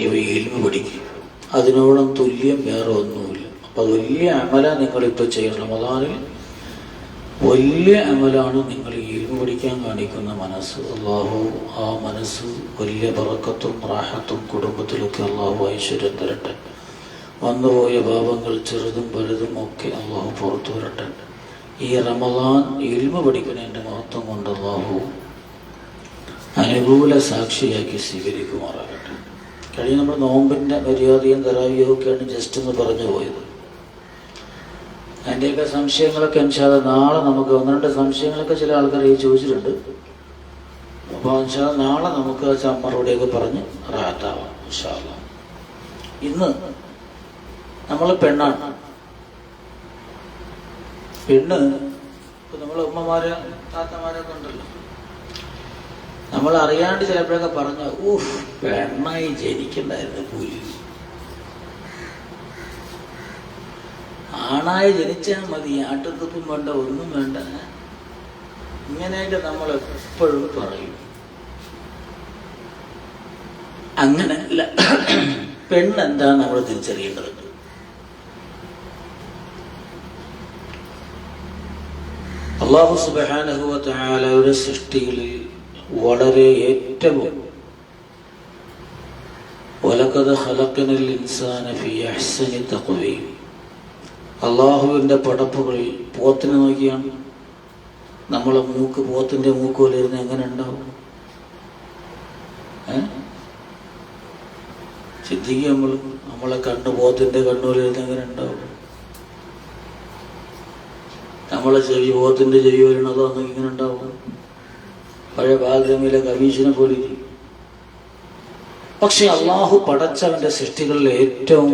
ഇൽമു പഠിക്കും. അതിനോളം തുല്യം വേറെ ഒന്നുമില്ല. അപ്പം അത് വലിയ അമല നിങ്ങളിപ്പോൾ ചെയ്യണം. റമദാനിൽ വലിയ അമലാണ് നിങ്ങൾ ഈ ഇൽമു പഠിക്കാൻ കാണിക്കുന്ന മനസ്സ്. അള്ളാഹു ആ മനസ്സ് വലിയ ബറക്കത്തും റാഹത്തും കുടുംബത്തിലൊക്കെ അള്ളാഹു ഐശ്വര്യം തരട്ടെ. വന്നുപോയ പാപങ്ങൾ ചെറുതും വലുതും ഒക്കെ അള്ളാഹു പുറത്തു വരട്ടെ. ഈ റമദാൻ ഇൽമു പഠിക്കുന്നതിൻ്റെ മഹത്വം കൊണ്ട് അള്ളാഹു അനുകൂല സാക്ഷിയാക്കി സ്വീകരിക്കുമാറാകട്ടെ. കഴിഞ്ഞ നമ്മൾ നോമ്പിൻ്റെ മര്യാദയും തറാവിയും ഒക്കെയാണ് ജസ്റ്റ് ഒന്ന് പറഞ്ഞു പോയത്. അതിൻ്റെയൊക്കെ സംശയങ്ങളൊക്കെ ഇൻഷാല്ലാ നാളെ നമുക്ക് ഒന്ന് രണ്ട് സംശയങ്ങളൊക്കെ ചില ആൾക്കാർ ചോദിച്ചിട്ടുണ്ട്. അപ്പോൾ ഇൻഷാല്ലാ നാളെ നമുക്ക് മറുപടിയൊക്കെ പറഞ്ഞ് റാഹത്താവാം ഇൻഷാല്ലാ. ഇന്ന് നമ്മൾ പെണ്ണാണ്. പെണ്ണ് ഇപ്പം നമ്മളെ ഉമ്മമാരെ താത്തമാരൊക്കെ ഉണ്ടല്ലോ, നമ്മൾ അറിയാണ്ട് ചിലപ്പോഴൊക്കെ പറഞ്ഞ പെണ്ണായി ജനിക്കണ്ടായിരുന്നു, കൂലി ആണായി ജനിച്ചാൽ മതി, ആട്ടുതുപ്പും വേണ്ട, ഒന്നും വേണ്ട. ഇങ്ങനെയൊക്കെ നമ്മൾ എപ്പോഴും പറയും. അങ്ങനെയല്ല, പെണ്ണെന്താ നമ്മൾ തിരിച്ചറിയേണ്ടതുണ്ട്. അല്ലാഹു സുബ്ഹാനഹു വ തആലയുടെ സൃഷ്ടികളിൽ വളരെ ഏറ്റവും വലഖദ് ഖലഖനൽ ഇൻസാന ഫീ അഹ്സനി തഖ്വീം, അള്ളാഹുവിൻ്റെ പടപ്പുകളിൽ പോത്തിനെ നോക്കിയാണ് നമ്മളെ മൂക്ക്, പോത്തിൻ്റെ മൂക്ക് പോലെ ഇരുന്ന് എങ്ങനെ ഉണ്ടാവും? ചിന്തിക്കുക. നമ്മളെ കണ്ണ് പോത്തിൻ്റെ കണ്ണുപോലെ ഇരുന്ന് എങ്ങനെ ഉണ്ടാവും? നമ്മളെ ചെവി പോത്തിൻ്റെ ചെവി വരണതോ അന്ന് ഇങ്ങനെ ഉണ്ടാവും? പഴയ ബാലരമയിലെ കമ്മീഷനെ പോലെ ഇരിക്കും. പക്ഷെ അള്ളാഹു പടച്ചവന്റെ സൃഷ്ടികളിലെ ഏറ്റവും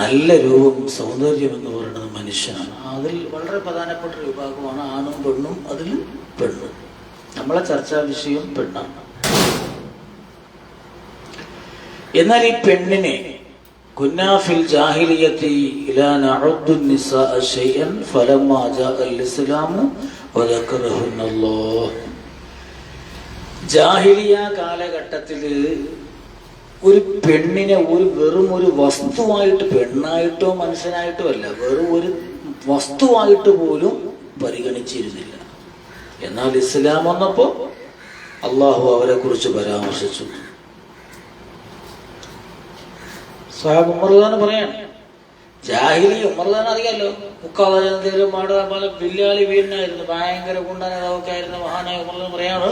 നല്ല രൂപം, സൗന്ദര്യം എന്ന് പറയുന്നത് മനുഷ്യനാണ്. അതിൽ വളരെ പ്രധാനപ്പെട്ട ഒരു വിഭാഗമാണ് ആണും പെണ്ണും. അതിൽ പെണ്ണ്, നമ്മളെ ചർച്ചാ വിഷയം പെണ്ണാണ്. എന്നാൽ ഈ പെണ്ണിനെ കുന്നാ ഫിൽ ജാഹിലിയത്തി ലാ നഉദ്ദു നിസാഅ ശൈഅൻ ഫലമ്മാ ജാഅൽ ഇസ്ലാമു വദക്കറഹുന്നല്ലാഹ്. ജാഹിലിയ കാലഘട്ടത്തിൽ ഒരു പെണ്ണിനെ വെറും ഒരു വസ്തുവായിട്ട്, പെണ്ണായിട്ടോ മനുഷ്യനായിട്ടോ അല്ല, വെറും ഒരു വസ്തുവായിട്ട് പോലും പരിഗണിച്ചിരുന്നില്ല. എന്നാൽ ഇസ്ലാം വന്നപ്പോൾ അള്ളാഹു അവരെ കുറിച്ച് പരാമർശിച്ചു. സ്വഹാബ് ഉമർദാൻ പറയാണ്, ജാഹിലി ഉമർദാൻ അറിയാലോ, മുക്കാലും പല ബില്ലാളി വീടിനായിരുന്നു, ഭയങ്കര കുണ്ടനൊക്കെ ആയിരുന്നു മഹാനായ ഉമർദാൻ പറയാണ്,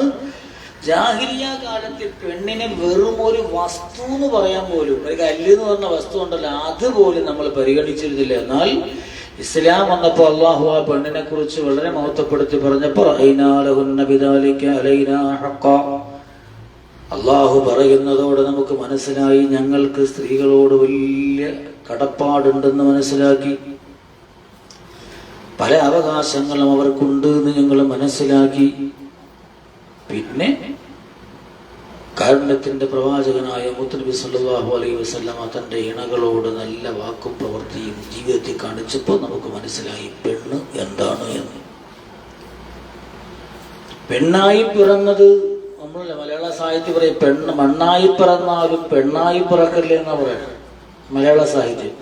ജാഹിലിയ കാലത്തിൽ പെണ്ണിനെ വെറും ഒരു വസ്തു എന്ന് പറയാൻ പോലും, ഒരു കല്ല് എന്ന് പറഞ്ഞ വസ്തു ഉണ്ടല്ലോ, അതുപോലും നമ്മൾ പരിഗണിച്ചിരുന്നില്ല. എന്നാൽ ഇസ്ലാം വന്നപ്പോൾ അള്ളാഹു ആ പെണ്ണിനെ കുറിച്ച് വളരെ മഹത്വപ്പെടുത്തി പറഞ്ഞപ്പോൾ അള്ളാഹു പറയുന്നതോടെ നമുക്ക് മനസ്സിലായി, ഞങ്ങൾക്ക് സ്ത്രീകളോട് വലിയ കടപ്പാടുണ്ടെന്ന് മനസ്സിലാക്കി, പല അവകാശങ്ങളും അവർക്കുണ്ട് എന്ന് ഞങ്ങൾ മനസ്സിലാക്കി. പിന്നെ കാരുണ്യത്തിന്റെ പ്രവാചകനായ മുത്തുനബി സല്ലല്ലാഹു അലൈഹി വസല്ലമ തന്റെ ഇണകളോട് നല്ല വാക്കും പ്രവൃത്തിയും ജീവിതത്തിൽ കാണിച്ചപ്പോൾ നമുക്ക് മനസ്സിലായി പെണ്ണ് എന്താണ് എന്ന്. പെണ്ണായി പിറന്നത്, നമ്മളല്ല മലയാള സാഹിത്യം പറയും, പെണ്ണ് മണ്ണായി പിറന്നാലും പെണ്ണായി പിറക്കല്ലേ എന്നാ പറയുന്നത് മലയാള സാഹിത്യം.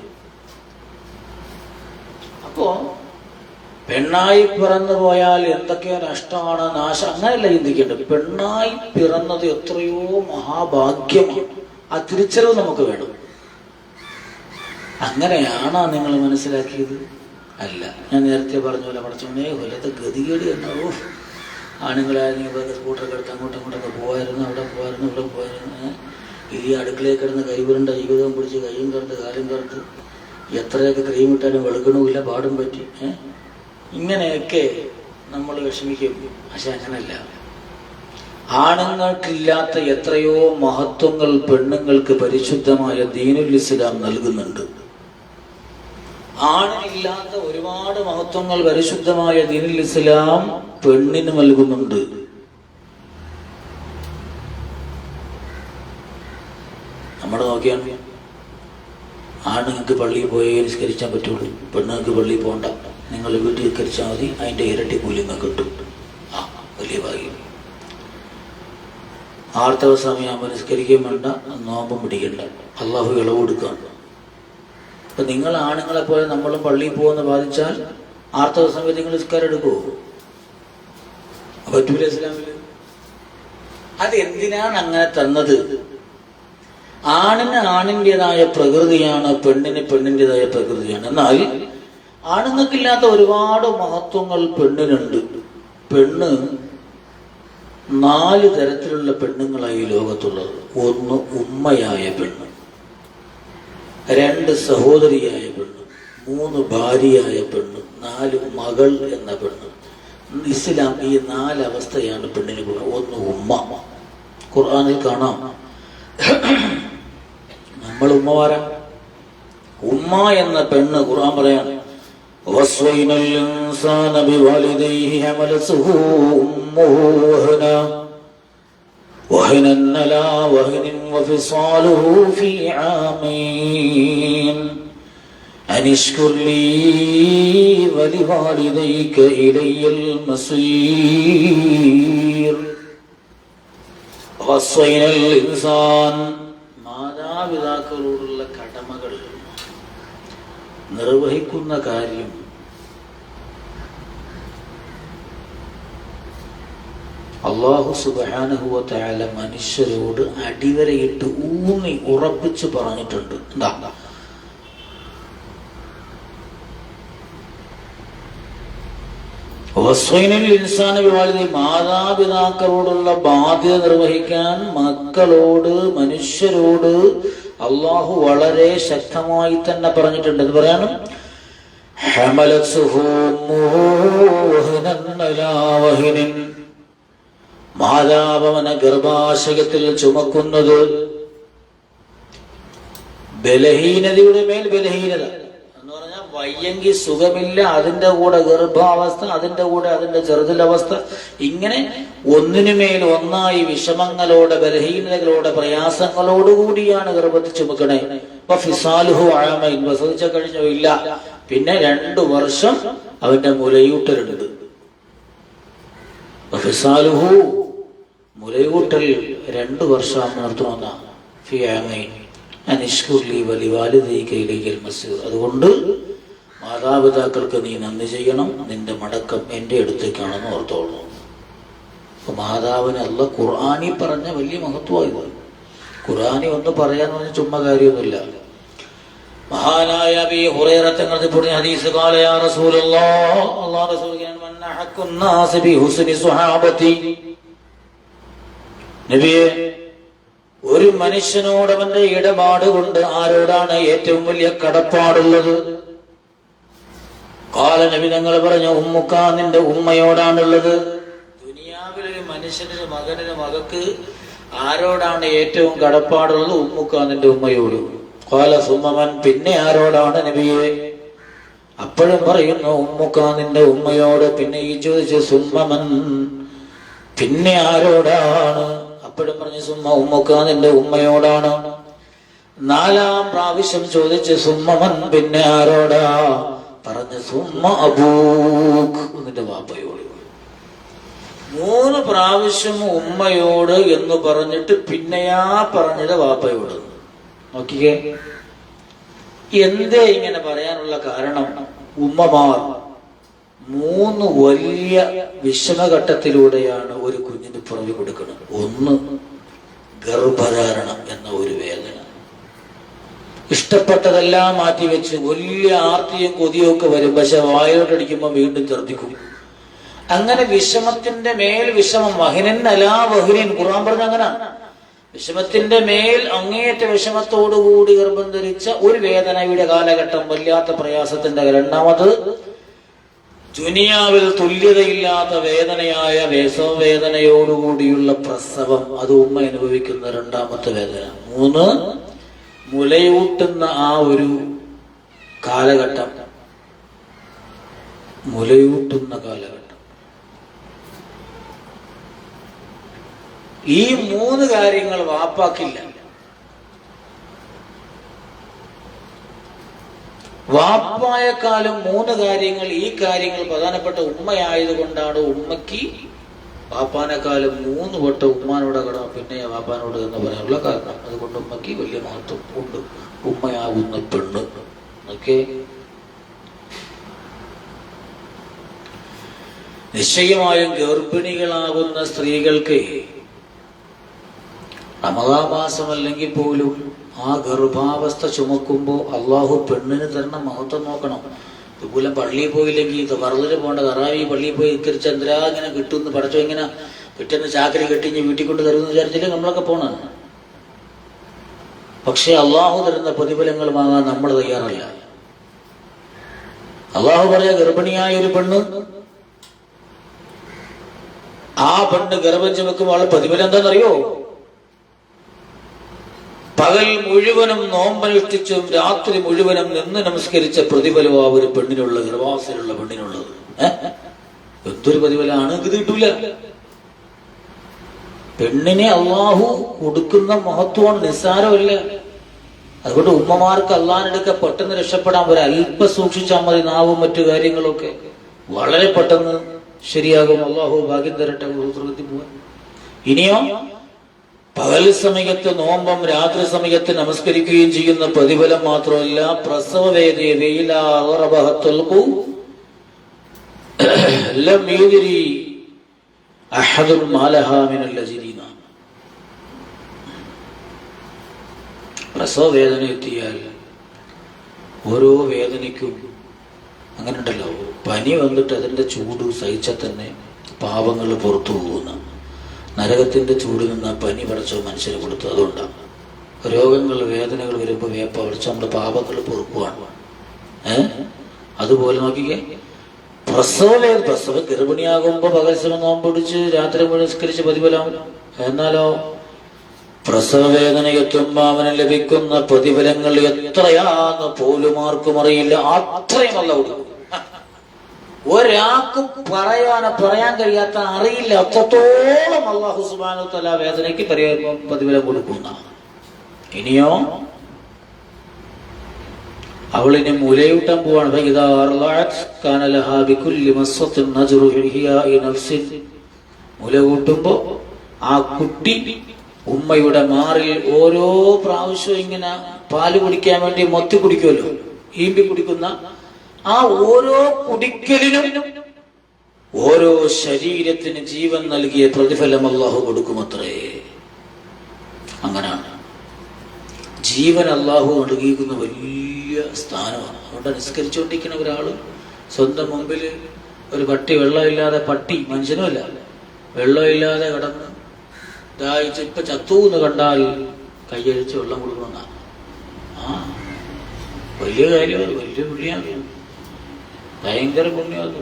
അപ്പോ പെണ്ണായി പിറന്നു പോയാൽ എന്തൊക്കെയോ നഷ്ടമാണ്, നാശം, അങ്ങനെയല്ല ചിന്തിക്കേണ്ടത്. പെണ്ണായി പിറന്നത് എത്രയോ മഹാഭാഗ്യമാണ്. ആ തിരിച്ചറിവ് നമുക്ക് വേണം. അങ്ങനെയാണോ നിങ്ങൾ മനസ്സിലാക്കിയത്? അല്ല. ഞാൻ നേരത്തെ പറഞ്ഞ പോലെ പഠിച്ചോണ്ടേ കൊല്ലത്തെ ഗതികേട് എന്നാവോ, ആണുങ്ങളായിരുന്നെങ്കിൽ സ്കൂട്ടറൊക്കെ എടുത്ത് അങ്ങോട്ടും ഇങ്ങോട്ടൊക്കെ പോകായിരുന്നു, അവിടെ പോകായിരുന്നു, ഇവിടെ പോകായിരുന്നു. ഈ അടുക്കളയിൽ കിടന്ന് കൈവിരണ്ട ജീവിതം പിടിച്ച് കൈയും കറുത്ത് കാലും കറുത്ത് എത്രയൊക്കെ ക്രീം ഇട്ടാലും വെളുക്കണമില്ല, പാടും പറ്റി. ഇങ്ങനെയൊക്കെ നമ്മൾ വിഷമിക്കും. പക്ഷെ അങ്ങനല്ല. ആണുങ്ങൾക്കില്ലാത്ത എത്രയോ മഹത്വങ്ങൾ പെണ്ണുങ്ങൾക്ക് പരിശുദ്ധമായ ദീനുൽ ഇസ്ലാം നൽകുന്നുണ്ട്. ആണിനില്ലാത്ത ഒരുപാട് മഹത്വങ്ങൾ പരിശുദ്ധമായ ദീനുൽ ഇസ്ലാം പെണ്ണിന് നൽകുന്നുണ്ട്. നമ്മൾ നോക്കിയാണ്, ആണുങ്ങൾക്ക് പള്ളിയിൽ പോയി നിസ്കരിക്കാൻ പറ്റുള്ളൂ, പെണ്ണുങ്ങൾക്ക് പള്ളിയിൽ പോകണ്ട, നിങ്ങൾ വീട്ടിൽ നിസ്കരിച്ചാൽ മതി, അതിൻ്റെ ഇരട്ടി കൂലി നിങ്ങൾക്ക് കിട്ടും. വലിയ ഭാഗ്യം. ആർത്തവ സമയം നിസ്കരിക്കുകയും വേണ്ട, നോമ്പും പിടിക്കണ്ട, അള്ളാഹു ഇളവ് കൊടുക്കുകയാണ്. അപ്പൊ നിങ്ങൾ ആണുങ്ങളെ പോലെ നമ്മളും പള്ളിയിൽ പോകുന്ന ബാധിച്ചാൽ ആർത്തവ സമയത്ത് നിങ്ങൾ നിസ്കാരം എടുക്കുമോ? പറ്റൂല ഇസ്ലാമില്. അത് എന്തിനാണ് അങ്ങനെ തന്നത്? ആണിന് ആണിൻ്റെതായ പ്രകൃതിയാണ്, പെണ്ണിന് പെണ്ണിൻ്റെതായ പ്രകൃതിയാണ്. എന്നാൽ ആണുങ്ങൾക്കില്ലാത്ത ഒരുപാട് മഹത്വങ്ങൾ പെണ്ണിനുണ്ട്. പെണ്ണ് 4 തരത്തിലുള്ള പെണ്ണുങ്ങളായി ലോകത്തുള്ളത്. 1 ഉമ്മയായ പെണ്ണ്, 2 സഹോദരിയായ പെണ്ണ്, 3 ഭാര്യയായ പെണ്ണ്, 4 മകൾ എന്ന പെണ്ണ്. ഇസ്ലാം ഈ 4 അവസ്ഥയാണ് പെണ്ണിന് കൊടുക്കുന്നത്. 1 ഉമ്മ. ഖുർആനിൽ കാണാം. നമ്മൾ ഉമ്മമാരാ. ഉമ്മ എന്ന പെണ്ണ് ഖുർആൻ പറയാൻ وَوَصَّيْنَا الْإِنسَانَ بِوَالِدَيْهِ حَمَلَتْهُ أُمُّهُ وَهْنًا عَلَى وَهْنٍ وَفِصَالُهُ فِي عَامَيْنِ أَنِ اشْكُرْ لِي وَلِوَالِدَيْكَ إِلَيَّ الْمَصِيرُ. وَوَصَّيْنَا الْإِنسَانَ മാതാപിതാക്കളോടുള്ള കടമകൾ നിർവഹിക്കുന്ന കാര്യം അല്ലാഹു സുബ്ഹാനഹു വ തആല മനുഷ്യരോട് അടിവരയിട്ട് ഊന്നി ഉറപ്പിച്ച് പറഞ്ഞിട്ടുണ്ട്. എന്താ? മാതാപിതാക്കളോടുള്ള ബാധ്യത നിർവഹിക്കാൻ മക്കളോട്, മനുഷ്യരോട് അള്ളാഹു വളരെ ശക്തമായി തന്നെ പറഞ്ഞിട്ടുണ്ട്. ഇത് പറയാണ്, മാതാവന ഗർഭാശയത്തിൽ ചുമക്കുന്നത് ബലഹീനതയുടെ മേൽ ബലഹീനത എന്ന് പറഞ്ഞാൽ വയ്യെങ്കിൽ സുഖമില്ല, അതിന്റെ കൂടെ ഗർഭാവസ്ഥ, അതിന്റെ കൂടെ അതിന്റെ ചെറുതിലവസ്ഥ, ഇങ്ങനെ ഒന്നിനുമേൽ ഒന്നായി വിഷമങ്ങളോടെ, ബലഹീനതകളോടെ, പ്രയാസങ്ങളോടുകൂടിയാണ് ഗർഭത്തിൽ ചുമക്കണേ. അപ്പൊ ഫിസാലുഹു ആമൈൻ, പ്രസവിച്ച കഴിഞ്ഞോ ഇല്ല, പിന്നെ 2 വർഷം അവന്റെ മുലയൂട്ടലുണ്ട്. ഫിസാലുഹു മുലയൂട്ടൽ 2 വർഷം നിർത്തണമെന്ന ഫി ആമൈൻ അനിഷ്കുർലി വലിവാലിദൈക ഇലയ്യൽ മസീർ. അതുകൊണ്ട് മാതാപിതാക്കൾക്ക് നീ നന്ദി ചെയ്യണം, നിന്റെ മടക്കം എന്റെ അടുത്തേക്കാണെന്ന് ഓർത്തോളൂ. അപ്പൊ മാതാവിന് അല്ലാഹു ഖുർആനി പറഞ്ഞ വലിയ മഹത്വമായത്. ഖുർആനി ഒന്ന് പറയാന്ന് പറഞ്ഞ ചുമ്മാ കാര്യമൊന്നുമില്ല. മഹാനായ അബീ ഹുറൈറ തങ്ങൾ പറഞ്ഞ ഹദീസ്, ഖാല യാ റസൂലല്ലാഹ്, അല്ലാഹു റസൂൽ മൻ അഹഖുൻ നാസ് ബി ഹുസ്നി സുഹാബതി. നബിയേ, ഒരു മനുഷ്യനോട് അവന്റെ ഇടപാട് കൊണ്ട് ആരോടാണ് ഏറ്റവും വലിയ കടപ്പാടുള്ളത്? ഖാല, നബി തങ്ങൾ പറഞ്ഞു, ഉമ്മുക്ക, നിന്റെ ഉമ്മയോടാണുള്ളത്. ദുനിയാവിലൊരു മനുഷ്യന്, മകന്, മകക്ക് ആരോടാണ് ഏറ്റവും കടപ്പാടുള്ളത്? ഉമ്മുക്ക, നിന്റെ ഉമ്മയോട്. ഖാല സുമ്മമൻ, പിന്നെ ആരോടാണ് നബിയെ? അപ്പോഴും പറയുന്നു ഉമ്മുക്ക, നിന്റെ ഉമ്മയോട്. പിന്നെ ഈ ചോദിച്ചു സുമ്മമൻ, പിന്നെ ആരോടാണ്? അപ്പോഴും പറഞ്ഞു സുമ്മ ഉമ്മുക്ക, നിന്റെ ഉമ്മയോടാണ്. 4ാം പ്രാവശ്യം ചോദിച്ച് സുമ്മമൻ, പിന്നെ ആരോടാ? പറഞ്ഞ സുമ്മ അബൂക്ക്, നിന്റെ വാപ്പയോട്. 3 പ്രാവശ്യം ഉമ്മയോട് എന്ന് പറഞ്ഞിട്ട് പിന്നെയാ പറഞ്ഞത് വാപ്പയോട്. നോക്കിക്കേ, എന്തേ ഇങ്ങനെ പറയാനുള്ള കാരണം? ഉമ്മമാർ 3 വലിയ വിഷമഘട്ടത്തിലൂടെയാണ് ഒരു കുഞ്ഞിന് പുറമെ കൊടുക്കുന്നത്. 1, ഗർഭധാരണം എന്ന ഒരു വേദന. ഇഷ്ടപ്പെട്ടതെല്ലാം മാറ്റിവെച്ച് വലിയ ആർത്തിയും കൊതിയും ഒക്കെ വരും, പക്ഷെ വായോട്ടടിക്കുമ്പോൾ വീണ്ടും ഛർദ്ദിക്കും. അങ്ങനെ വിഷമത്തിന്റെ മേൽ വിഷമം. വഹിനൻ അലാ വഹിനൻ, ഖുർആൻ പറഞ്ഞ അങ്ങനെ. വിഷമത്തിന്റെ മേൽ അങ്ങേയറ്റ വിഷമത്തോടുകൂടി ഗർഭം ധരിച്ച ഒരു വേദനയുടെ കാലഘട്ടം, വല്ലാത്ത പ്രയാസത്തിന്റെ. 2ാമത്, ദുനിയാവിൽ തുല്യതയില്ലാത്ത വേദനയായ വേദനയോടുകൂടിയുള്ള പ്രസവം, അത് ഉമ്മ അനുഭവിക്കുന്ന 2ാമത്തെ വേദന. 3, മുലയൂട്ടുന്ന ആ ഒരു കാലഘട്ടം, മുലയൂട്ടുന്ന കാലഘട്ടം. ഈ 3 കാര്യങ്ങൾ വാപ്പാക്കില്ല. വാപ്പായെക്കാളും 3 കാര്യങ്ങൾ, ഈ കാര്യങ്ങൾ പ്രധാനപ്പെട്ട ഉമ്മയായതുകൊണ്ടാണ് ഉമ്മയ്ക്ക് വാപ്പാനെക്കാളും 3 വട്ടം ഉമ്മാനോട് കടം പിന്നെ വാപ്പാനോട് എന്ന് പറയാനുള്ള കാരണം. അതുകൊണ്ട് ഉമ്മയ്ക്ക് വലിയ മഹത്വം ഉണ്ട്. ഉമ്മയാകുന്ന പെണ്ണ് ഓക്കെ. നിശ്ചയമായും ഗർഭിണികളാകുന്ന സ്ത്രീകൾക്ക് റമദാൻ മാസം അല്ലെങ്കിൽ പോലും ആ ഗർഭാവസ്ഥ ചുമക്കുമ്പോൾ അള്ളാഹു പെണ്ണിന് തരുന്ന മഹത്വം നോക്കണം. ഇതുപോലെ പള്ളിയിൽ പോയില്ലെങ്കിൽ വെറുതെ പോകേണ്ട തറാവി പള്ളിയിൽ പോയി ഇക്കരിച്ച് എന്തിനാ ഇങ്ങനെ കിട്ടുമെന്ന് പഠിച്ചോ, ഇങ്ങനെ പിറ്റേന്ന് ചാക്കരി കെട്ടിഞ്ഞ് വീട്ടിൽ കൊണ്ട് തരുമെന്ന് വിചാരിച്ചില്ലേ നമ്മളൊക്കെ പോണാണ്. പക്ഷെ അള്ളാഹു തരുന്ന പ്രതിഫലങ്ങൾ വാങ്ങാൻ നമ്മൾ തയ്യാറല്ല. അള്ളാഹു പറയാ ഗർഭിണിയായ ഒരു പെണ്ണ്, ആ പെണ്ണ് ഗർഭം ചുമക്കുമ്പോൾ അവളെ പ്രതിഫലം എന്താണെന്നറിയോ? പകൽ മുഴുവനും നോമ്പനുഷ്ഠിച്ചും രാത്രി മുഴുവനും നിന്ന് നമസ്കരിച്ച പ്രതിഫലം ആ ഒരു പെണ്ണിനുള്ള, ഗർഭാവസ്ഥയിലുള്ള പെണ്ണിനുള്ളത്. എന്തൊരു പ്രതിഫലമാണ് ഇത് കിട്ടൂല. പെണ്ണിനെ അള്ളാഹു കൊടുക്കുന്ന മഹത്വമാണ്, നിസ്സാരമല്ല. അതുകൊണ്ട് ഉമ്മമാർക്ക് അള്ളാഹിനെടുക്ക പെട്ടെന്ന് രക്ഷപ്പെടാൻ ഒരല്പം സൂക്ഷിച്ചാൽ മതി. നാവും മറ്റു കാര്യങ്ങളൊക്കെ വളരെ പെട്ടെന്ന് ശരിയാകും. അള്ളാഹു ഭാഗ്യം തരട്ടെ സ്വർഗ്ഗത്തിൽ പോവാൻ. ഇനിയോ പകൽ സമയത്ത് നോമ്പം രാത്രി സമയത്ത് നമസ്കരിക്കുകയും ചെയ്യുന്ന പ്രതിഫലം മാത്രമല്ല, പ്രസവ പ്രസവ വേദന എത്തിയാൽ ഓരോ വേദനയ്ക്കും അങ്ങനെ ഉണ്ടല്ലോ, പനി വന്നിട്ട് അതിന്റെ ചൂട് സഹിച്ചാൽ തന്നെ പാപങ്ങൾ പുറത്തു പോകുന്ന, നരകത്തിന്റെ ചൂടിൽ നിന്ന് ആ പനി പടച്ചോ മനുഷ്യന് കൊടുത്തു. അതുകൊണ്ടാണ് രോഗങ്ങൾ വേദനകൾ വരുമ്പോൾ വേപ്പ പടച്ചോ നമ്മുടെ പാപങ്ങൾ പൊറുക്കുവാണ്. അതുപോലെ നോക്കിക്കേ, പ്രസവ ഗർഭിണിയാകുമ്പോ പകൽ സമയം നോമ്പ് പിടിച്ച് രാത്രി പുരസ്കരിച്ച് പ്രതിഫലം. എന്നാലോ പ്രസവ വേദന എത്തുമ്പോ അവന് ലഭിക്കുന്ന പ്രതിഫലങ്ങൾ എത്രയാന്ന് പോലും ആർക്കും അറിയില്ല. അത്രയും അല്ല കൊടുക്കും. ഒരാൾക്കും പറയാൻ കഴിയാത്ത, അറിയില്ല, അത്രത്തോളം അല്ലാഹു സുബ്ഹാനഹു വ തആല വേദനയ്ക്ക് പ്രതിഫലം കൊടുക്കുന്ന. ഇനിയോ അവളിനെ മുലയൂട്ടാൻ പോവാണ്. മുല കൂട്ടുമ്പോ ആ കുട്ടി ഉമ്മയുടെ മാറിൽ ഓരോ പ്രാവശ്യവും ഇങ്ങനെ പാല് കുടിക്കാൻ വേണ്ടി മൊത്തി കുടിക്കുമല്ലോ, ഈമ്പി കുടിക്കുന്ന ആ ഓരോ കുടിക്കലിനും ഓരോ ശരീരത്തിന് ജീവൻ നൽകിയ പ്രതിഫലം അല്ലാഹു കൊടുക്കുമത്രേ. അങ്ങനാണ് ജീവൻ അല്ലാഹു നൽകിയിരിക്കുന്ന വലിയ സ്ഥാനമാണ്. അവിടെ നിസ്കരിച്ചുകൊണ്ടിരിക്കുന്ന ഒരാള് സ്വന്തം മുമ്പിൽ ഒരു പട്ടി, വെള്ളമില്ലാതെ പട്ടി, മനുഷ്യനുമല്ല, വെള്ളമില്ലാതെ കിടന്ന് ദാഹിച്ച് ഇപ്പൊ ചത്തു എന്ന് കണ്ടാൽ കൈയഴിച്ച് വെള്ളം കൊടുക്കണമെന്നാണ്. വലിയ കാര്യമാണ്, വലിയ പുണ്യാണ്, ഭയങ്കര പുണ്യാണ്.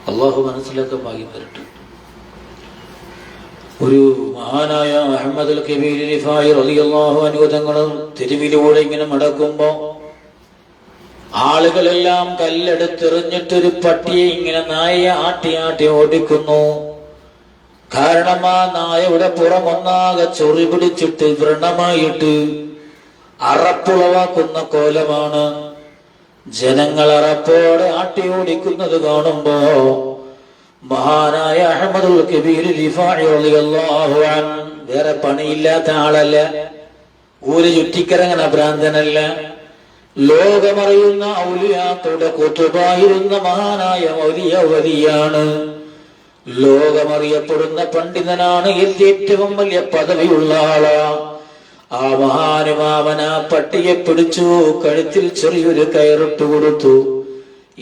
അള്ളാഹു മനസ്സിലാക്കാൻ ഭാഗ്യം തരട്ടെ. ഒരു മഹാനായ മുഹമ്മദ് അൽ കബീർ റിഫായി റളിയല്ലാഹു അൻഹു തങ്ങൾ തെരുവിലൂടെ ഇങ്ങനെ നടക്കുമ്പോ ആളുകളെല്ലാം കല്ലെടുത്തെറിഞ്ഞിട്ടൊരു പട്ടിയെ ഇങ്ങനെ നായയെ ആട്ടി ഓടിക്കുന്നു. കാരണം ആ നായയുടെ പുറമൊന്നാകെ ചൊറി പിടിച്ചിട്ട് വ്രണമായിട്ട് അറപ്പുളവാക്കുന്ന കോലമാണ്. ജനങ്ങൾ അറപ്പോടെ ആട്ടി ഓടിക്കുന്നത് കാണുമ്പോ മഹാനായ അഹ്മദുൽ കബീർ റിഫാഇ റളിയല്ലാഹു അൻഹു വേറെ പണിയില്ലാത്ത ആളല്ല, ഊര് ചുറ്റിക്കറങ്ങണ ഭ്രാന്തനല്ല, ലോകമറിയുന്ന ഔലിയാക്കളുടെ കുതുബായിരുന്ന മഹാനായ വലിയാണ്, ലോകമറിയപ്പെടുന്ന പണ്ഡിതനാണ്, ഏറ്റവും വലിയ പദവിയുള്ള ആളാ. ആ മഹാനുമാവൻ ആ പട്ടിയെ പിടിച്ചു, കഴുത്തിൽ ചെറിയൊരു കയറിട്ട് കൊടുത്തു.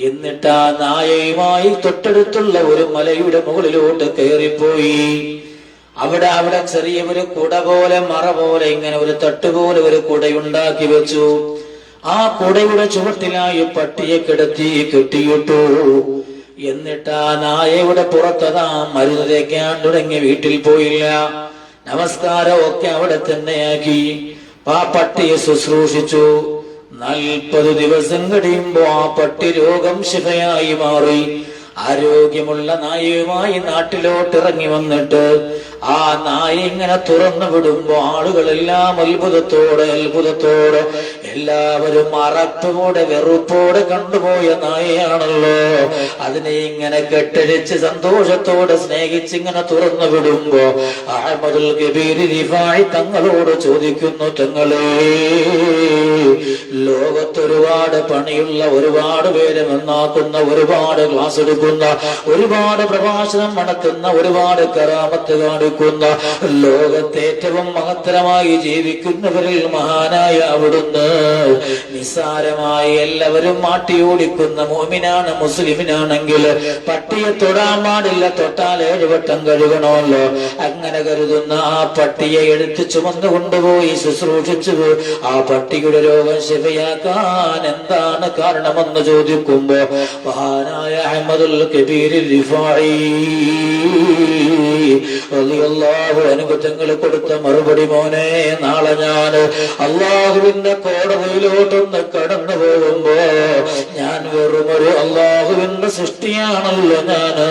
എന്നിട്ട് ആ നായയുമായി തൊട്ടടുത്തുള്ള ഒരു മലയുടെ മുകളിലോട്ട് കയറിപ്പോയി. അവിടെ ചെറിയ ഒരു കുട പോലെ, മറ പോലെ, ഇങ്ങനെ ഒരു തട്ടുപോലെ ഒരു കുടയുണ്ടാക്കി വെച്ചു. ആ കുടയുടെ ചുവട്ടിലായി പട്ടിയെ കിടത്തി കെട്ടിയിട്ടു. എന്നിട്ട് ആ നായയുടെ പുറത്തതാ മരുന്ന് തേക്കാൻ തുടങ്ങി. വീട്ടിൽ പോയില്ല, നമസ്കാരം ഒക്കെ അവിടെ തന്നെയാക്കി. ആ പട്ടിയെ ശുശ്രൂഷിച്ചു. 40 ദിവസം കഴിയുമ്പോ ആ പട്ടി രോഗം ശിഫയായി മാറി. ആരോഗ്യമുള്ള നായയുമായി നാട്ടിലോട്ട് ഇറങ്ങി വന്നിട്ട് ആ നായ ഇങ്ങനെ തുറന്നു വിടുമ്പോ ആളുകളെല്ലാം അത്ഭുതത്തോടെ എല്ലാവരും അറപ്പോടെ വെറുപ്പോടെ കണ്ടുപോയ നായയാണല്ലോ. അതിനെ ഇങ്ങനെ കെട്ടഴിച്ച് സന്തോഷത്തോടെ സ്നേഹിച്ച് ഇങ്ങനെ തുറന്നു വിടുമ്പോ അഹ്മദുൽ കബീർ റിഫായി തങ്ങളോട് ചോദിക്കുന്നു, തങ്ങളെ, ലോകത്തൊരുപാട് പണിയുള്ള, ഒരുപാട് പേര് നന്നാക്കുന്ന, ഒരുപാട് ക്ലാസ് എടുക്കുന്ന, ഒരുപാട് പ്രഭാഷണം നടത്തുന്ന, ഒരുപാട് കറാമത്ത് കാണിക്കുന്ന, ലോകത്തെ ഏറ്റവും മഹത്തരമായി ജീവിക്കുന്നവരിൽ മഹാനായ അവിടുന്ന് നിസ്സാരമായി എല്ലാവരും മാട്ടിയോടിക്കുന്ന മോമിനാണ്, മുസ്ലിമിനാണെങ്കിൽ പട്ടിയെ തൊടാൻ പാടില്ല, തൊട്ടാൽ 7 വട്ടം കഴുകണമല്ലോ. അങ്ങനെ കരുതുന്ന ആ പട്ടിയെ എടുത്ത് ചുമന്നു കൊണ്ടുപോയി ശുശ്രൂഷിച്ചു ആ പട്ടിയുടെ രോഗം ശിഫയാക്കാൻ എന്താണ് കാരണമെന്ന് ചോദിക്കുമ്പോ മഹാനായ അഹ്മദുൽ കബീർ റിഫായി റളിയല്ലാഹു അൻഹു തങ്ങൾ കൊടുത്ത മറുപടി, മോനെ, നാളെ ഞാൻ അള്ളാഹുവിന്റെ കോടതിയിലോട്ടൊന്ന് കടന്നു പോകുമ്പോ ഞാൻ വെറുമൊരു അള്ളാഹുവിന്റെ സൃഷ്ടിയാണല്ലോ. ഞാന്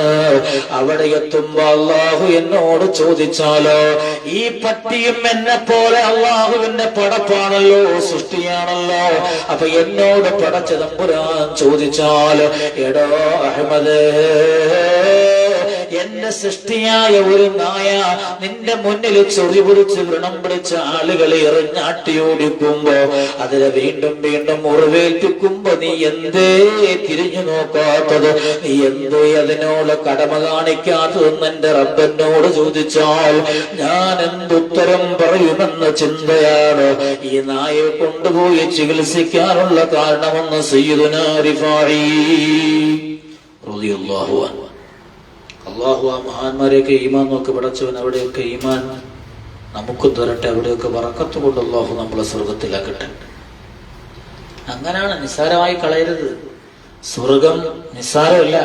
അവിടെ എത്തുമ്പോ അള്ളാഹു എന്നോട് ചോദിച്ചാലോ, ഈ പട്ടിയും എന്നെ പോലെ അള്ളാഹുവിന്റെ പടപ്പാണല്ലോ, സൃഷ്ടിയാണല്ലോ. അപ്പൊ എന്നോട് പടച്ച തമ്പുരാൻ ചോദിച്ചാൽ, എടോ അഹ്മദ്, എന്റെ സൃഷ്ടിയായ ഒരു നായ നിന്റെ മുന്നിൽ ചൊറി പിടിച്ച് വ്രണം പിടിച്ച ആളുകളെ എറിഞ്ഞാട്ടിയോടിക്കുമ്പോ അതിനെ വീണ്ടും വീണ്ടും മുറിവേൽപ്പിക്കുമ്പോ നീ എന്തേ തിരിഞ്ഞു നോക്കാത്തത്, നീ എന്തേ അതിനോട് കടമ കാണിക്കാത്തതെന്ന് എന്റെ റബ്ബനോട് ചോദിച്ചാൽ ഞാൻ എന്തുത്തരം പറയുമെന്ന ചിന്തയാണ് ഈ നായെ കൊണ്ടുപോയി ചികിത്സിക്കാനുള്ള കാരണമെന്ന് സയ്യിദുനാ റിഫായി റളിയല്ലാഹു അൻഹു. അള്ളാഹു ആ മഹാന്മാരെയൊക്കെ ഈമാൻ നോക്കി പടച്ചവൻ അവിടെയൊക്കെ ഈമാൻ നമുക്ക് തരട്ടെ, അവിടെയൊക്കെ ബറക്കത്ത് കൊണ്ട് അള്ളാഹു നമ്മളെ സ്വർഗത്തിലാക്കട്ടെ. അങ്ങനെയാണ്, നിസ്സാരമായി കളയരുത്. സ്വർഗം നിസ്സാരമല്ല,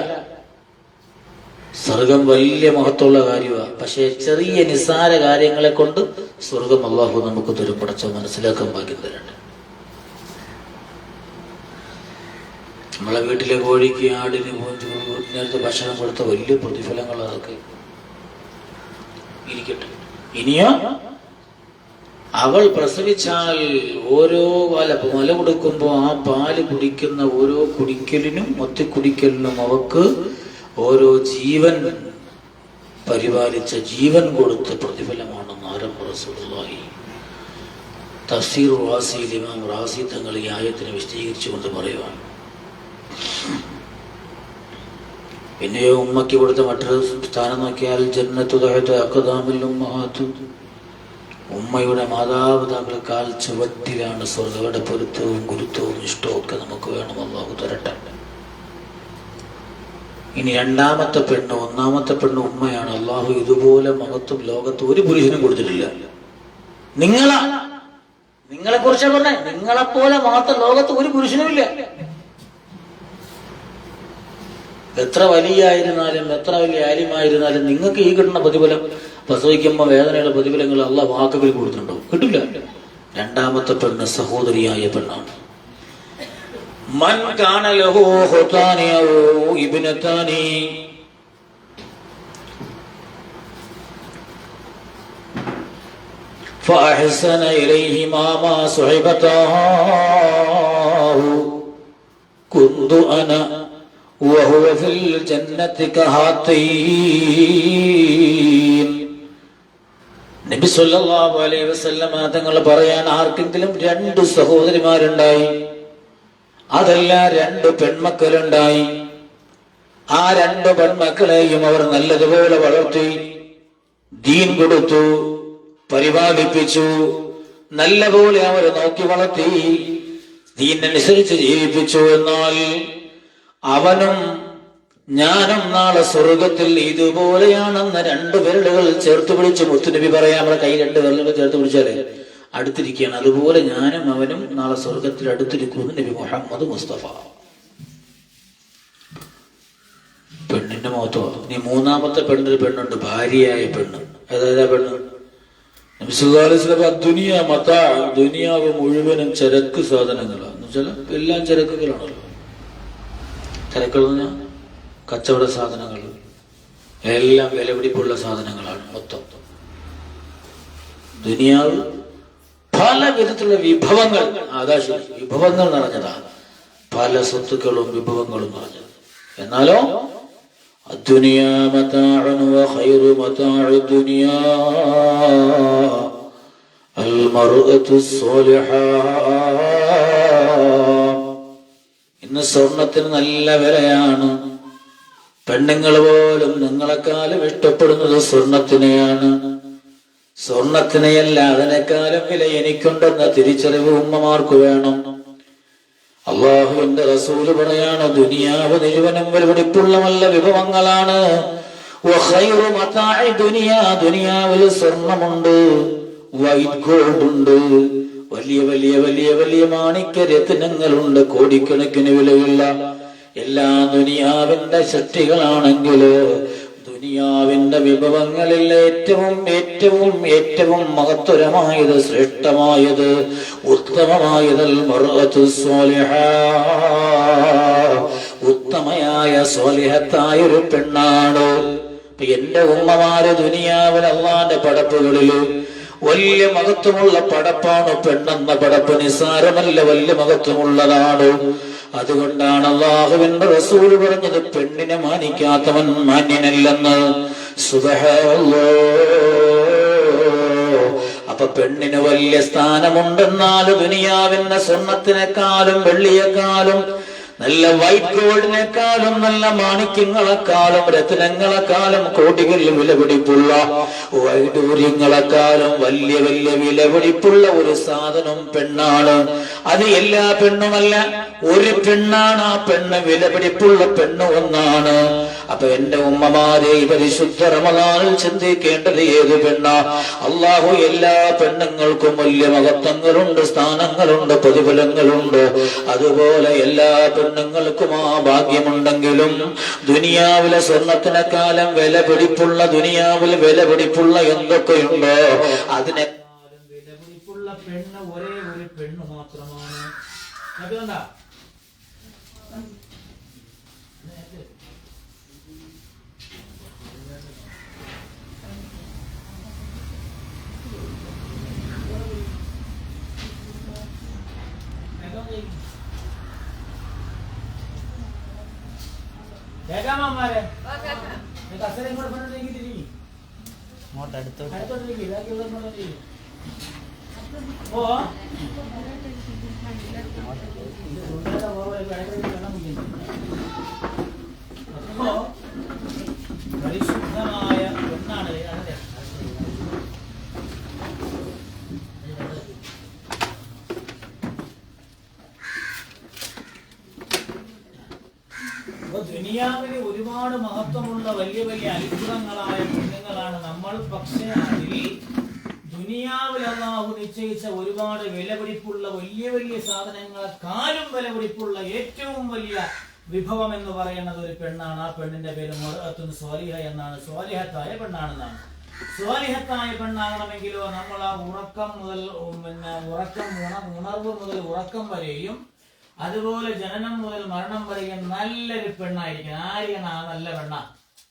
സ്വർഗം വലിയ മഹത്വമുള്ള കാര്യമാണ്. പക്ഷെ ചെറിയ നിസ്സാര കാര്യങ്ങളെ കൊണ്ട് സ്വർഗം അള്ളാഹു നമുക്ക് തരും. പടച്ചവൻ മനസ്സിലാക്കാൻ ഭാഗ്യം തരട്ടെ. നമ്മളെ വീട്ടിലെ കോഴിക്ക്, ആടിന് നേരത്തെ ഭക്ഷണം കൊടുത്ത വലിയ പ്രതിഫലങ്ങൾ അതൊക്കെ ഇരിക്കട്ടെ. ഇനിയോ അവൾ പ്രസവിച്ചാൽ ഓരോ മല കൊടുക്കുമ്പോൾ ആ പാല് കുടിക്കുന്ന ഓരോ കുടിക്കലിനും കുടിക്കലിനും അവക്ക് ഓരോ ജീവൻ പരിപാലിച്ച ജീവൻ കൊടുത്ത പ്രതിഫലമാണെന്ന് ആരംഭ റസൂലുള്ളാഹി തഫ്സീർ റാസിയിൽ ഇമാം റാസി തങ്ങൾ ഈ ആയത്തിനെ വിശദീകരിച്ചുകൊണ്ട് പറയുവാണ്. പിന്നെയോ ഉമ്മയ്ക്ക് കൊടുത്ത മറ്റൊരു സ്ഥാനം നോക്കിയാൽ ജന്നത്തു തഹത അഖദാമിൽ ഉമ്മഹാത്ത്, ഉമ്മയുടെ മാതാപിതാക്കളെക്കാൾ ചുവട്ടിലാണ് സ്വർഗ്ഗയുടെ പൊരുത്തവും ഗുരുത്വവും ഇഷ്ടവും ഒക്കെ നമുക്ക് വേണം. അല്ലാഹു തരട്ടെ. ഇനി രണ്ടാമത്തെ പെണ്ണ്, ഒന്നാമത്തെ പെണ്ണ് ഉമ്മയാണ്. അല്ലാഹു ഇതുപോലെ മഹത്വം ലോകത്ത് ഒരു പുരുഷനും കൊടുത്തിട്ടില്ല. നിങ്ങളെ കുറിച്ചാണ് പറഞ്ഞേ, നിങ്ങളെപ്പോലെ മാത്രം ലോകത്ത് ഒരു പുരുഷനുമില്ല. എത്ര വലിയായിരുന്നാലും എത്ര വലിയ ആലിമായിരുന്നാലും നിങ്ങൾക്ക് ഈ കിട്ടുന്ന പ്രതിഫലം, പ്രസവിക്കുമ്പോൾ വേദനയുടെ പ്രതിഫലങ്ങൾ അള്ളാഹു വാക്കുകൾ കൊടുത്തിട്ടുണ്ടോ? കിട്ടില്ല. രണ്ടാമത്തെ പെണ്ണ് സഹോദരിയായ പെണ്ണാണ്. മൻ കാന ലഹു ഖുതാനി ഔ ഇബ്നതാനി ഫഅഹ്സന ഇലൈഹിമാ മാ സുഹൈബതാഹു കുന്തു അന വഹുവ ഫിൽ ജന്നത്തി കഹാത്തൈൻ. നബി സല്ലല്ലാഹു അലൈഹി വസല്ലം തങ്ങൾ പറയാൻ, ആർക്കെങ്കിലും 2 സഹോദരിമാരുണ്ടായി, അതല്ല 2 പെൺമക്കളുണ്ടായി, ആ 2 പെൺമക്കളെയും അവർ നല്ലതുപോലെ വളർത്തി, ദീൻ കൊടുത്തു, പരിപാലിപ്പിച്ചു, നല്ലപോലെ അവർ നോക്കി വളർത്തി, ദീനനുസരിച്ച് ജീവിപ്പിച്ചു. എന്നാൽ അവനും ഞാനും നാളെ സ്വർഗത്തിൽ ഇതുപോലെയാണെന്ന് 2 വിരലുകൾ ചേർത്ത് പിടിച്ച് മുത്തുനബി പറയാം. നമ്മുടെ കൈ 2 വിരലുകൾ ചേർത്ത് പിടിച്ചാലേ അടുത്തിരിക്കുകയാണ്. അതുപോലെ ഞാനും അവനും നാളെ സ്വർഗത്തിൽ അടുത്തിരിക്കുമെന്ന് നബി മുഹമ്മദ് മുസ്തഫ. പെണ്ണിന്റെ മുഖത്തോ. ഇനി മൂന്നാമത്തെ പെണ്ണൊരു പെണ്ണുണ്ട്, ഭാര്യയായ പെണ്ണ്. ഏതാ പെണ്ണ്? നബി സല്ലല്ലാഹു അലൈഹി വസല്ലം ദുനിയ മതാ, ദുനിയാവ് മുഴുവനും ചരക്ക് സാധനങ്ങളാണ്. എന്നുവെച്ചാൽ എല്ലാം ചരക്കുകളാണല്ലോ. ചരക്കുകൾ കച്ചവട സാധനങ്ങൾ എല്ലാം വിലപിടിപ്പുള്ള സാധനങ്ങളാണ് മൊത്തം. ദുനിയാവ് പല വിധത്തിലുള്ള വിഭവങ്ങൾ, ആകാശം വിഭവങ്ങൾ നിറഞ്ഞതാണ്, പല സ്വത്തുക്കളും വിഭവങ്ങളും നിറഞ്ഞത്. എന്നാലോ الدنيا متاع وخير متاع الدنيا المرأة الصالحة. ഇന്ന് സ്വർണത്തിന് നല്ല വിലയാണ്. പെണ്ണുങ്ങൾ പോലും നിങ്ങളെക്കാളും ഇഷ്ടപ്പെടുന്നത് സ്വർണത്തിനെയാണ്. സ്വർണത്തിനെയല്ല, അതിനേക്കാളും വില എനിക്കുണ്ടെന്ന തിരിച്ചറിവ് ഉമ്മമാർക്ക് വേണം. അള്ളാഹുവിന്റെ റസൂല് പറയാണ്, ദുനിയാവ് മുഴുവനും വിലപിടിപ്പുള്ള നല്ല വിഭവങ്ങളാണ്. ദുനിയാവിൽ സ്വർണമുണ്ട്, വൈറ്റ് ഗോൾഡ് ഉണ്ട്, വലിയ വലിയ വലിയ വലിയ മാണിക്യ രത്നങ്ങളുണ്ട്, കോടിക്കണക്കിന് വിലയുള്ള എല്ലാ ദുനിയാവിന്റെ സൃഷ്ടികളാണെങ്കില് ദുനിയാവിന്റെ വിഭവങ്ങളിൽ ഏറ്റവും ഏറ്റവും ഏറ്റവും മഹത്തരമായത്, ശ്രേഷ്ഠമായത്, ഉത്തമമായത് മർഅത്തു സ്വാലിഹ, ഉത്തമയായ സ്വാലിഹത്തായ ഒരു പെണ്ണാണ്. എന്റെ ഉമ്മമാര് ദുനിയാവിൽ അള്ളാന്റെ പടപ്പുകളില് വലിയ മഹത്വമുള്ള പടപ്പാണ് പെണ്ണെന്ന പടപ്പ്. നിസ്സാരമല്ല, വലിയ മഹത്വമുള്ളതാണ്. അതുകൊണ്ടാണ് അല്ലാഹുവിന്റെ റസൂൽ പറഞ്ഞത്, പെണ്ണിനെ മാനിക്കാത്തവൻ മാന്യനല്ലെന്ന്. സുബ്ഹാനല്ലാഹ്. അപ്പൊ പെണ്ണിന് വലിയ സ്ഥാനമുണ്ടെന്നാൽ ദുനിയാവിന്റെ സ്വർണത്തിനേക്കാളും വെള്ളിയെക്കാളും നല്ല വൈറ്റ് ഗോൾഡിനേക്കാളും നല്ല മാണിക്യങ്ങളെക്കാളും രത്നങ്ങളെക്കാളും കോടികളിൽ വിലപിടിപ്പുള്ള വൈഡൂര്യങ്ങളെക്കാളും വലിയ വലിയ വിലപിടിപ്പുള്ള ഒരു സാധനം പെണ്ണാണ്. അത് എല്ലാ പെണ്ണുമല്ല, ഒരു പെണ്ണാണ്. ആ പെണ്ണ് വിലപിടിപ്പുള്ള പെണ്ണ് ഒന്നാണ്. അപ്പൊ എന്റെ ഉമ്മമാരെ പരിശുദ്ധ റമദാനിൽ ചിന്തിക്കേണ്ടത് ഏത് പെണ്ണാ? അള്ളാഹു എല്ലാ പെണ്ണുങ്ങൾക്കും വലിയ മഹത്വങ്ങളുണ്ട്, സ്ഥാനങ്ങളുണ്ട്, പ്രതിഫലങ്ങളുണ്ട്. അതുപോലെ എല്ലാ പെണ്ണുങ്ങൾക്കും ആ ഭാഗ്യമുണ്ടെങ്കിലും ദുനിയാവിലെ സ്വർണത്തിനെക്കാലം വില പിടിപ്പുള്ള, ദുനിയാവിൽ വില പിടിപ്പുള്ള എന്തൊക്കെയുണ്ടോ അതിനെക്കാലം വില പിടിപ്പുള്ള പെണ്ണ് ഒരേ ഒരു പെണ്ണ് മാത്രമാണ്. അതുകൊണ്ടാ പരിശുദ്ധമായ ഒന്നാണ്. ദുനിയാവിന് ഒരുപാട് മഹത്വമുള്ള വലിയ വലിയ അത്ഭുതങ്ങളായ പെണ്ണുങ്ങളാണ് നമ്മൾ. പക്ഷേ അതിൽ ദുനിയാവിൽ അല്ലാഹു നിശ്ചയിച്ച ഒരുപാട് വിലപിടിപ്പുള്ള വലിയ വലിയ സാധനങ്ങളെക്കാളും വിലപിടിപ്പുള്ള ഏറ്റവും വലിയ വിഭവം എന്ന് പറയുന്നത് ഒരു പെണ്ണാണ്. ആ പെണ്ണിന്റെ പേര് മർഅത്തുൻ സ്വാലിഹ എന്നാണ്. സ്വാലിഹത്തായ പെണ്ണാണെന്നാണ്. സ്വാലിഹത്തായ പെണ്ണാകണമെങ്കിലോ നമ്മൾ ആ ഉറക്കം മുതൽ ഉണർവ് മുതൽ ഉറക്കം വരെയും അതുപോലെ ജനനം മുതൽ മരണം വരെയും നല്ലൊരു പെണ്ണായിരിക്കണം. ആരെയാണ് ആ നല്ല പെണ്ണ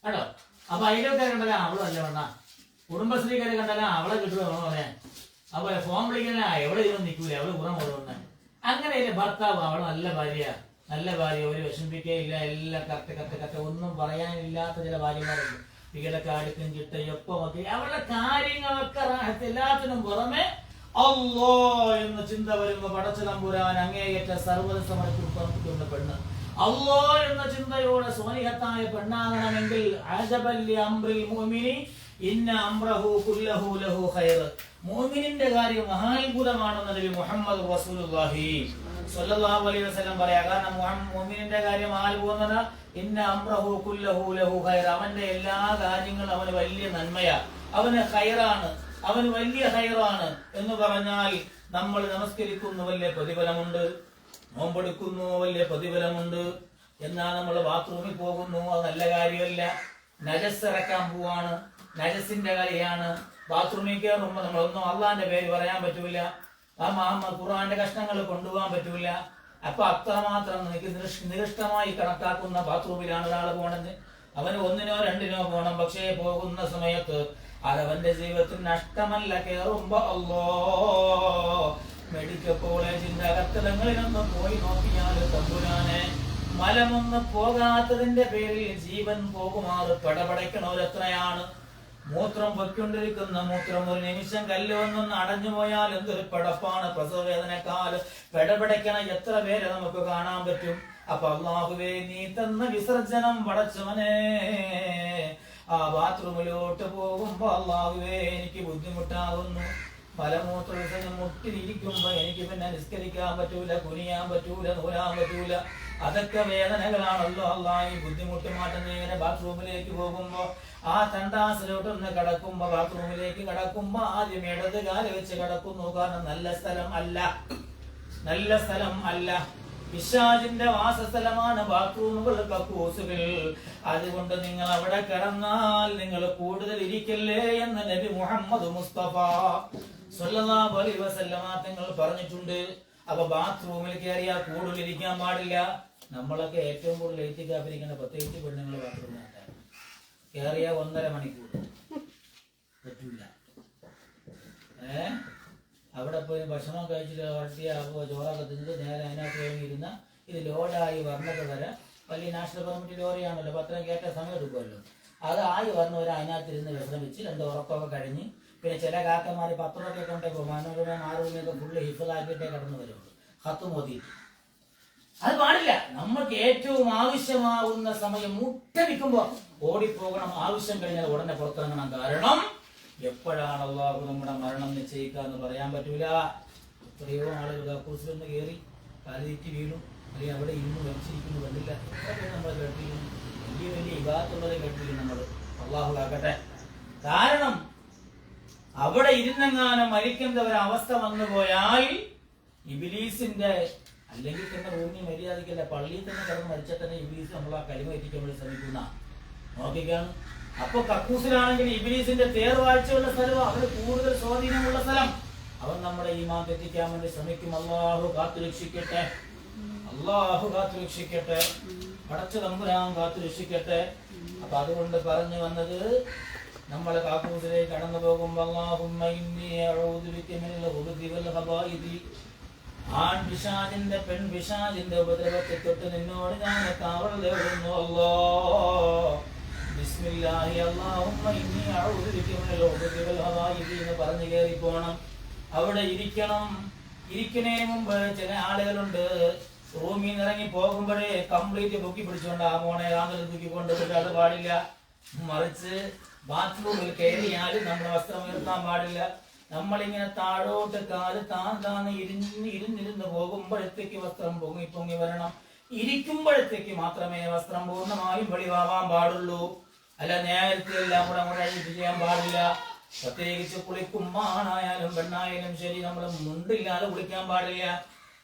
കേട്ടോ. അപ്പൊ അതിലൊക്കെ കണ്ടല്ല അവള് നല്ല പെണ്ണ, കുടുംബശ്രീക്കാരെ കണ്ടല്ല അവളെ കിട്ടുമോ പറയാൻ. അതുപോലെ ഫോൺ വിളിക്കുന്ന എവിടെ ഇരുന്ന് നിൽക്കൂല, അവള് ഗുണം കൊണ്ടുവന്നെ. അങ്ങനെ ഭർത്താവ് അവള് നല്ല ഭാര്യ, നല്ല ഭാര്യ, ഒരു വിഷമിപ്പിക്കുകയില്ല, എല്ലാം കറക്റ്റ് ഒന്നും പറയാനില്ലാത്ത ചില ഭാര്യമാരുണ്ട്. ഇവരൊക്കെ അടുക്കും ചിട്ടയും ഒപ്പമൊക്കെ അവരുടെ കാര്യങ്ങളൊക്കെ എല്ലാത്തിനും പുറമെ അല്ലോ എന്ന ചിന്ത വരുമ്പോ പടച്ച തമ്പുരാൻ അങ്ങേയറ്റ സർവ്വത സമർപ്പിക്കുന്ന പെണ്ണ്. അല്ലോ എന്ന ചിന്തയോടെ സ്വാലിഹത്തായ പെണ്ണാകണമെങ്കിൽ അജബല്ലി അംറിൽ മുഅ്മിനി ഇന്ന അംറഹു കുല്ലഹു ലഹു ഖൈർ. മുഅ്മിനിന്റെ കാര്യം മഹാത്ഭുതമാണെന്ന് നബി മുഹമ്മദ് റസൂലുള്ളാഹി സ്വല്ലല്ലാഹു അലൈഹി വസല്ലം പറയാ. കാരണം മുഅ്മിനിന്റെ കാര്യം മഹാത്ഭുതം, ഇന്ന അംറഹു കുല്ലഹു ലഹു ഖൈർ. അവന്റെ എല്ലാ കാര്യങ്ങളും അവന് വലിയ നന്മയാ, അവന് ഖൈറാണ്, അവന് വലിയ ഖൈറാണ് എന്ന് പറഞ്ഞാൽ നമ്മൾ നമസ്കരിക്കുന്നു വലിയ പ്രതിഫലമുണ്ട്, നോമ്പെടുക്കുന്നു വലിയ പ്രതിഫലമുണ്ട്. എന്നാൽ നമ്മൾ ബാത്റൂമിൽ പോകുന്നു, അത് നല്ല കാര്യമല്ല. നജസ് ഇറക്കാൻ പോവാണ്, നജസിന്റെ കളിയാണ്. ബാത്റൂമിൽ കയറുമ്പോൾ നമ്മളൊന്നും അള്ളാന്റെ പേര് പറയാൻ പറ്റൂല, ഖുർആന്റെ കഷ്ണങ്ങൾ കൊണ്ടുപോകാൻ പറ്റൂല. അപ്പൊ അത്രമാത്രം നികൃഷ്ടമായി കണക്കാക്കുന്ന ബാത്റൂമിലാണ് ഒരാൾ പോണത്. അവന് 1 or 2 പോകണം. പക്ഷേ പോകുന്ന സമയത്ത് അതവന്റെ ജീവിതത്തിൽ നഷ്ടമല്ല. കേറുമ്പോ അല്ലോ മെഡിക്കൽ കോളേജിന്റെ അകത്തലങ്ങളിലൊന്നും പോയി നോക്കിയാൽ തമ്പുരാനെ മലമൊന്ന് പോകാത്തതിന്റെ പേരിൽ ജീവൻ പോകുമാറ് പടപടയ്ക്കണവരെത്രയാണ്. മൂത്രം പൊയ്ക്കൊണ്ടിരിക്കുന്ന മൂത്രം ഒരു നിമിഷം കല്ലുവന്നൊന്ന് അടഞ്ഞു പോയാൽ എന്തൊരു പടപ്പാണ്. പ്രസവ വേദനക്കാൽ പെടപെടയ്ക്കണ എത്ര പേരെ നമുക്ക് കാണാൻ പറ്റും. അപ്പൊ അല്ലാഹുവേ നീ തന്ന വിസർജനം പടച്ചവനെ, ആ ബാത്റൂമിലോട്ട് പോകുമ്പോ അല്ലാഹുവേ എനിക്ക് ബുദ്ധിമുട്ടാകുന്നു. മലമൂത്ര വിസർജനം മുട്ടിലിരിക്കുമ്പോ എനിക്ക് പിന്നെ നിസ്കരിക്കാൻ പറ്റൂല, കുനിയാൻ പറ്റൂല, നൂലാൻ പറ്റൂല. അതൊക്കെ വേദനകളാണല്ലോ. അല്ലാഹ് ഈ ബുദ്ധിമുട്ട് മാറ്റുന്ന ഇങ്ങനെ ബാത്റൂമിലേക്ക് പോകുമ്പോ ആ തണ്ടാസിലോട്ടൊന്ന് കടക്കുമ്പോ ബാത്റൂമിലേക്ക് കടക്കുമ്പോ ആദ്യം ഇടത് കാല് വെച്ച് കടക്കുന്നു. കാരണം നല്ല സ്ഥലം അല്ല, നല്ല സ്ഥലം അല്ല. പിശാചിന്റെ വാസസ്ഥലമാണ് ബാത്റൂമുകൾ, കക്കൂസുകൾ. അതുകൊണ്ട് നിങ്ങൾ അവിടെ കിടന്നാൽ നിങ്ങൾ കൂടുതൽ ഇരിക്കല്ലേ എന്ന് നബി മുഹമ്മദ് മുസ്തഫ സ്വല്ലല്ലാഹു അലൈഹി വസല്ലമ തങ്ങൾ പറഞ്ഞിട്ടുണ്ട്. അപ്പൊ ബാത്റൂമിൽ കയറിയാൽ കൂടുതൽ ഇരിക്കാൻ പാടില്ല. നമ്മളൊക്കെ ഏറ്റവും കൂടുതൽ എത്തിക്കാപ്പിരിക്കുന്ന പ്രത്യേകിച്ച് പെണ്ണുങ്ങൾ ബാത്റൂമിലാണ്. കയറിയ 1.5 മണിക്കൂർ പറ്റൂല. അവിടെ പോയി ഭക്ഷണം കഴിച്ചിട്ട് വട്ടിയ ചോറൊക്കെ തിന്നിട്ട് നേരെ അതിനകത്ത് കഴിഞ്ഞിരുന്ന ഇത് ലോഡായി വരണത് വരെ വലിയ നാഷണൽ കമ്മിറ്റി ലോറിയാണല്ലോ, പത്രം കേട്ട സമയം എടുക്കുമല്ലോ. അത് ആയി വന്നവരെ അതിനകത്തിരുന്ന് വിശ്രമിച്ച് 2 ഉറക്കമൊക്കെ കഴിഞ്ഞ് പിന്നെ ചില കാക്കന്മാർ പത്രമൊക്കെ കൊണ്ടേക്കോ മനോരമ മാറുമൊക്കെ ഫുള്ള് ഹിഫലാക്കിയിട്ടേ കടന്നു വരുള്ളൂ, ഹത്ത് മോദിയിട്ട്. അത് പാടില്ല. നമുക്ക് ഏറ്റവും ആവശ്യമാവുന്ന സമയം മുട്ടടിക്കുമ്പോ ഓടിപ്പോകണം. ആവശ്യം കഴിഞ്ഞാൽ ഉടനെ പുറത്തിറങ്ങണം. കാരണം എപ്പോഴാണ് അല്ലാഹു നമ്മുടെ മരണം നിശ്ചയിക്കുക എന്ന് പറയാൻ പറ്റൂല. എത്രയോ ആളുകൾ കക്കൂസിലൊന്ന് കയറി കാലിറ്റി വീണു, അല്ലെങ്കിൽ അവിടെ ഇരുന്ന് വലിച്ചിരിക്കുന്നു, കണ്ടില്ല. എത്ര നമ്മൾ കേട്ടിരുന്നു, വലിയ വലിയ ഇബാദത്തുള്ളവരെ കേട്ടിരുന്നു നമ്മൾ. അല്ലാഹു കാക്കട്ടെ. കാരണം അവിടെ ഇരുന്നെങ്ങാനും മരിക്കുന്ന ഒരവസ്ഥ വന്നു പോയാൽ ഇബ്ലീസിന്റെ, അല്ലെങ്കിൽ തന്നെ ഭൂമി മര്യാദയ്ക്കല്ല, പള്ളിയിൽ തന്നെ കിടന്ന് മരിച്ചാൽ തന്നെ ഇബ്ലീസ് നമ്മൾ ആ കലിമ എത്തിക്കാൻ വേണ്ടി ശ്രമിക്കുന്ന നോക്കിക്കാണ്. അപ്പൊ കക്കൂസിലാണെങ്കിൽ ഇബ്ലീസിന്റെ തേർവാഴ്ചയുള്ള സ്ഥലവും അവന് കൂടുതൽ സ്വാധീനമുള്ള സ്ഥലം. അവൻ നമ്മുടെ ഈമാൻ തെറ്റിക്കാൻ വേണ്ടി ശ്രമിക്കും. അല്ലാഹു കാത്തുരക്ഷിക്കട്ടെ, അല്ലാഹു കാത്തുരക്ഷിക്കട്ടെ, പടച്ച തമ്പുരാൻ കാത്തുരക്ഷിക്കട്ടെ. അപ്പൊ അതുകൊണ്ട് പറഞ്ഞു വന്നത്, നമ്മളെ കാക്കൂസിലേക്ക് കടന്നു പോകുമ്പോ അല്ലാഹുമ്മ ഇന്നി അഊദു ബിക മിനൽ ഖുബുതി വൽ ഖബായിദി, ആൺ പിശാചിന്റെ പെൺ പിശാചിന്റെ ഉപദ്രവത്തെ തൊട്ട് നിന്നോട് ഞാൻ കാവൽ തേടുന്നു. അല്ലാഹ് ബിസ്മില്ലാഹി അല്ലാഹുമ്മ ഇന്നി അഊദു ബിക മിനൽ ഖുബുതി വൽ ഖബായിദി എന്ന് പറഞ്ഞു കയറി പോണം. അവിടെ ഇരിക്കണം. ഇരിക്കുന്നതിന് മുമ്പ് ചില ആളുകളുണ്ട് റൂമിൽ നിന്ന് ഇറങ്ങി പോകുമ്പോഴേ കംപ്ലീറ്റ് പൊക്കി പിടിച്ചുകൊണ്ട് ആ മോണെ ആന്തൽ തൂക്കി കൊണ്ടുപോയിട്ട് അത് പാടില്ല. മറിച്ച് ബാത്റൂമിൽ കയറിയാലും നമ്മുടെ വസ്ത്രം ഉയർത്താൻ പാടില്ല. നമ്മളിങ്ങനെ താഴോട്ട് കാല് താന്ന് ഇരുന്നിരുന്ന് പോകുമ്പോഴത്തേക്ക് വസ്ത്രം പൊങ്ങി വരണം. ഇരിക്കുമ്പോഴത്തേക്ക് മാത്രമേ വസ്ത്രം പൂർണ്ണമായും വെളിവാവാൻ പാടുള്ളൂ. അല്ല നേരത്തെ എല്ലാം കൂടെ അങ്ങോട്ട് അഴിച്ച് ചെയ്യാൻ പാടില്ല. പ്രത്യേകിച്ച് കുളിക്കുമ്പോ ആണായാലും പെണ്ണായാലും ശരി, നമ്മൾ മുണ്ടില്ലാതെ കുളിക്കാൻ പാടില്ല.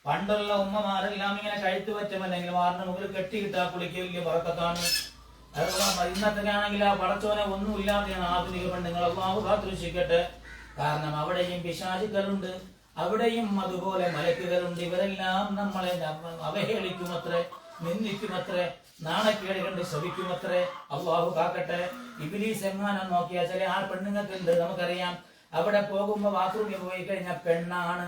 പണ്ടുള്ള ഉമ്മമാരെല്ലാം ഇങ്ങനെ കഴുത്ത് പറ്റുമല്ലെങ്കിൽ വാറിന് മുകളിൽ കെട്ടിയിട്ടാ കുളിക്കില്ല, പറക്കത്താണ്. അതുപോലെ ഇന്നത്തെ ആണെങ്കിൽ ആ പടച്ചോനെ ഒന്നും ഇല്ലാതെയാണ് ആധുനിക പെണ്ണുങ്ങൾ. അല്ലാഹു കാത്തുരക്ഷിക്കട്ടെ. കാരണം അവിടെയും പിശാചുക്കളുണ്ട്, അവിടെയും അതുപോലെ മലക്കുകളുണ്ട്. ഇവരെല്ലാം നമ്മളെ അവഹേളിക്കുമത്രേ, നിന്ദിക്കുമത്രേ, നാണക്കേട് കണ്ട് ശപിക്കുമത്രേ. അല്ലാഹു കാക്കട്ടെ. ഇബ്ലീസ് എങ്ങാനും നോക്കിയാൽ ചില ആ പെണ്ണുങ്ങൾക്കുണ്ട്, നമുക്കറിയാം. അവിടെ പോകുമ്പോ ബാത്റൂമിൽ പോയി കഴിഞ്ഞാൽ പെണ്ണാണ്.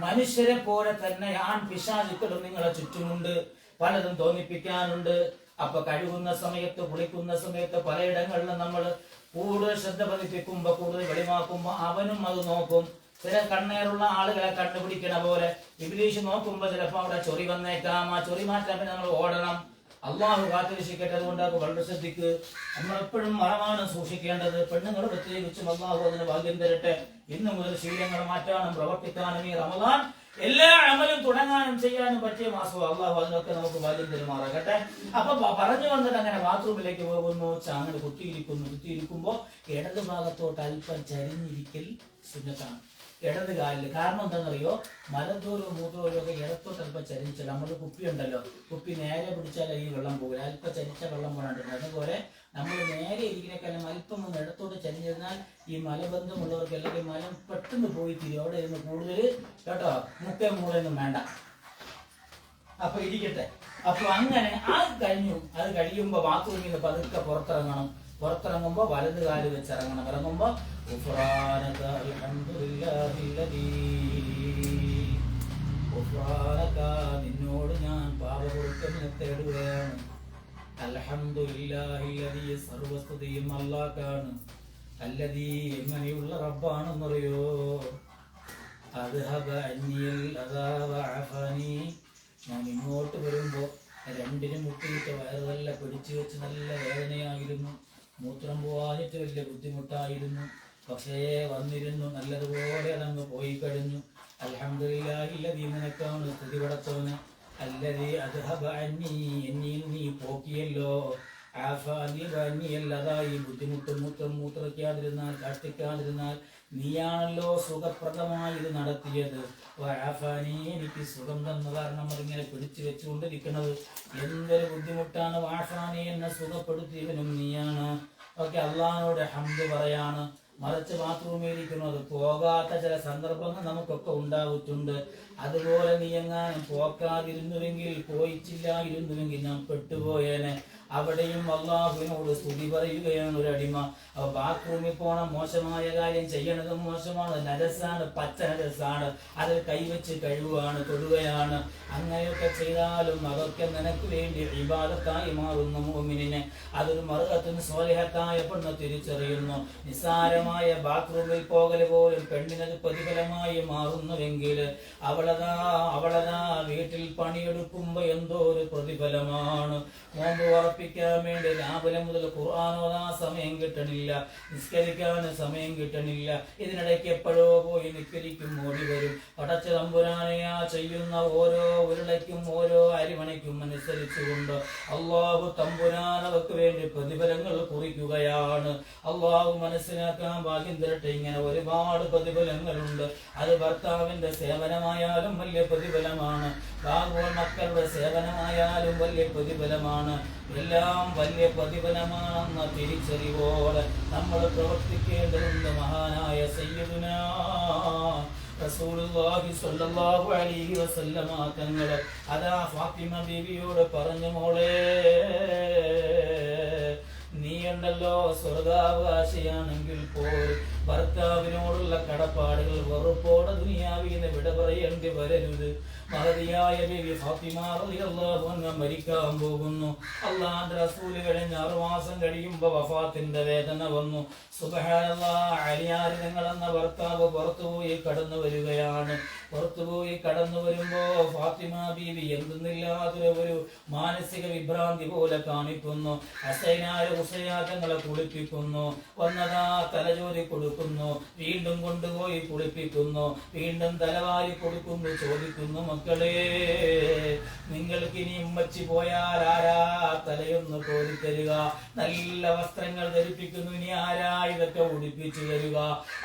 മനുഷ്യരെ പോലെ തന്നെ ആൺ പിശാചുക്കളും നിങ്ങളെ ചുറ്റുമുണ്ട്. പലതും തോന്നിപ്പിക്കാനുണ്ട്. അപ്പൊ കഴുകുന്ന സമയത്ത്, കുളിക്കുന്ന സമയത്ത് പലയിടങ്ങളിലും നമ്മൾ കൂടുതൽ ശ്രദ്ധ പതിപ്പിക്കുമ്പോ, കൂടുതൽ വെളിവാക്കുമ്പോ അവനും അത് നോക്കും. ചില കണ്ണേറുള്ള ആളുകളെ കണ്ടുപിടിക്കണ പോലെ ഇബ്ലീസ് നോക്കുമ്പോ ചിലപ്പോ അവിടെ ചൊറി വന്നേക്കാം. ആ ചൊറി മാറ്റാൻ പിന്നെ നമ്മൾ ഓടണം. അല്ലാഹു കാത്തുരക്ഷിക്കട്ടെ. അതുകൊണ്ട് അത് വളരെ ശ്രദ്ധിക്ക്. നമ്മൾ എപ്പോഴും മറമാണ് സൂക്ഷിക്കേണ്ടത്. പെണ്ണുങ്ങൾ പ്രത്യേകിച്ചും അല്ലാഹു അതിന് ഭാഗ്യം തരട്ടെ. ഇന്നു മുതൽ ശീലങ്ങൾ മാറ്റാനും പ്രവർത്തിക്കാനും ഈ റമദാൻ എല്ലാ അമലും തുടങ്ങാനും ചെയ്യാനും പറ്റിയ മാസം. അല്ലാഹു അതിനൊക്കെ നമുക്ക് ഭാഗ്യം തരുമാറാകട്ടെ. അപ്പൊ പറഞ്ഞു വന്നിട്ട് അങ്ങനെ ബാത്റൂമിലേക്ക് പോകുന്നു, അങ്ങനെ കുത്തിയിരിക്കുമ്പോ ഇടത് ഭാഗത്തോട്ട് അല്പം ചരിഞ്ഞിരിക്കൽ സുന്നത്താണ്. ഇടത് കാലിൽ. കാരണം എന്താണെന്നറിയോ, മലത്തോരോ മൂത്രമോ ഒക്കെ ഇടത്തോട്ട് അല്പം ചരിച്ചാൽ, നമ്മൾ കുപ്പി ഉണ്ടല്ലോ, കുപ്പി നേരെ പിടിച്ചാൽ ഈ വെള്ളം പോകില്ല, അല്പം ചരിച്ച വെള്ളം പോകാണ്ടിരുന്നത്. അതുപോലെ നമ്മൾ നേരെ ഇരിക്കുന്നേക്കാളും അല്പം ഒന്ന് ഇടത്തോട്ട് ചരിഞ്ഞിരുന്നാൽ ഈ മലബന്ധമുള്ളവർക്ക് അല്ലെങ്കിൽ മലം പെട്ടെന്ന് പോയി തീരും. അവിടെ ഇരുന്ന് കൂടുതൽ കേട്ടോ മുക്കേ മൂളൊന്നും വേണ്ട. അപ്പൊ ഇരിക്കട്ടെ. അപ്പൊ അങ്ങനെ അത് കഴിഞ്ഞു. അത് കഴിയുമ്പോ ബാത്റൂമിൽ നിന്ന് പതുക്കെ പുറത്തിറങ്ങണം. പുറത്തിറങ്ങുമ്പോ വലത് കാല് വെച്ച് ഇറങ്ങണം. ഇറങ്ങുമ്പോ നിന്നോട് ഞാൻ പാപപൊറുക്കലിനെ തേടുകയാണ്. അൽഹംദുലില്ലാഹില്ലദീ സർവസ്തുതിയും അല്ലാഹ്ക്കാണ്. അല്ലദീ എങ്ങനെയുള്ള റബ്ബാണെന്നറിയോ? അദ്ഹബ അന്നിയൽ അദാബ അഫനി. ഞാൻ ഇങ്ങോട്ട് വരുമ്പോ രണ്ടിനും മുട്ടിയിട്ട് വയറ് നല്ല പിടിച്ചു വെച്ച് നല്ല വേദനയായിരുന്നു. മൂത്രം പോവാനിട്ട് വലിയ ബുദ്ധിമുട്ടായിരുന്നു. പക്ഷേ വന്നിരുന്നു, നല്ലതുപോലെ അതങ്ങ് പോയി കഴിഞ്ഞു. അൽഹംദുലില്ലാഹില്ലദീ നിനക്കാണ് സ്തുതി പടച്ചവന്. അല്ലദീ അദ്ഹബ അന്നി, എന്നിൽ നീ പോക്കിയല്ലോ. ആഫാനി അതായി ബുദ്ധിമുട്ടും മൂത്രയ്ക്കാതിരുന്നാൽ കാഷ്ടിക്കാതിരുന്നാൽ നീയാണല്ലോ സുഖപ്രദമായി ഇത് നടത്തിയത്. ആഫാനി, എനിക്ക് സുഖം തന്ന കാരണം അതിങ്ങനെ പിടിച്ചു വെച്ചുകൊണ്ടിരിക്കുന്നത്. എന്തൊരു ബുദ്ധിമുട്ടാണ്. ആഫാനി എന്നെ സുഖപ്പെടുത്തിയവനും നീയാണ്. ഓക്കെ, അള്ളാഹിനോട് ഹംദ് പറയാണ്. മറിച്ച് ബാത്റൂമിൽ ഇരിക്കുന്നത് പോകാത്ത ചില സന്ദർഭങ്ങൾ നമുക്കൊക്കെ ഉണ്ടാവുന്നുണ്ട്. അതുപോലെ നീ എങ്ങാനും പോക്കാതിരുന്നുവെങ്കിൽ, പോയിച്ചില്ലായിരുന്നുവെങ്കിൽ ഞാൻ പെട്ടുപോയേനെ. അവിടെയും അള്ളാഹുവിനോട് സ്തുതി പറയുകയാണ് ഒരു അടിമ. അപ്പൊ ബാത്റൂമിൽ പോണം, മോശമായ കാര്യം ചെയ്യണതും മോശമാണ്, നരസാണ്, പച്ച നരസാണ്. അത് കൈവച്ച് കഴിവാണ്, തൊടുകയാണ്. അങ്ങനെയൊക്കെ ചെയ്താലും അതൊക്കെ നിനക്ക് വേണ്ടി ഇബാദത്തായി മാറുന്നു മുഅ്മിനിനെ. അതൊരു മർഅത്തുൻ സ്വാലിഹത്തായ പെണ്ണ് തിരിച്ചറിയുന്നു. നിസ്സാരമായ ബാത്റൂമിൽ പോകൽ പോലും പെണ്ണിനത് പ്രതിഫലമായി മാറുന്നുവെങ്കിൽ അവളതാ വീട്ടിൽ പണിയെടുക്കുമ്പോ എന്തോ ഒരു പ്രതിഫലമാണ്. നോമ്പ് ഉറപ്പിക്കാൻ വേണ്ടി രാവിലെ മുതൽ ഖുർആൻ ഓതാൻ സമയം കിട്ടണില്ല, നിസ്കരിക്കാൻ സമയം കിട്ടണില്ല. ഇതിനിടയ്ക്ക് എപ്പോഴോ പോയി നിസ്കരിക്കും, ഓടി വരും. പടച്ച തമ്പുരാനെയാ ചെയ്യുന്ന ഓരോ ഉരുളയ്ക്കും ഓരോ അരിമണിക്കും അനുസരിച്ചുകൊണ്ട് അള്ളാഹു തമ്പുരാൻ അവർക്ക് വേണ്ടി പ്രതിഫലങ്ങൾ കുറിക്കുകയാണ്. അള്ളാഹു മനസ്സിലാക്കാൻ ഭാഗ്യം തരട്ടെ. ഇങ്ങനെ ഒരുപാട് പ്രതിഫലങ്ങളുണ്ട്. അത് ഭർത്താവിന്റെ സേവനമായാലും വലിയ പ്രതിഫലമാണ്, മക്കളുടെ സേവനമായാലും വലിയ പ്രതിഫലമാണ്. എല്ലാം വലിയ പ്രതിഫലമാണെന്ന തിരിച്ചറിവോടെ നമ്മൾ പ്രവർത്തിക്കേണ്ടതുണ്ട്. മഹാനായ സയ്യിദുനാ റസൂലുള്ളാഹി സ്വല്ലല്ലാഹു അലൈഹി വസല്ലമ തങ്ങൾ അതാ ഫാത്തിമ ബീവിയോട് പറഞ്ഞു, മോളെ നീ ഉണ്ടല്ലോ സ്വർഗാവകാശിയാണെങ്കിൽ പോലും ഭർത്താവിനോടുള്ള കടപ്പാടുകൾ വെറുപ്പോടെ ദുനിയാവിന്ന് വിട പറയേണ്ടി വരരുത്. മഹതിയായ ബീവി ഫാത്തിമ റളിയല്ലാഹു അൻഹ മരിക്കാൻ പോകുന്നു. അല്ലാഹുവിന്റെ റസൂൽ കഴിഞ്ഞ 6 മാസം കഴിയുമ്പോൾ വഫാത്തിന്റെ വേദന വന്നു. സുബ്ഹാനല്ലാഹ്, അലിയാർ തങ്ങൾ എന്ന ഭർത്താവ് പുറത്തുപോയി കടന്നു വരികയാണ്. പുറത്തുപോയി കടന്നു വരുമ്പോ ഫാത്തിമ ബീവി എന്തെന്നില്ലാത്തൊരു മാനസിക വിഭ്രാന്തി പോലെ കാണിക്കുന്നു. ഹുസൈനാരെ കുളിപ്പിക്കുന്നു, വന്നതാ തലജോലി കൊടുക്കുന്നു, വീണ്ടും കൊണ്ടുപോയി കുളിപ്പിക്കുന്നു, വീണ്ടും തലവാരി കൊടുക്കുന്നു. ചോദിക്കുന്നു, മക്കളെ നിങ്ങൾക്ക് ഇനി ഉമ്മച്ചി പോയാൽ ആരാ തലയൊന്ന് കോരിത്തരിക? നല്ല വസ്ത്രങ്ങൾ ധരിപ്പിക്കുന്നു, ഇനി ആരാ ഇതൊക്കെ ഉടുപ്പിച്ചു തരിക?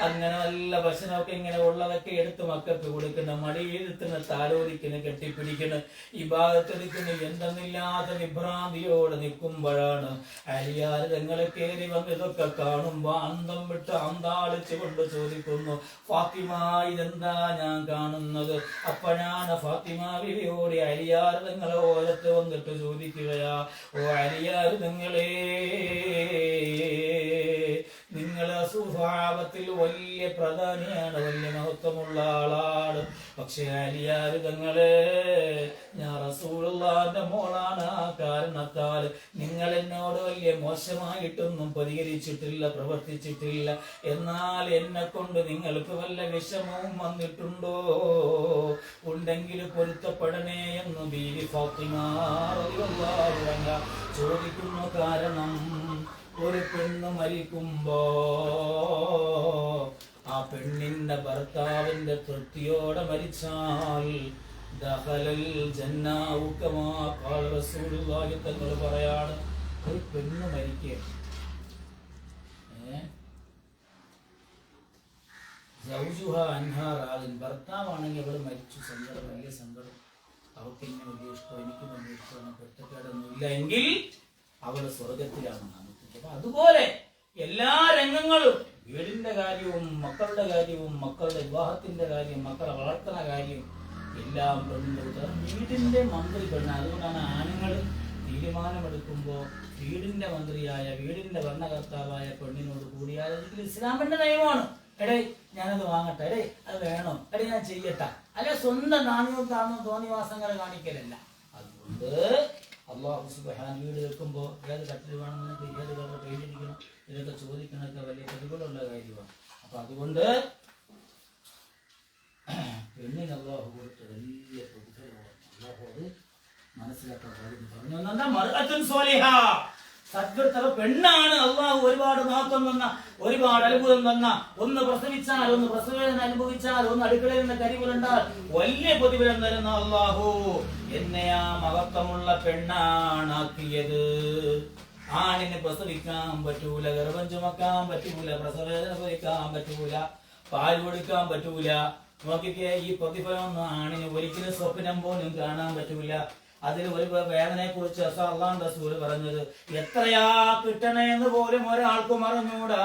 അങ്ങനെ നല്ല ഭക്ഷണമൊക്കെ ഇങ്ങനെ ഉള്ളതൊക്കെ എടുത്ത് മക്കൾക്ക് കൊടുക്കണം, മടിയെടുത്തിന് താലോലിക്കണ്, കെട്ടിപ്പിടിക്കണ്, ഈ ഭാഗത്തെടുക്കണ്. എന്തെന്നില്ലാത്ത വിഭ്രാന്തിയോടെ നിൽക്കുമ്പോഴാണ് അലിയാർ തങ്ങളെ കയറി വന്ന് ഇതൊക്കെ കാണുമ്പോ അന്തം വിട്ട് അന്താളിച്ചു കൊണ്ട് ചോദിക്കുന്നു, ഫാത്തിമ ഇതെന്താ ഞാൻ കാണുന്നത്? അപ്പോഴാണ് ഫാത്തിമ ബിവിയോട് അലിയാർ തങ്ങളെ ഓരത്ത് വന്നിട്ട് ചോദിക്കുകയാ, ഓ അലിയാർ തങ്ങളെ, നിങ്ങളെ സ്വഭാവത്തിൽ വലിയ പ്രധാനിയാണ്, വലിയ മഹത്വമുള്ള ആളാണ്. പക്ഷെ അലിയാർ തങ്ങളെ, ഞാൻ റസൂലുള്ളാഹിന്റെ മോളാണ്. ആ കാരണത്താൽ നിങ്ങൾ എന്നോട് വലിയ മോശമായിട്ടൊന്നും പ്രതികരിച്ചിട്ടില്ല, പ്രവർത്തിച്ചിട്ടില്ല. എന്നാൽ എന്നെ കൊണ്ട് നിങ്ങൾക്ക് വല്ല വിഷമവും വന്നിട്ടുണ്ടോ? ഉണ്ടെങ്കിൽ പൊരുത്തപ്പെടണേ എന്ന് ബീവി ഫാത്തിമ റളിയല്ലാഹു അൻഹ ചോദിക്കുന്നു. കാരണം ഒരു പെണ്ണ് മരിക്കുമ്പോ ആ പെണ്ണിന്റെ ഭർത്താവിന്റെ തൃപ്തിയോടെ മരിച്ചാൽ ദഖലൽ ജന്ന കമാ ഖാല റസൂലുള്ളാഹി തങ്ങൾ പറയാണ്, ഒരു പെണ്ണ് മരിക്കുക, ഭർത്താവാണെങ്കിൽ അവൾ മരിച്ചു, സങ്കടം, വലിയ സങ്കടം, അവർക്ക് ഇങ്ങനെ വലിയ ഇഷ്ടം, എനിക്ക് വലിയ ഇഷ്ടമാണ്, പെട്ടക്കേടൊന്നുമില്ല എങ്കിൽ അവൾ സ്വർഗത്തിലാണ് താമസിക്കുന്നത്. അപ്പൊ അതുപോലെ എല്ലാ രംഗങ്ങളും, വീടിന്റെ കാര്യവും മക്കളുടെ കാര്യവും മക്കളുടെ വിവാഹത്തിന്റെ കാര്യം, മക്കളെ വളർത്തുന്ന കാര്യം, എല്ലാം പെണ്ണിൻ്റെ ഉത്തരം വീടിൻ്റെ മന്ത്രി പെണ്ണ്. അതുകൊണ്ടാണ് ആണുങ്ങൾ തീരുമാനമെടുക്കുമ്പോൾ വീടിൻ്റെ മന്ത്രിയായ വീടിൻ്റെ ഭരണകർത്താവായ പെണ്ണിനോട് കൂടിയാലോചിക്കൽ ഇസ്ലാമിൻ്റെ നിയമമാണ്. എടേ ഞാനത് വാങ്ങട്ടെ, എടേ അത് വേണോ, എടേ ഞാൻ ചെയ്യട്ടെ, അല്ലെ സ്വന്തം നാണ്യത്താണോ തോന്നിവാസങ്ങൾ കാണിക്കലല്ല. അതുകൊണ്ട് അള്ളാഹു സുബ്ഹാനഹു വീട് വെക്കുമ്പോൾ ഏത് കട്ടിൽ വേണമെന്ന് ഏത് കളർ പെയിന്റ് അടിക്കണം ഇതൊക്കെ ചോദിക്കണമൊക്കെ വലിയ പ്രതികൂലമുള്ള കാര്യമാണ്. അപ്പൊ അതുകൊണ്ട് പെണ്ണിന് അള്ളാഹു കൊടുത്ത് വലിയ പ്രതിഫലമാണ്. അള്ളാഹു അത് മനസ്സിലാക്കാൻ പറഞ്ഞു. സദ്വൃത്തവ പെണ്ണാണ് അള്ളാഹു ഒരുപാട് നോക്കം തന്ന, ഒരുപാട് അത്ഭുതം തന്ന. ഒന്ന് പ്രസവിച്ചാൽ, ഒന്ന് പ്രസവേദന അനുഭവിച്ചാൽ, ഒന്ന് അടുക്കളയിൽ നിന്ന് കരിവുലുണ്ടാൽ വലിയ പ്രതിഫലം തരുന്ന അള്ളാഹു എന്നെ ആ മഹത്വമുള്ള പെണ്ണാണാക്കിയത്. ആണിന് പ്രസവിക്കാൻ പറ്റൂല, ഗർഭം ചുമക്കാൻ പറ്റൂല, പ്രസവേദന സഹിക്കാൻ പറ്റൂല, പാൽ കൊടുക്കാൻ പറ്റൂല. നോക്കിക്കേ, ഈ പ്രതിഫലം ഒന്നും ആണിന് ഒരിക്കലും സ്വപ്നം പോലും കാണാൻ പറ്റൂല. അതിൽ ഒരു വേദനയെ കുറിച്ച് അല്ലാഹു റസൂൽ പറഞ്ഞത് എത്രയാ കിട്ടണേന്ന് പോലും ഒരാൾക്കും അറിഞ്ഞൂടാ.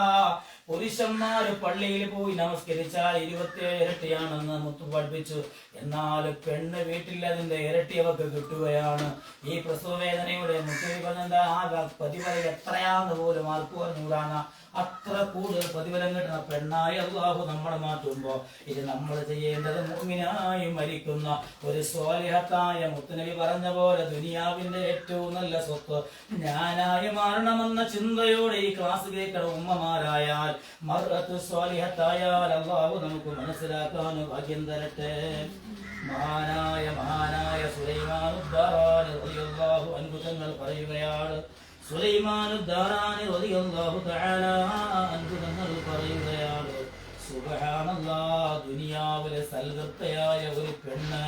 പുരുഷന്മാര് പള്ളിയിൽ പോയി നമസ്കരിച്ചാൽ 27 ഇരട്ടിയാണെന്ന് മുത്തു പഠിപ്പിച്ചു. എന്നാൽ പെണ്ണ് വീട്ടിൽ അതിന്റെ ഇരട്ടി അവർക്ക് കിട്ടുകയാണ്. ഈ പ്രസവവേദനയുടെ മുത്തു പറഞ്ഞ ആ പ്രതിഫലം എത്രയാന്ന് പോലും ആർക്കും അറിഞ്ഞൂടാണ്. അത്ര കൂടുതൽ പ്രതിഫലം കിട്ടുന്ന പെണ്ണായി അള്ളാഹു നമ്മളെ മാറ്റുമ്പോ ഇത് നമ്മൾ ചെയ്യേണ്ടത് മുഅ്മിനായി മരിക്കുന്ന ഒരു സ്വാലിഹത്തായ മുത്തുനബി പറഞ്ഞ പോലെ ദുനിയാവിന്റെ ഏറ്റവും നല്ല സ്വത്ത് ഞാനായി മാറണമെന്ന ചിന്തയോടെ ഈ ക്ലാസ് കേൾക്കണ ഉമ്മമാരായാൽ, മർഅത്ത് സ്വാലിഹത്തായാൽ അള്ളാഹു നമുക്ക് മനസ്സിലാക്കാൻ ഭാഗ്യം തരട്ടെ. മഹാനായ സുലൈമാനുദ്ദാറാനി റളിയല്ലാഹു അൻഹു തങ്ങൾ പറയുകയാണ്, സുലൈമാനുദ്ദാറാനി റളിയല്ലാഹു തആല അൻഹു തങ്ങൾ പറയുകയാണ്, സുബ്ഹാനല്ലാഹ്, ദുനിയാവിലെ സൽവൃത്തയായ ഒരു പെണ്ണ്,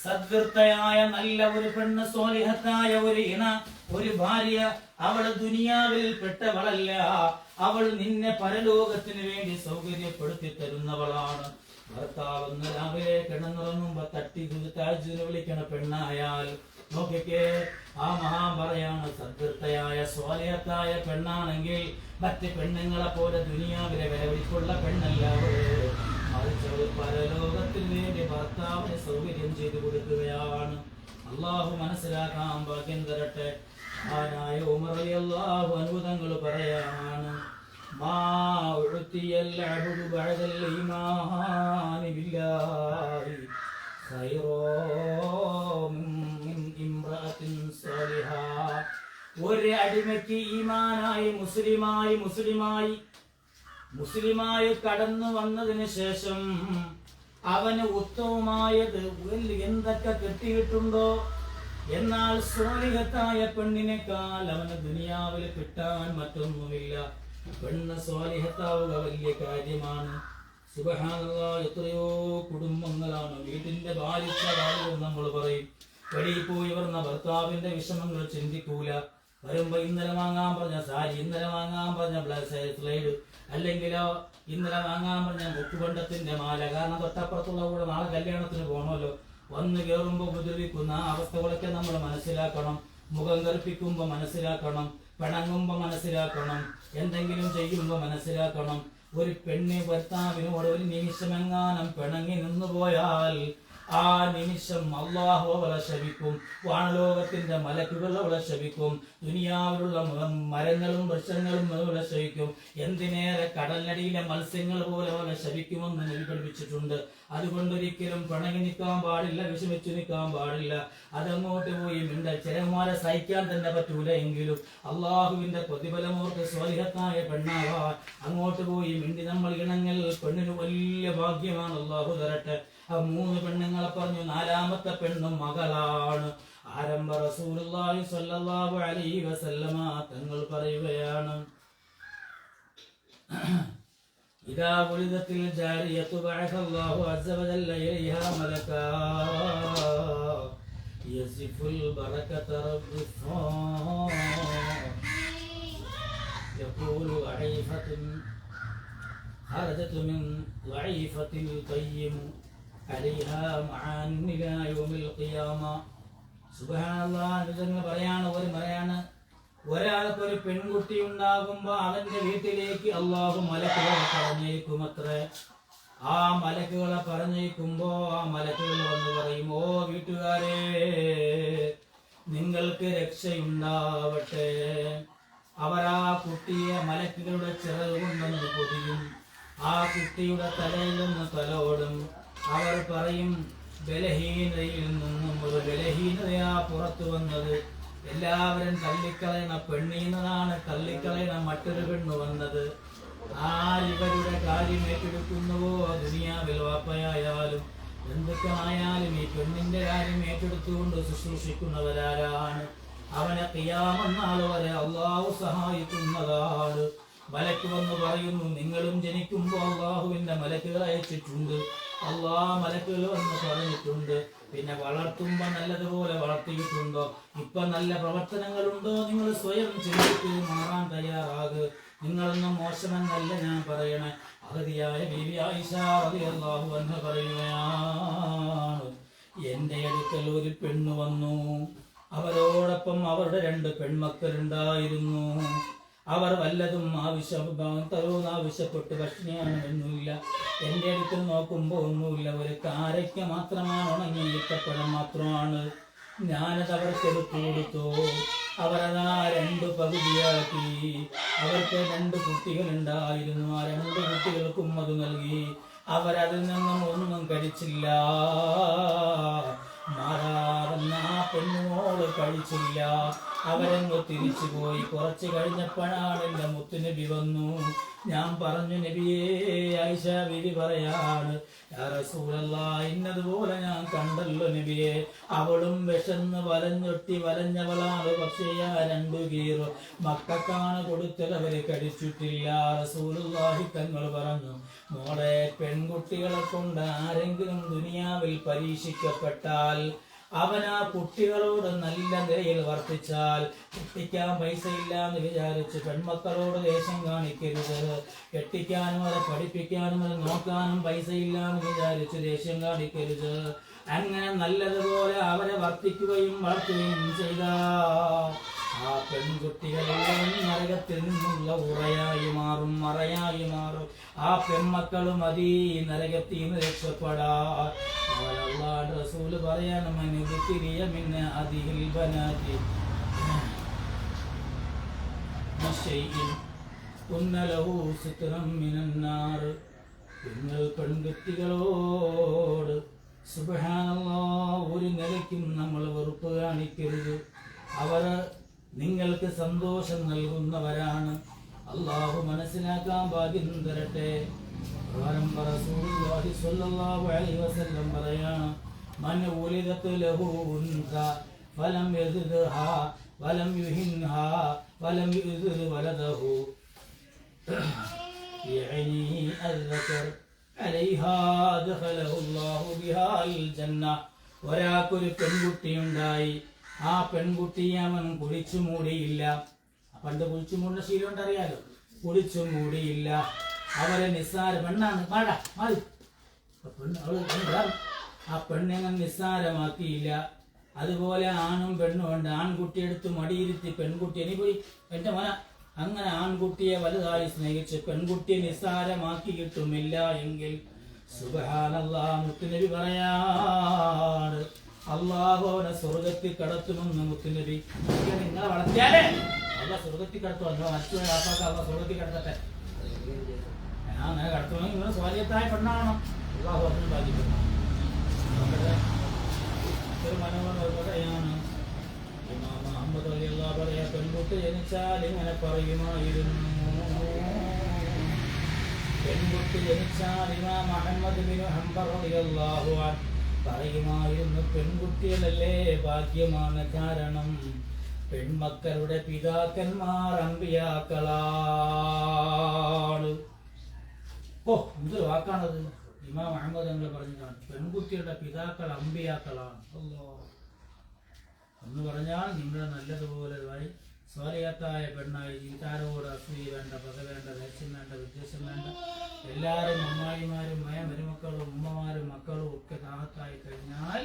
സദ്വൃത്തയായ നല്ല ഒരു പെണ്ണ്, സ്വാലിഹത്തായ ഒരു ഇണ, ഒരു ഭാര്യ, അവൾ ദുനിയാവിൽ പെട്ടവളല്ല. അവൾ നിന്നെ പരലോകത്തിന് വേണ്ടി സൗകര്യപ്പെടുത്തി തരുന്നവളാണ്. ഭർത്താവെന്ന് രാവിലെ കിടന്നുറങ്ങുമ്പോ തട്ടി താഴ്ചന് വിളിക്കണ പെണ്ണായാൽ നോക്കിക്കേ, ആ മഹാൻ പറയാണ്, സദ്വൃത്തയായ സ്വാലിഹത്തായ പെണ്ണാണെങ്കിൽ മറ്റ് പെണ്ണുങ്ങളെ പോലെ ദുനിയാവിലെ വിലപിടിപ്പുള്ള പെണ്ണല്ല മറിച്ച് അവൾ പരലോകത്തിന് വേണ്ടി ഭർത്താവിന് സൗകര്യം ചെയ്തു കൊടുക്കുകയാണ്. അള്ളാഹു മനസ്സിലാക്കാൻ ഭാഗ്യം തരട്ടെ. മഹാനായ ഉമർ റളിയല്ലാഹു അൻഹു തങ്ങൾ പറയാണ്, മാ ഉഅ്തിയൽ അബ്ദു ബഅദൽ ഈമാനി ബില്ലാഹി ഖൈറൻ മിൻ ഇംറഅത്തിൻ സാലിഹാ. ഒരു അടിമയ്ക്ക് ഈമാനായി മുസ്ലിമായി കടന്നു വന്നതിന് ശേഷം അവന് ഉത്തമമായത് എന്തൊക്കെ കിട്ടിയിട്ടുണ്ടോ, എന്നാൽ സ്വാലിഹത്തായ പെണ്ണിനേക്കാൾ അവന് ദുനിയാവിൽ കിട്ടാൻ മറ്റൊന്നുമില്ല. പെണ്ണ് സ്വാലിഹത്താവുക വലിയ കാര്യമാണ്. സുബ്ഹാനല്ലാഹ്, എത്രയോ കുടുംബങ്ങളാണ് വീട്ടിന്റെ ബാലിച്ച കാര്യം നമ്മൾ പറയും. വെളിയിൽ പോയി വരുന്ന ഭർത്താവിന്റെ വിഷമങ്ങൾ ചിന്തിക്കൂല. വരുമ്പോ ഇന്നലെ വാങ്ങാൻ പറഞ്ഞ സാരി, ഇന്നലെ വാങ്ങാൻ പറഞ്ഞ സ്ലൈഡ്, അല്ലെങ്കിലോ ഇന്നലെ വാങ്ങാൻ പറഞ്ഞ മുക്കുബണ്ടത്തിന്റെ മാല. കാരണം തൊട്ടപ്പുറത്തുള്ള കൂടെ നാളെ കല്യാണത്തിന് പോകണമല്ലോ. വന്ന് കയറുമ്പോ ഉപദ്രവിക്കുന്ന അവസ്ഥകളൊക്കെ നമ്മൾ മനസ്സിലാക്കണം. മുഖം കറുപ്പിക്കുമ്പോ മനസ്സിലാക്കണം, പിണങ്ങുമ്പോ മനസ്സിലാക്കണം, എന്തെങ്കിലും ചെയ്യുമ്പോ മനസ്സിലാക്കണം. ഒരു പെണ്ണ് ഭർത്താവിനോട് ഒരു നിമിഷമെങ്ങാനും പിണങ്ങി നിന്നു പോയാൽ ആ നിമിഷം അള്ളാഹു അവളെ ശപിക്കും. വാനലോകത്തിന്റെ മലക്കുകൾ അവളെ ശപിക്കും. ദുനിയാവിലുള്ള മരങ്ങളും വൃക്ഷങ്ങളും അവളെ ശപിക്കും. എന്തിനേറെ കടലിനടിയിലെ മത്സ്യങ്ങൾ പോലെ അവളെ ശപിക്കുമെന്ന് നബി പഠിപ്പിച്ചിട്ടുണ്ട്. അതുകൊണ്ടൊരിക്കലും പിണങ്ങി നിൽക്കാൻ പാടില്ല, വിഷമിച്ചു നിൽക്കാൻ പാടില്ല. അതങ്ങോട്ട് പോയി ചിലമാരെ സഹിക്കാൻ തന്നെ പറ്റൂല. എങ്കിലും അള്ളാഹുവിന്റെ പ്രതിഫലമോർക്ക് സ്വാലിഹത്തായ പെണ്ണാവാൻ അങ്ങോട്ട് പോയി മിണ്ടി നമ്മൾ ഇണങ്ങൽ പെണ്ണിന് വലിയ ഭാഗ്യമാണ്. അള്ളാഹു തരട്ടെ. ആ 3 പെണ്ണുങ്ങളെ പറഞ്ഞു. 4ാമത്തെ പെണ്ണും മകളാണ്. ആരംഭ റസൂലുള്ളാഹി സ്വല്ലല്ലാഹു അലൈഹി വസല്ലമ തങ്ങൾ പറയുകയാണ്, ഇദാ വുലിദത്തിൽ ജാരിയത്തു ബഅസല്ലാഹു അസ്സ വജല്ല ഇലൈഹാ മലകാ യസിഫുൽ ബറകത റബ്ബിഫാ യഖൂലു അഈഫത്തുൻ ഖറജതു മിൻ ളഈഫത്തിൽ ഖയ്യിം അലൈഹാ മആൻ ഇലാ യൗമിൽ ഖിയാമ. സുബ്ഹാനല്ലാഹ്, പറയാണ് ഒരാൾക്ക് ഒരു പെൺകുട്ടി ഉണ്ടാകുമ്പോ അവന്റെ വീട്ടിലേക്ക് അള്ളാഹു മലക്കുകളെ പറഞ്ഞേക്കുമത്രേ. ആ മലക്കുകളെ പറഞ്ഞേക്കുമ്പോ ആ മലക്കുകൾ വന്ന് പറയും, ഓ വീട്ടുകാരെ, നിങ്ങൾക്ക് രക്ഷയുണ്ടാവട്ടെ. അവർ ആ കുട്ടിയെ മലക്കുകളുടെ ചിറക് കൊണ്ടൊന്ന് പൊതിയും. ആ കുട്ടിയുടെ തലയിൽ നിന്ന് തലോടും. അവർ പറയും, ബലഹീനതയിൽ നിന്നും ഒരു ബലഹീനതയാ പുറത്തു വന്നത്. എല്ലാവരും തള്ളിക്കളയണ പെണ്ണീന്നതാണ് തള്ളിക്കളയണ മറ്റൊരു പെണ്ണ് വന്നത്. ഇവരുടെ കാര്യം ഏറ്റെടുക്കുന്നുവോ, ദുനിയാവിൽ വാപ്പയായാലും എന്തൊക്കെയായാലും ഈ പെണ്ണിന്റെ കാര്യം ഏറ്റെടുത്തുകൊണ്ട് ശുശ്രൂഷിക്കുന്നവരാരാണ്? അവനെ ഖിയാമത്ത് നാൾ വരെ അള്ളാഹു സഹായിക്കുന്നതാണ്. മലക്ക് വന്ന് പറയുന്നു, നിങ്ങളും ജനിക്കുമ്പോൾ അള്ളാഹുവിന്റെ മലക്കുകൾ അയച്ചിട്ടുണ്ട്. മലക്കുകൾ വന്ന് പറഞ്ഞിട്ടുണ്ട്. പിന്നെ വളർത്തുമ്പോ നല്ലതുപോലെ വളർത്തിയിട്ടുണ്ടോ? ഇപ്പൊ നല്ല പ്രവർത്തനങ്ങളുണ്ടോ? നിങ്ങൾ സ്വയം ചിന്തിച്ച് മാറാൻ തയ്യാറാകുക. നിങ്ങളൊന്നും മോശമെന്നല്ല ഞാൻ പറയണേ. അഹദിയായ ബീവി ആയിഷ റളിയല്ലാഹു അൻഹ പറയുകയാണ്, എന്റെ അടുക്കൽ ഒരു പെണ്ണ് വന്നു. അവരോടൊപ്പം അവരുടെ 2 പെൺമക്കളുണ്ടായിരുന്നു. അവർ വല്ലതും ആവശ്യപ്പെട്ട് ഭക്ഷണിയാണ് ഒന്നുമില്ല. എൻ്റെ അടുക്കൽ നോക്കുമ്പോൾ ഒന്നുമില്ല, ഒരു കാരയ്ക്ക മാത്രമാണ്, ഉണങ്ങി ഈത്തപ്പഴം മാത്രമാണ്. ഞാനത് അവർക്ക് എടുത്തു കൊടുത്തു. അവരതാ 2 പകുതിയാക്കി. അവർക്ക് 2 കുട്ടികളുണ്ടായിരുന്നു. ആ 2 കുട്ടികൾക്കും അത് നൽകി. അവരതിൽ നിന്നും ഒന്നും കഴിച്ചില്ല. മാറാവുന്ന ആ പെണ്ണുമോള് കഴിച്ചില്ല. അവരങ്ങ് തിരിച്ചു പോയി. കുറച്ച് കഴിഞ്ഞപ്പോഴാണ് എൻ്റെ മുത്തുനബി വന്നു. ഞാൻ പറഞ്ഞു, നബിയേ, ആയിഷ ബീവി പറയാണ്, യാ റസൂലല്ലാഹ്, ഇന്നതുപോലെ ഞാൻ കണ്ടല്ലോ നബിയെ. അവളും വിശന്ന് വലഞ്ഞവളാണ്. പക്ഷേ ആ 2 ഗീറ് മക്കൾക്കാണ് കൊടുത്തത്, അവര് കടിച്ചിട്ടില്ല. റസൂലുള്ളാഹി തങ്ങൾ പറഞ്ഞു, മോളെ, പെൺകുട്ടികളെ കൊണ്ട് ആരെങ്കിലും ദുനിയാവിൽ പരീക്ഷിക്കപ്പെട്ടാൽ അവൻ ആ കുട്ടികളോട് നല്ല നിലയിൽ വർത്തിച്ചാൽ, കെട്ടിക്കാൻ പൈസയില്ല എന്ന് വിചാരിച്ച് പെൺമക്കളോട് ദേഷ്യം കാണിക്കരുത്. കെട്ടിക്കാനും അവരെ പഠിപ്പിക്കാനും അവരെ നോക്കാനും പൈസയില്ല എന്ന് വിചാരിച്ച് ദേഷ്യം കാണിക്കരുത്. അങ്ങനെ നല്ലതുപോലെ അവരെ വർത്തിക്കുകയും വളർത്തുകയും ചെയ്ത ആ പെൺകുട്ടികളെല്ലാം നരകത്തിൽ നിന്നുള്ള ഉറയായി മാറും, മറയായി മാറും. ആ പെൺമക്കളും അതീ നരകത്തിൽ നിന്ന് രക്ഷപ്പെടാ. റസൂല് പറയാണ്, നിങ്ങൾ പെൺകുട്ടികളോട് സുബ്ഹാനല്ലാഹ് ഒരു നിലയ്ക്കും നമ്മൾ വെറുപ്പ് കാണിക്കരുത്. അവർ നിങ്ങൾക്ക് സന്തോഷം നൽകുന്നവരാണ്. അള്ളാഹു മനസ്സിലാക്കാൻ ഭാഗ്യം തരട്ടെ. റസൂലുള്ളാഹി സ്വല്ലല്ലാഹു അലൈഹി വസല്ലം പറയാണ്, മൻ ഉലിദത് ലഹു ഉൻസ ഫലം യദ്ഹാ വലം യുഹിൻഹാ വലം യുദ്ർ വലദഹു യഅനി അൽദക്കർ അലൈഹാ ദഖലഹു അല്ലാഹു ബിഹാ അൽ ജന്ന. ഒരാൾക്കൊരു പെൺകുട്ടിയുണ്ടായി. ആ പെൺകുട്ടിയെ അവൻ കുളിച്ചു മൂടിയില്ല. പണ്ട് കുളിച്ചു മൂടുന്ന ശീലം ഉണ്ടറിയാലോ. കുളിച്ചു മൂടിയില്ല. അവരെ നിസ്സാര പെണ്ണാണ്, മാറി ആ പെണ്ണെ നിസ്സാരമാക്കിയില്ല. അതുപോലെ ആണും പെണ്ണും ഉണ്ട്. ആൺകുട്ടിയെടുത്ത് മടിയിരുത്തി പെൺകുട്ടിയെ, നീ പോയി എന്റെ മോന, അങ്ങനെ ആൺകുട്ടിയെ വലുതായി സ്നേഹിച്ച് പെൺകുട്ടിയെ നിസ്സാരമാക്കിയിട്ടുമില്ല എങ്കിൽ സുബ്ഹാനല്ലാഹ്, മുത്തുനബി പറയാണ്, അള്ളാഹു അവനെ സ്വർഗത്തിൽ കടത്തുമെന്ന്. മുത്തുനബി, നിങ്ങളെ വളർത്തിയാലേ അല്ല സ്വർഗത്തിൽ കടത്തുമല്ലോ. മറ്റു ആൾക്കാർക്ക് അല്ല സ്വർഗത്തിൽ കടത്തട്ടെ. ഞാൻ അങ്ങനെ കടത്തുമെങ്കിൽ നിങ്ങൾ സ്വാലിയത്തായ പെണ്ണാണോ? അള്ളാഹു അതിന് ബാധിക്കുന്നു. ഒരു മനോഹരയാണ് ഇമാം മുഹമ്മദ് റളിയല്ലാഹു പറയാ, പെൺകുട്ടി ജനിച്ചാൽ ഇങ്ങനെ പറയുമായിരുന്നു. പെൺകുട്ടി ജനിച്ചാൽ ഇമാം മുഹമ്മദ് ബിൻ ഹംബൽ റളിയല്ലാഹു അൻഹു പറയുമായിരുന്നു, പെൺകുട്ടികളല്ലേ ഭാഗ്യമാണ്. കാരണം പെൺമക്കളുടെ പിതാക്കന്മാർ അമ്പിയാക്കളാണ്. എന്തൊരു വാക്കാണത്! ഇമാം മുഹമ്മദ് ഞങ്ങൾ പറഞ്ഞതാണ്, പെൺകുട്ടികളുടെ പിതാക്കൾ അമ്പിയാക്കളാണ്. എന്ന് പറഞ്ഞാൽ നിങ്ങൾ നല്ലതുപോലെ സ്വാലിഹത്തായ പെണ്ണായി ജീവിതാരോട് അസൂയ വേണ്ട, പക വേണ്ട, ദേഷ്യം വേണ്ട, വിദ്വേഷം വേണ്ട. എല്ലാവരും അമ്മായിമാരും മരുമക്കളും ഉമ്മമാരും മക്കളും ഒക്കെ താഹത്തായി കഴിഞ്ഞാൽ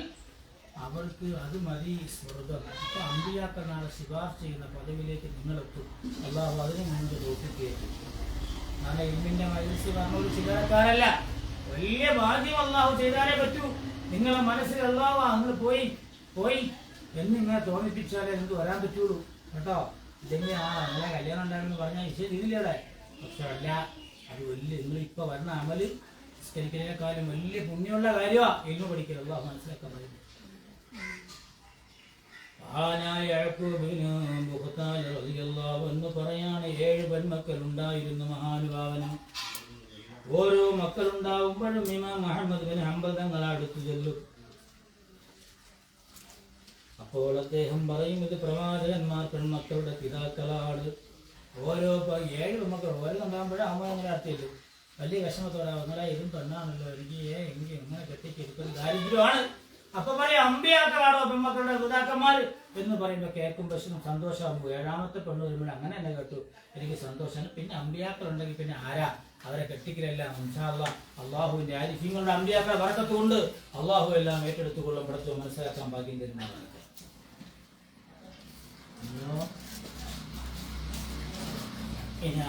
അവർക്ക് അത് മതി സ്വർഗം. ഇപ്പൊ അമ്പിയാക്കൾ നാളെ ശുപാർശ ചെയ്യുന്ന പദവിയിലേക്ക് നിങ്ങളെത്തും. അള്ളാഹു അതിനു മുൻപ് തോപ്പിക്കുകയും നാളെ ഇൽമിന്റെ മജ്‌ലിസ് പറഞ്ഞൊരു ചിലക്കാരല്ല, വലിയ ഭാഗ്യം അള്ളാഹു ചെയ്താലേ പറ്റൂ. നിങ്ങളെ മനസ്സിൽ അള്ളാഹു നിങ്ങൾ പോയി പോയി എന്നിങ്ങനെ തോന്നിപ്പിച്ചാലേ നിങ്ങൾക്ക് വരാൻ പറ്റുള്ളൂ കേട്ടോ. ഇല്ലെങ്കിൽ അങ്ങനെ കല്യാണം ഉണ്ടായിരുന്നു പറഞ്ഞാൽ ഇതില്ലേ. പക്ഷെ അല്ല, അത് വലിയ നിങ്ങളിപ്പോൾ വരുന്ന അമല് നിസ്കരിക്കുന്നതിനേക്കാളും വലിയ പുണ്യമുള്ള കാര്യമാണ് ഇൽമു പഠിക്കൽ. അള്ളാഹു മനസ്സിലാക്കാൻ പറയുന്നത്. എന്ന് പറയാണ് 7 പെൺമക്കൾ ഉണ്ടായിരുന്നു മഹാനുഭാവനും. ഓരോ മക്കളുണ്ടാവുമ്പോഴും ഇമാം മുഹമ്മദ് ബിൻ ഹംബൽ തങ്ങൾ അടുത്തു ചെല്ലും. അപ്പോൾ അദ്ദേഹം പറയും, ഇത് പ്രവാചകന്മാർ പെൺമക്കളുടെ പിതാക്കളാണ്. ഓരോ 7 പെൺമക്കൾ ഓരോ ഉണ്ടാകുമ്പോഴും അമ്മ അങ്ങനെ അടുത്തില്ല. വലിയ വിഷമത്തോടെ അവങ്ങളെ ഇതും പെണ്ണാണല്ലോ, എനിക്ക് എങ്ങനെ കെട്ടിക്കെടുക്കുന്ന ദാരിദ്ര്യമാണ്. അപ്പൊ പറയാം അമ്പിയാക്കളാണോ പെൺമക്കളുടെ പിതാക്കന്മാർ എന്ന് പറയുമ്പോൾ കേൾക്കുമ്പോൾ സന്തോഷമാകുമ്പോൾ 7ാമത്തെ പെണ്ണ് വരുമ്പോൾ അങ്ങനെ തന്നെ കേട്ടു, എനിക്ക് സന്തോഷമാണ്. പിന്നെ അമ്പിയാക്കളുണ്ടെങ്കിൽ പിന്നെ ആരാ അവരെ കെട്ടിക്കലല്ല. അള്ളാഹുവിന്റെ ആരിഫ്യങ്ങളുടെ അമ്പിയാക്കളെ വറക്കത്തുകൊണ്ട് അള്ളാഹു എല്ലാം ഏറ്റെടുത്തുകൊള്ളും. പഠിച്ചോ മനസ്സിലാക്കാൻ ഭാഗ്യം തരുന്നതാണ്. ഇനി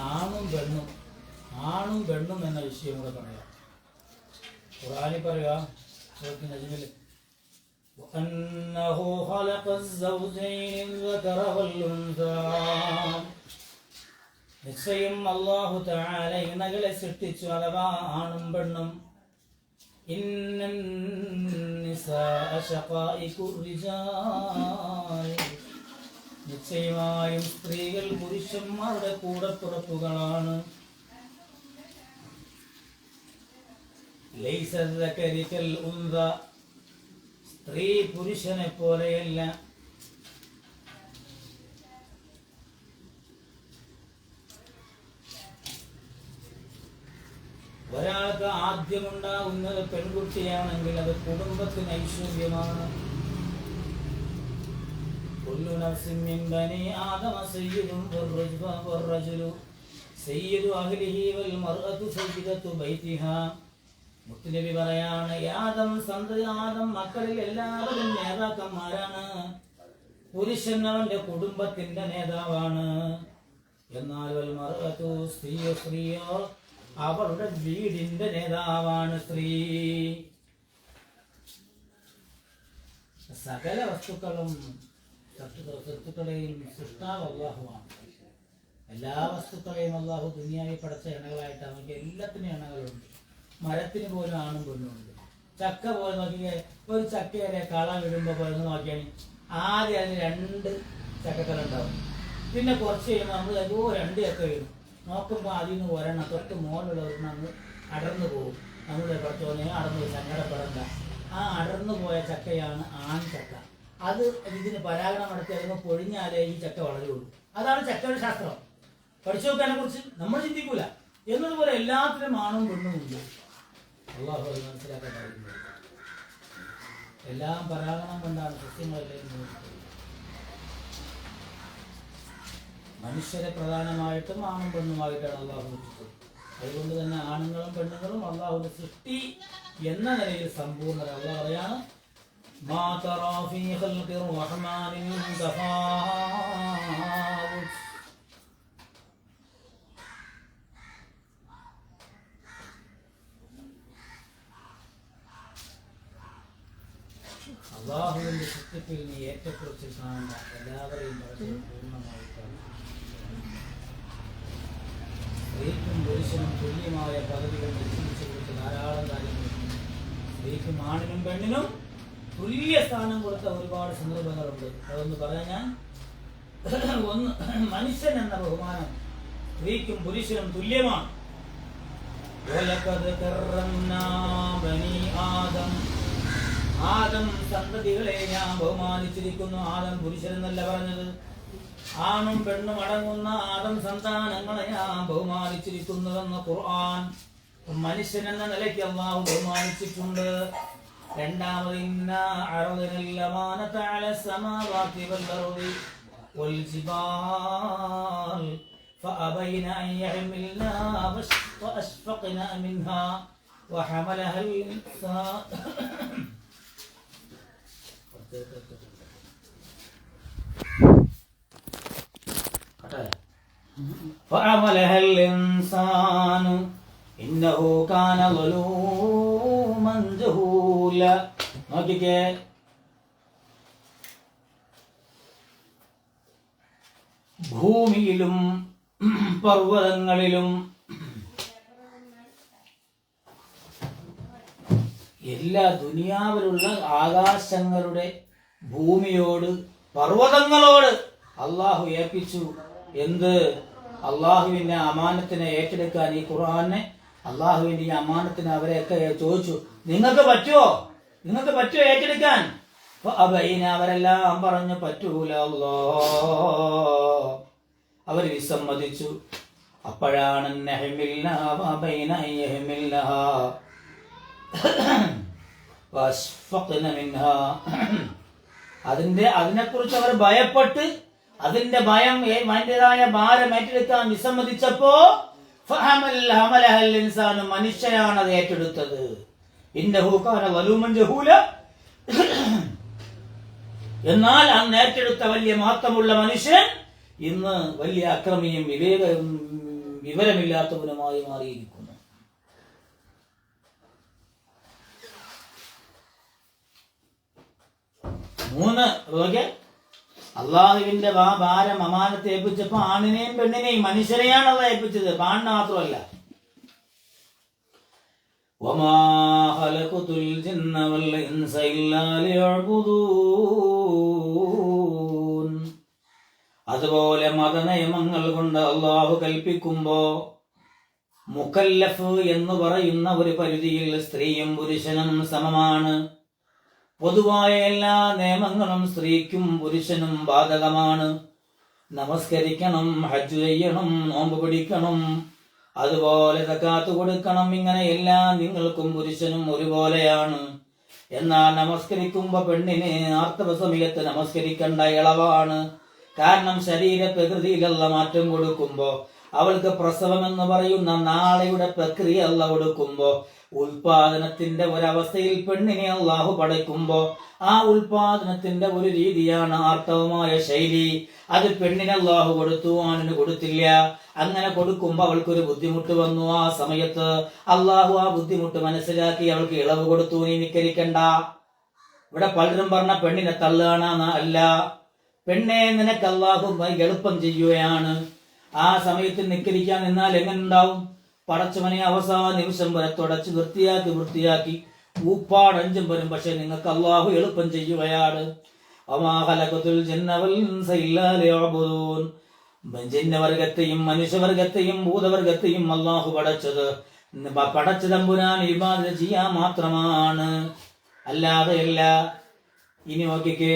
ആണും പെണ്ണും എന്ന വിഷയം കൂടെ പറയാം. ഖുർആനിൽ പറയാ നജ്മിൽ وأنه خلق الزوجين الذكر والأنثى. നിശ്ചയം അല്ലാഹു തആല ഇണകളെ സൃഷ്ടിച്ചു, അഥവാ ആണും പെണ്ണും. ഇന്നൻ നിസാഅ ശഖായിഖുർ റിജാൽ. നിശ്ചയമായും സ്ത്രീകൾ പുരുഷന്മാരുടെ കൂടപ്പിറപ്പുകളാണ്. ലൈസ ദക്കരി കൽ ഉൻസ. സ്ത്രീ പുരുഷനെ പോലെയല്ല. ഒരാൾക്ക് ആദ്യമുണ്ടാകുന്നത് പെൺകുട്ടിയാണെങ്കിൽ അത് കുടുംബത്തിന് ഐശ്വര്യമാണ്. കുല്ലു നഫ്സിൻ മിൻ ബനി ആദമ സയ്യിദുൻ വറജുലു സയ്യിദു അഹ്ലിഹി വൽ മർഅതു സയ്യിദതു ബൈതിഹാ. മുത്തുനബി പറയാണ്, ആദം മക്കളിൽ എല്ലാവരും നേതാക്കന്മാരാണ്. പുരുഷൻ അവന്റെ കുടുംബത്തിന്റെ നേതാവാണ്. എന്നാൽ വൽ മർഅതു സ്ത്രീയോ അവളുടെ വീടിന്റെ നേതാവാണ്. സ്ത്രീ സകല വസ്തുക്കളെയും സൃഷ്ടാവ് അല്ലാഹുവാണ്. എല്ലാ വസ്തുക്കളെയും അല്ലാഹു ദുനിയാവിൽ പടച്ച ഇണകളായിട്ട് അവർക്ക് എല്ലാത്തിനും ഇണകളുണ്ട്. മരത്തിന് പോലും ആണും പെണ്ണുണ്ട്. ചക്ക പോലെ നോക്കിയാൽ ഒരു ചക്കയിലെ കള വിടുമ്പോൾ പോലെ നോക്കിയാൽ ആദ്യം അതിന് 2 ചക്കക്കലുണ്ടാവും. പിന്നെ കുറച്ച് കഴിയുമ്പോൾ നമ്മൾ 2 ചക്ക വീഴും. നോക്കുമ്പോൾ അതിൽ നിന്ന് ഒരെണ്ണം തൊട്ട് മുകളിലുള്ള ഒരെണ്ണം അടർന്നു പോകും. നമ്മുടെ പഠിച്ചോനെ അടർന്നു പോയി, സങ്കടപ്പെടണ്ട. ആ അടർന്നു പോയ ചക്കയാണ് ആൺ ചക്ക. അത് ഇതിന് പരാഗണം നടത്തി കഴിയുമ്പോൾ പൊഴിഞ്ഞാലേ ഈ ചക്ക വളരുള്ളൂ. അതാണ് ചക്കയുടെ ശാസ്ത്രം. പഠിച്ചു നോക്കാനെ കുറിച്ച് നമ്മൾ ചിന്തിക്കൂല. എന്നതുപോലെ എല്ലാത്തിനും ആണും പെണ്ണും ഉണ്ട്. അള്ളാഹു അത് മനസ്സിലാക്കാൻ കഴിയുന്നത്. എല്ലാം പരാഗണം കൊണ്ടാണ് സസ്യങ്ങളെല്ലാം. മനുഷ്യരെ പ്രധാനമായിട്ടും ആണും പെണ്ണുമായിട്ടാണ് അള്ളാഹു വെച്ചിട്ടുള്ളത്. അതുകൊണ്ട് തന്നെ ആണുങ്ങളും പെണ്ണുങ്ങളും അള്ളാഹുവിന്റെ സൃഷ്ടി എന്ന നിലയിൽ സമ്പൂർണ്ണത. അള്ളാഹു പറയാണ്, മാ തറാ ഫീ ഖൽഖിർ റഹ്മാനി മിൻ തഫാവുത്. അള്ളാഹുവിന്റെ സൃഷ്ടിപ്പിൽ നീ ഏറ്റക്കുറിച്ചിൽ കാണുന്ന എല്ലാവരെയും പൂർണ്ണമായിട്ടാണ്. സ്ത്രീക്കും പുരുഷനും തുല്യമായ പദവികൾ നിശ്ചയിച്ചു കൊടുത്ത ധാരാളം കാര്യങ്ങളുണ്ട്. സ്ത്രീക്കും ആണിനും പെണ്ണിനും തുല്യ സ്ഥാനം കൊടുത്ത ഒരുപാട് സന്ദർഭങ്ങളുണ്ട്. അതൊന്ന് പറയാൻ ഒന്ന്, മനുഷ്യൻ എന്ന ബഹുമാനം സ്ത്രീക്കും പുരുഷനും തുല്യമാണ്. ആദം സന്തതികളെ ഞാൻ ബഹുമാനിച്ചിരിക്കുന്നു. ആദം പുരുഷൻ എന്നല്ല പറഞ്ഞത്. ആണും പെണ്ണും അടങ്ങുന്ന ആദം സന്താനങ്ങളെ ഞാൻ ബഹുമാനിച്ചിരിക്കുന്നുവെന്ന് ഖുർആൻ മനുഷ്യൻ എന്ന നിലയ്ക്ക് അല്ലാഹു ബഹുമാനിച്ചിട്ടുണ്ട്. രണ്ടാമത്, ഇന്നാ അറദ്നൽ അമാനത അല സമാവാതി വൽ അർദി വൽ ജിബാൽ ഫഅബൈന അൻ യഹ്മിൽനാഹാ വഅശ്ഫഖ്ന മിൻഹാ വഹമലഹൽ ഇൻസാൻ. فعملها الإنسان إنه كان ظلوما പോവില്ല. നോക്കിക്കേ, ഭൂമിയിലും പർവ്വതങ്ങളിലും എല്ലാ ദുനിയാവിലുള്ള ആകാശങ്ങളുടെ ഭൂമിയോട് പർവ്വതങ്ങളോട് അള്ളാഹു ഏൽപ്പിച്ചു. എന്ത്? അള്ളാഹുവിന്റെ അമാനത്തിനെ ഏറ്റെടുക്കാൻ. ഈ ഖുർആനെ അള്ളാഹുവിന്റെ ഈ അമാനത്തിന് അവരെയൊക്കെ ചോദിച്ചു, നിങ്ങൾക്ക് പറ്റുമോ ഏറ്റെടുക്കാൻ? അവരെല്ലാം പറഞ്ഞു പറ്റൂല അവർ വിസമ്മതിച്ചു. അപ്പോഴാണ് അതിനെക്കുറിച്ച് അവർ ഭയപ്പെട്ട് അതിന്റെ ഭയം അതിൻ്റെതായ ഭാരം ഏറ്റെടുക്കാൻ വിസമ്മതിച്ചപ്പോ മനുഷ്യനാണ് അത് ഏറ്റെടുത്തത്. എന്നാൽ അന്ന് ഏറ്റെടുത്ത വലിയ മഹത്വമുള്ള മനുഷ്യൻ ഇന്ന് വലിയ അക്രമിയും വിവരമില്ലാത്തവനുമായി മാറിയിരിക്കുന്നു. മൂന്ന്, അള്ളാഹുവിന്റെ ഭാരം അമാനത്തെ ഏൽപ്പിച്ചപ്പോ ആണിനെയും പെണ്ണിനെയും മനുഷ്യനെയാണ് അത് ഏൽപ്പിച്ചത്, പാണിനെ മാത്രമല്ല. അതുപോലെ മതനിയമങ്ങൾ കൊണ്ട് അള്ളാഹു കൽപ്പിക്കുമ്പോ മുക്കല്ലഫ് എന്ന് പറയുന്ന ഒരു പരിധിയിൽ സ്ത്രീയും പുരുഷനും സമമാണ്. പൊതുവായ എല്ലാ നിയമങ്ങളും സ്ത്രീക്കും പുരുഷനും ബാധകമാണ്. നമസ്കരിക്കണം, ഹജ്ജ് ചെയ്യണം, നോമ്പ് പിടിക്കണം, അതുപോലെ സകാത്ത് കൊടുക്കണം. ഇങ്ങനെ എല്ലാം നിങ്ങൾക്കും പുരുഷനും ഒരുപോലെയാണ്. എന്നാൽ നമസ്കരിക്കുമ്പോ പെണ്ണിന് ആർത്തവ സമയത്ത് നമസ്കരിക്കേണ്ട ഇളവാണ്. കാരണം ശരീര പ്രകൃതിയിലുള്ള മാറ്റം കൊടുക്കുമ്പോ അവൾക്ക് പ്രസവം എന്ന് പറയുന്ന നാളെയുടെ പ്രക്രിയ അല്ല കൊടുക്കുമ്പോ ഉൽപാദനത്തിന്റെ ഒരവസ്ഥയിൽ പെണ്ണിനെ അള്ളാഹു പടയ്ക്കുമ്പോ ആ ഉൽപാദനത്തിന്റെ ഒരു രീതിയാണ് ആർത്തവമായ ശൈലി. അത് പെണ്ണിനെ അള്ളാഹു കൊടുത്തു, ആണിന് കൊടുത്തില്ല. അങ്ങനെ കൊടുക്കുമ്പോ അവൾക്കൊരു ബുദ്ധിമുട്ട് വന്നു. ആ സമയത്ത് അള്ളാഹു ആ ബുദ്ധിമുട്ട് മനസ്സിലാക്കി അവൾക്ക് ഇളവ് കൊടുത്തു. നീ നിക്കരിക്കണ്ട. ഇവിടെ പലരും പറഞ്ഞ പെണ്ണിനെ തള്ളുകയാണ്. അല്ല, പെണ്ണെ നിനക്ക് അള്ളാഹു എളുപ്പം ചെയ്യുകയാണ്. ആ സമയത്ത് നിക്കരിക്കാൻ നിന്നാൽ എങ്ങനെയുണ്ടാവും? പടച്ചവനെ അവസാന നിമിഷം വരെ തുടച്ച് വൃത്തിയാക്കി ഊപ്പാടഞ്ചും വരും. പക്ഷെ നിങ്ങൾക്ക് അള്ളാഹു എളുപ്പം ചെയ്യുകയാണ്. ജിന്നവർഗത്തെയും മനുഷ്യവർഗത്തെയും ഭൂതവർഗത്തെയും അള്ളാഹു പടച്ച തമ്പുരാൻ ഇബാദത്ത് ചെയ്യാൻ മാത്രമാണ്, അല്ലാതെയല്ല. ഇനി നോക്കിക്കേ,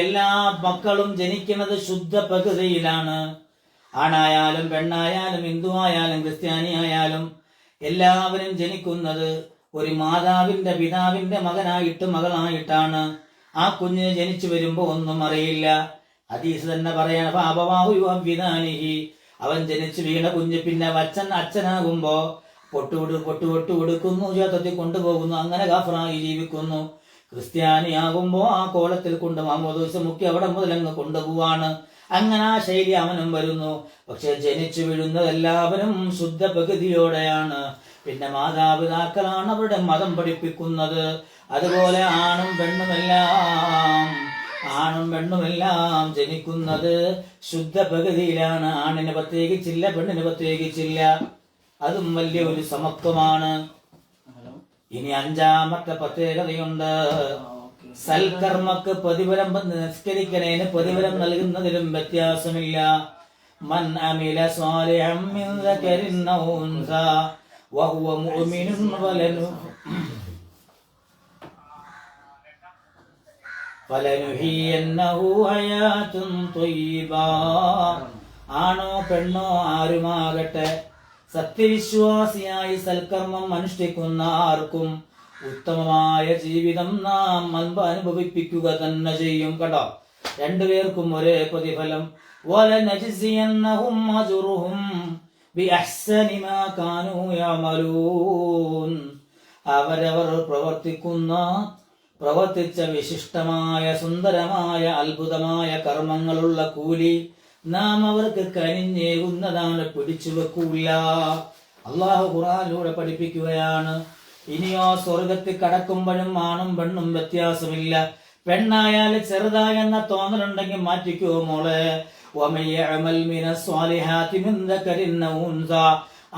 എല്ലാ മക്കളും ജനിക്കുന്നത് ശുദ്ധ പ്രകൃതിയിലാണ്. ആണായാലും പെണ്ണായാലും ഹിന്ദു ആയാലും ക്രിസ്ത്യാനി ആയാലും എല്ലാവരും ജനിക്കുന്നത് ഒരു മാതാവിന്റെ പിതാവിന്റെ മകളായിട്ടാണ്. ആ കുഞ്ഞിന് ജനിച്ചു വരുമ്പോ ഒന്നും അറിയില്ല. ഹദീസ് തന്നെ പറയാണ്, അവൻ ജനിച്ചു വീണ കുഞ്ഞ് പിന്നെ അച്ഛനാകുമ്പോ പൊട്ടു കൊടുക്കുന്നു, ചേർത്തി കൊണ്ടുപോകുന്നു, അങ്ങനെ ഗാഫറായി ജീവിക്കുന്നു. ക്രിസ്ത്യാനിയാകുമ്പോ ആ കോലത്തിൽ കൊണ്ട് മാമോദീസം മുക്കി അവിടെ മുതൽ അങ്ങ് കൊണ്ടുപോവാണ്. അങ്ങനെ ആ ശൈലി അവനും വരുന്നു. പക്ഷെ ജനിച്ചു വീഴുന്നത് എല്ലാവരും ശുദ്ധ പ്രകൃതിയോടെയാണ്. പിന്നെ മാതാപിതാക്കളാണ് അവരുടെ മതം പഠിപ്പിക്കുന്നത്. അതുപോലെ ആണും പെണ്ണുമെല്ലാം ജനിക്കുന്നത് ശുദ്ധ പ്രകൃതിയിലാണ്. ആണിന് പ്രത്യേകിച്ചില്ല, പെണ്ണിന് പ്രത്യേകിച്ചില്ല. അതും വലിയ ഒരു സമത്വമാണ്. ഇനി അഞ്ചാമത്തെ പ്രത്യേകതയുണ്ട്. സൽക്കർമ്മക്ക് പ്രതിഫലം നിസ്കരിക്കണേന് പ്രതിഫലം നൽകുന്നതിലും വ്യത്യാസമില്ല. മൻ അമില സ്വാലിഹൻ മിൻ ദകരിൻ ഔ ഉൻസാ വഹുവ മുഅ്മിനുൻ ഫലനുഹിയന്നഹു ഹയാതുൻ ത്വയ്യിബ. ആണോ പെണ്ണോ ആരുമാകട്ടെ, സത്യവിശ്വാസിയായി സൽക്കർമ്മം അനുഷ്ഠിക്കുന്ന ആർക്കും ഉത്തമമായ ജീവിതം നാം അനുഭവിപ്പിക്കുക തന്നെ ചെയ്യും. കേട്ടോ, രണ്ടുപേർക്കും ഒരേ പ്രതിഫലം. അവരവർ പ്രവർത്തിച്ച വിശിഷ്ടമായ സുന്ദരമായ അത്ഭുതമായ കർമ്മങ്ങളുള്ള കൂലി നാം അവർക്ക് കനിഞ്ഞേകുന്നതാണ്, പിടിച്ചു വെക്കൂല. അള്ളാഹു ഖുർആനിലൂടെ പഠിപ്പിക്കുകയാണ്. ഇനിയോ സ്വർഗത്തിൽ കടക്കുമ്പോഴും ആണും പെണ്ണും വ്യത്യാസമില്ല. പെണ്ണായാലും ചെറുതായെന്ന തോന്നലുണ്ടെങ്കിൽ മാറ്റിക്കോ മോളെ.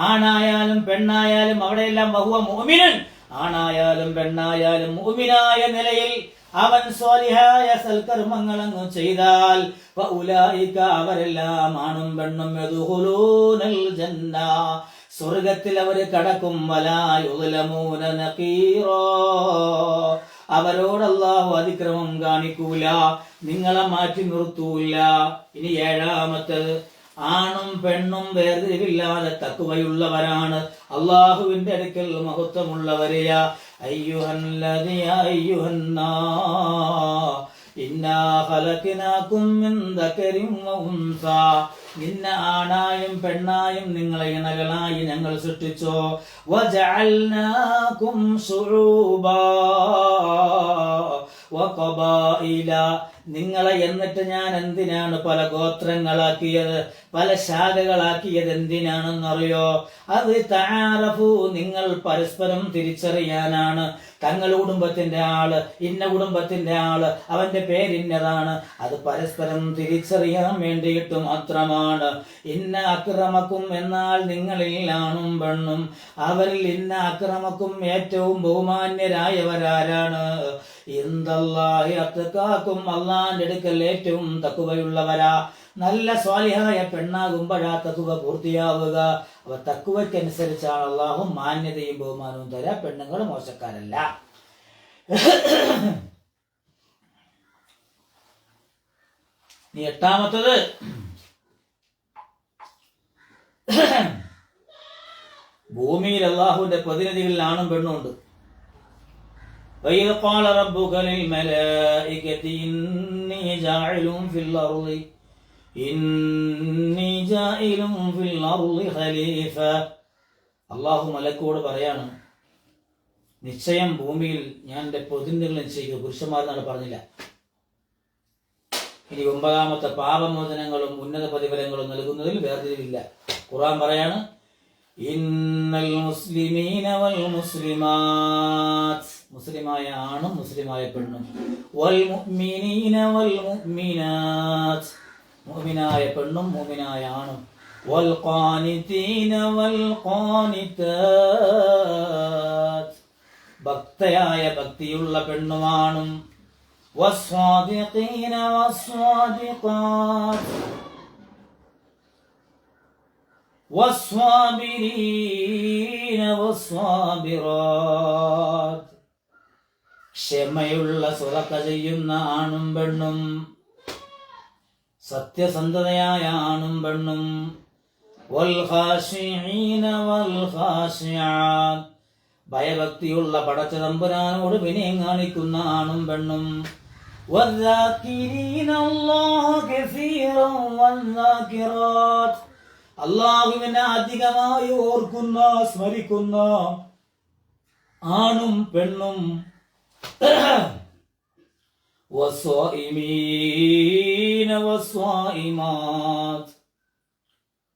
ആണായാലും പെണ്ണായാലും അവിടെയെല്ലാം വഹുവ മുഅ്മിനൻ, ആണായാലും പെണ്ണായാലും മുഅ്മിനായ നിലയിൽ അവൻ സ്വാലിഹായ സൽക്കർമ്മങ്ങൾ അങ്ങ് ചെയ്താൽ ഫഉലൈക അവരെല്ലാം ആണും പെണ്ണും യദ്ഖുലൂനൽ ജന്ന, സ്വർഗത്തിൽ അവര് കടക്കും. വലാ യുദ്ലമൂന നഖീറാ, അവരോട് അല്ലാഹു അതിക്രമം കാണിക്കൂല, നിങ്ങളെ മാറ്റി നിർത്തൂല. ഇനി ഏഴാമത്തത്, ആണും പെണ്ണും വേർതിരിവില്ലാതെ തഖ്വയുള്ളവരാണ് അള്ളാഹുവിന്റെ അടുക്കൽ മഹത്വമുള്ളവരെയാ. ഇന്നാ ഖലഖനാകും മിൻ ദകരിൻ വ ഉൻസാ, നിന്ന ആണായും പെണ്ണായും നിങ്ങളെ ഇണകളായി ഞങ്ങൾ സൃഷ്ടിച്ചോ. വജഅൽനാകും ശുഊബാ വഖബായില, നിങ്ങളെ എന്നിട്ട് ഞാൻ എന്തിനാണ് പല ഗോത്രങ്ങളാക്കിയത്, പല ശാഖകളാക്കിയത് എന്തിനാണെന്നറിയോ? അത് തആറഫു, നിങ്ങൾ പരസ്പരം തിരിച്ചറിയാനാണ്. തങ്ങളുടെ കുടുംബത്തിന്റെ ആള് ഇന്ന കുടുംബത്തിന്റെ ആള്, അവന്റെ പേരിന്നതാണ്, അത് പരസ്പരം തിരിച്ചറിയാൻ വേണ്ടിയിട്ട് മാത്രമാണ്. ഇന്ന അക്രമക്കും, എന്നാൽ നിങ്ങളിൽ ആണും പെണ്ണും, അവരിൽ ഇന്ന അക്രമക്കും ഏറ്റവും ബഹുമാന്യരായവരാരാണ്? ഇൻദല്ലാഹി അത്ഖാക്കും, അള്ളാന്റെ അടുക്കൽ ഏറ്റവും തഖ്വയുള്ളവരാ. നല്ല സ്വാലിഹായ പെണ്ണാകുമ്പോഴാ തഖ്വ പൂർത്തിയാവുക. അവ തഖ്വയ്ക്കനുസരിച്ചാണ് അള്ളാഹു മാന്യതയും ബഹുമാനവും തരാ. പെണ്ണുങ്ങൾ മോശക്കാരല്ല. നീ എട്ടാമത്തത്, ഭൂമിയിൽ അള്ളാഹുവിന്റെ പ്രതിനിധികളിൽ ആണും പെണ്ണും ഉണ്ട്. وَإِذْ قَالَ رَبُّكَ لِلْمَلَائِكَةِ إِنِّي جَاعِلٌ فِي الْأَرْضِ خَلِيفَةً. അള്ളാഹു മലക്കോട് പറയാണ്, നിശ്ചയം ഭൂമിയിൽ ഞാൻ എന്റെ പ്രതിനിധികളെ നിശ്ചയിക്കും. പുരുഷന്മാരെന്നാണ് പറഞ്ഞില്ല. ഇനി ഒമ്പതാമത്തെ, പാപമോചനങ്ങളും ഉന്നത പ്രതിഫലങ്ങളും നൽകുന്നതിൽ വേർതിരിവില്ല. ഖുർആൻ പറയാണ്, ഇന്നൽ മുസ്ലിമീന വൽ മുസ്ലിമാത്ത്, മുസ്ലിമായ ആണും മുസ്ലിമായ പെണ്ണും, വൽ മുഅ്മിനീന വൽ മുഅ്മിനാത്ത്, മുഅ്മിനായ പെണ്ണും മുഅ്മിനായ ആണും, വൽ ഖാനിതീന വൽ ഖാനിതാത്ത്, ഭക്തയായ ഭക്തിയുള്ള പെണ്ണുമാണും, വസ്വാദിഖീന വസ്വാദിഖാത്ത് വസ്വാബിരീന വസ്വാബിറാത്ത്, ക്ഷമയുള്ള സ്വതക്ക ചെയ്യുന്ന ആണും പെണ്ണും, സത്യസന്ധതയായ ആണും പെണ്ണും, വൽ ഖാശിഈന വൽ ഖാശിആത്ത്, ഭയഭക്തിയുള്ള പടച്ച തമ്പുരാനോട് വിനയം കാണിക്കുന്ന ആണും പെണ്ണും, വദ്ദാകിരീന അല്ലാഹ കസീറൻ വദ്ദാകിറാത്ത്, അല്ലാഹുവിനെ അധികമായി ഓർക്കുന്ന സ്മരിക്കുന്ന ആണും പെണ്ണും, വസ്വാഇമീന വസ്വാഇമാത്ത്,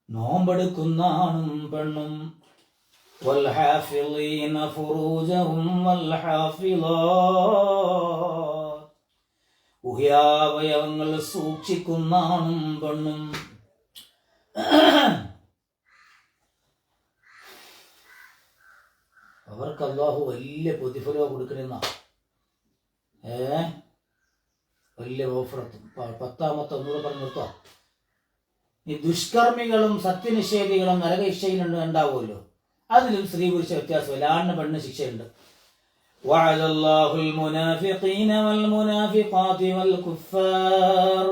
നോമ്പെടുക്കുന്ന ആണും പെണ്ണും, വൽഹാഫിളീന ഫുറൂജഹും വൽഹാഫിളാത്ത്, ഉഹ്യാവയവങ്ങൾ സൂക്ഷിക്കുന്ന ആണും പെണ്ണും. അവർക്ക് അല്ലാഹു വലിയ പ്രതിഫലം കൊടുക്കണമെന്ന വലിയ ഓഫറത്തും. പത്താമത്തെ ഒന്നുകൂടെ പറഞ്ഞു നിർത്താം. ഈ ദുഷ്കർമ്മികളും സത്യനിഷേധികളും നരകശിക്ഷയിലുണ്ട് ഉണ്ടാവുമല്ലോ, അതിലും സ്ത്രീ പുരുഷ വ്യത്യാസമില്ല. ആണിന് പെണ്ണ് ശിക്ഷയുണ്ട്. وعد الله المنافقين والمنافقات والكفار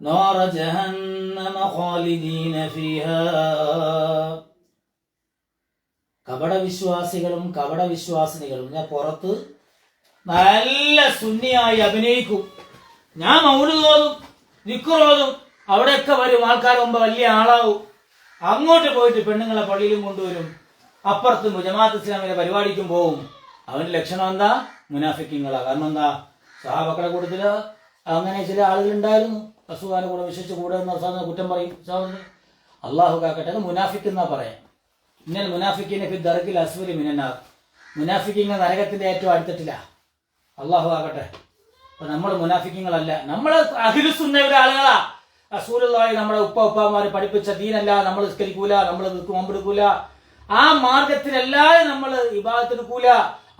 نار جهنم خالدين فيها. കപടവിശ്വാസികളും കപടവിശ്വാസിനികളും ഞാൻ പുറത്ത് നല്ല സുന്നിയായി അഭിനയിക്കും, ഞാൻ മൗലൂദോതും ദിക്റോതും, അവിടെയൊക്കെ വരും, ആൾക്കാർ മുമ്പ് വലിയ ആളാവും. അങ്ങോട്ട് പോയിട്ട് പെണ്ണുങ്ങളെ പള്ളിയിലും കൊണ്ടുവരും, അപ്പുറത്ത് ജമാഅത്ത് ഇസ്ലാമിലെ പരിപാടിക്കും പോവും. അവന്റെ ലക്ഷണം എന്താ? മുനാഫിക്കുകളാ. കാരണം എന്താ? സഹാബക്കളുടെ കൂട്ടത്തില് അങ്ങനെ ചില ആളുകൾ ഉണ്ടായിരുന്നു. റസൂലിനെ കൂടെ വിശ്വസിച്ച് കൂടെ എന്ന കുറ്റം പറയും. അള്ളാഹു കാക്കട്ടെ. അത് മുനാഫിക്ക് എന്നാ പറയാം. ഇന്നൽ മുനാഫിക്കിനെ ഫി ദർക്കിൽ അസ്ഫലി മിനന്നാർ. മുനാഫിക്കിങ്ങ നരകത്തിന്റെ ഏറ്റവും അടുത്തിട്ടില്ല. അള്ളാഹു ആകട്ടെ. അപ്പൊ നമ്മൾ മുനാഫിക്കങ്ങളല്ല, നമ്മൾ അഖിലുസുന്നയുടെ ആളുകളാ. റസൂലുള്ളാഹി നമ്മുടെ ഉപ്പമാര് പഠിപ്പിച്ച ദീനല്ല, നമ്മൾ നിസ്കരിക്കൂല, നമ്മൾ നോമ്പെടുക്കൂല, ആ മാർഗത്തിലല്ലാതെ നമ്മൾ ഇബാദത്ത് എടുക്കൂല.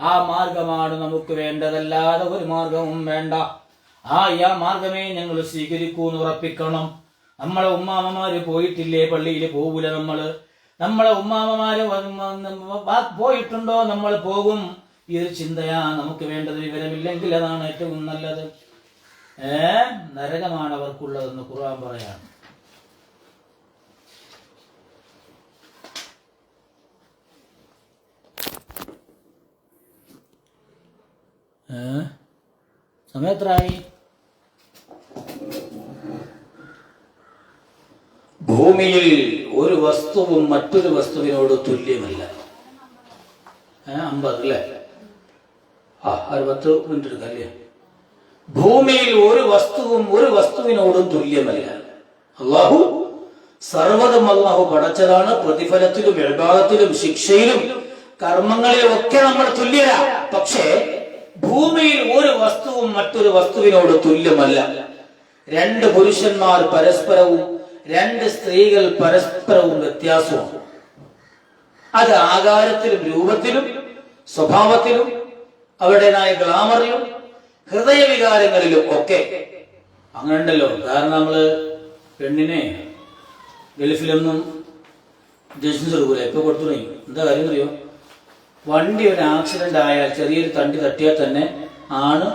ആ മാർഗമാണ് നമുക്ക് വേണ്ടതല്ലാതെ ഒരു മാർഗവും വേണ്ട. ആ മാർഗമേ ഞങ്ങൾ സ്വീകരിക്കൂന്ന് ഉറപ്പിക്കണം. നമ്മളെ ഉമ്മാമ്മമാര് പോയിട്ടില്ലേ പള്ളിയിൽ? പോകൂല. നമ്മളെ ഉമ്മാമ്മമാര് പോയിട്ടുണ്ടോ? നമ്മൾ പോകും. ഇത് ചിന്തയാ നമുക്ക് വേണ്ടത്. വിവരമില്ലെങ്കിൽ അതാണ് ഏറ്റവും നല്ലത്. നരകമാണ് അവർക്കുള്ളതെന്ന് ഖുർആൻ പറയാണ്. സമയത്രായി? ഭൂമിയിൽ ഒരു വസ്തുവും മറ്റൊരു വസ്തുവിനോട് തുല്യമല്ല. 50 അല്ലേ? 10 മിനിറ്റ് എടുക്കല്ലേ? ഭൂമിയിൽ ഒരു വസ്തുവും ഒരു വസ്തുവിനോടും തുല്യമല്ല. അള്ളാഹു സർവ്വതും അള്ളാഹു പടച്ചതാണ്. പ്രതിഫലത്തിലും ഇബാദത്തിലും ശിക്ഷയിലും കർമ്മങ്ങളിലും ഒക്കെ നമ്മൾ തുല്യരാ. പക്ഷേ ഭൂമിയിൽ ഒരു വസ്തുവും മറ്റൊരു വസ്തുവിനോട് തുല്യമല്ല. 2 പുരുഷന്മാർ പരസ്പരവും 2 സ്ത്രീകൾ പരസ്പരവും വ്യത്യാസമാണ്. അത് ആകാരത്തിലും രൂപത്തിലും സ്വഭാവത്തിലും അവരുടേതായ ഗ്ലാമറിലും ഹൃദയവികാരങ്ങളിലും ഒക്കെ അങ്ങനെ ഉണ്ടല്ലോ. കാരണം നമ്മള് പെണ്ണിനെ ഗൾഫിലൊന്നും ജഡ്ജിന് കൊടുക്കൂല, ഇപ്പൊ കൊടുത്തു തുടങ്ങി. എന്താ കാര്യം അറിയോ? വണ്ടി ഒരു ആക്സിഡന്റ് ആയാൽ ചെറിയൊരു തണ്ടി തട്ടിയാൽ തന്നെ ആണ്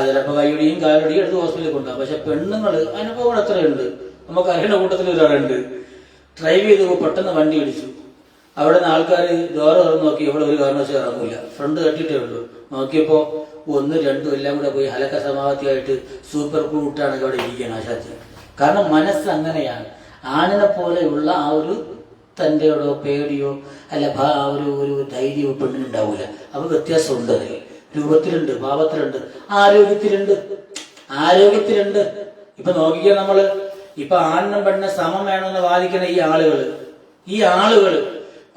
ചിലപ്പോൾ കൈയുടെയും കാലുടെയും എടുത്ത് ഹോസ്പിറ്റലിൽ കൊണ്ടുപോകും. പക്ഷെ പെണ്ണുങ്ങള് അനുഭവങ്ങൾ എത്രയുണ്ട്? നമുക്ക് അറിയുന്ന കൂട്ടത്തിൽ ഒരാളുണ്ട്, ഡ്രൈവ് ചെയ്ത് പെട്ടെന്ന് വണ്ടി ഇടിച്ചു. അവിടെ നിന്ന് ആൾക്കാർ ഡോറ് തുറന്ന് നോക്കി, ഇവിടെ ഒരു കാരണവശാലും ഇറങ്ങൂല, ഫ്രണ്ട് തട്ടിയിട്ടേ ഉള്ളൂ. നോക്കിയപ്പോ 1, 2 എല്ലാം കൂടെ പോയി ഹലക്ക സമാവത്തിയായിട്ട് സൂപ്പർ കൂട്ടാണ് അവിടെ ഇരിക്കുകയാണ് ആശാച്ച്. കാരണം മനസ്സ് അങ്ങനെയാണ്. ആണിനെ പോലെയുള്ള ആ ഒരു തൻ്റെയോടോ പേടിയോ അല്ല ഒരു ധൈര്യമോ പെണ്ണിനുണ്ടാവൂല. അപ്പൊ വ്യത്യാസമുണ്ട്. അതിൽ രൂപത്തിലുണ്ട്, ഭാവത്തിലുണ്ട്, ആരോഗ്യത്തിലുണ്ട്. ഇപ്പൊ നോക്കിയാൽ നമ്മള് ഇപ്പൊ ആണിനും പെണ്ണിനെ സമം വേണമെന്ന് വാദിക്കുന്ന ഈ ആളുകള്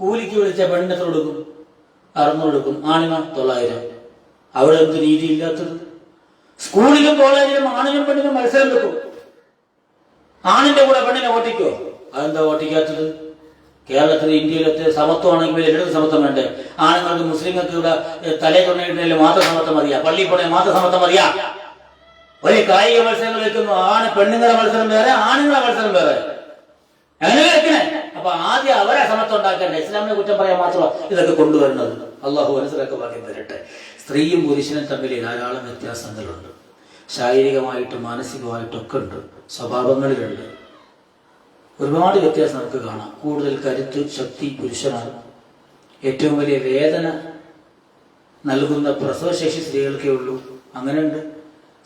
കൂലിക്ക് വിളിച്ച പെണ്ണിനെ എത്ര കൊടുക്കും? 600 കൊടുക്കും. ആണിന് 900. അവിടെ എന്ത് രീതിയില്ലാത്തത്? സ്കൂളിലും കോളേജിലും ആണിനും പെണ്ണിനും മത്സരം വെക്കും. ആണിന്റെ കൂടെ പെണ്ണിനെ ഓട്ടിക്കോ? അതെന്താ ഓട്ടിക്കാത്തത്? കേരളത്തിൽ ഇന്ത്യയിലത്തെ സമത്വമാണെങ്കിൽ എല്ലായിടത്തും സമത്വം വേണ്ടേ? ആണുങ്ങൾക്ക് മുസ്ലിങ്ങൾക്ക് ഇവിടെ തലേ തൊണ്ണയിട്ടില്ല മാത്രം സമത്വം മതിയാ? പള്ളിയിൽ പോണേ മാത്രം സമത്വം മതിയാ? ഒരു കായിക മത്സരങ്ങൾ വെക്കുന്നു. പെണ്ണുങ്ങളെ മത്സരം വേറെ, ആണുങ്ങളെ മത്സരം വേറെ. അങ്ങനെ വെക്കണേ. അപ്പൊ ആദ്യം അവരെ സമത്വം ഉണ്ടാക്കണ്ടേ? ഇസ്ലാമിനെ കുറ്റം പറയാൻ മാത്രമാണ് ഇതൊക്കെ കൊണ്ടുവരുന്നത്. അള്ളാഹു മനസ്സിലാക്കി ഭാഗ്യം തരട്ടെ. സ്ത്രീയും പുരുഷനും തമ്മിൽ ധാരാളം വ്യത്യാസങ്ങളുണ്ട്. ശാരീരികമായിട്ടും മാനസികമായിട്ടും ഒക്കെ ഉണ്ട്. സ്വഭാവങ്ങളിലുണ്ട്. ഒരുപാട് വ്യത്യാസം നമുക്ക് കാണാം. കൂടുതൽ കരുത്ത്, ശക്തി പുരുഷനാണ്. ഏറ്റവും വലിയ വേദന നൽകുന്ന പ്രസവശേഷി സ്ത്രീകൾക്കേ ഉള്ളൂ. അങ്ങനെയുണ്ട്.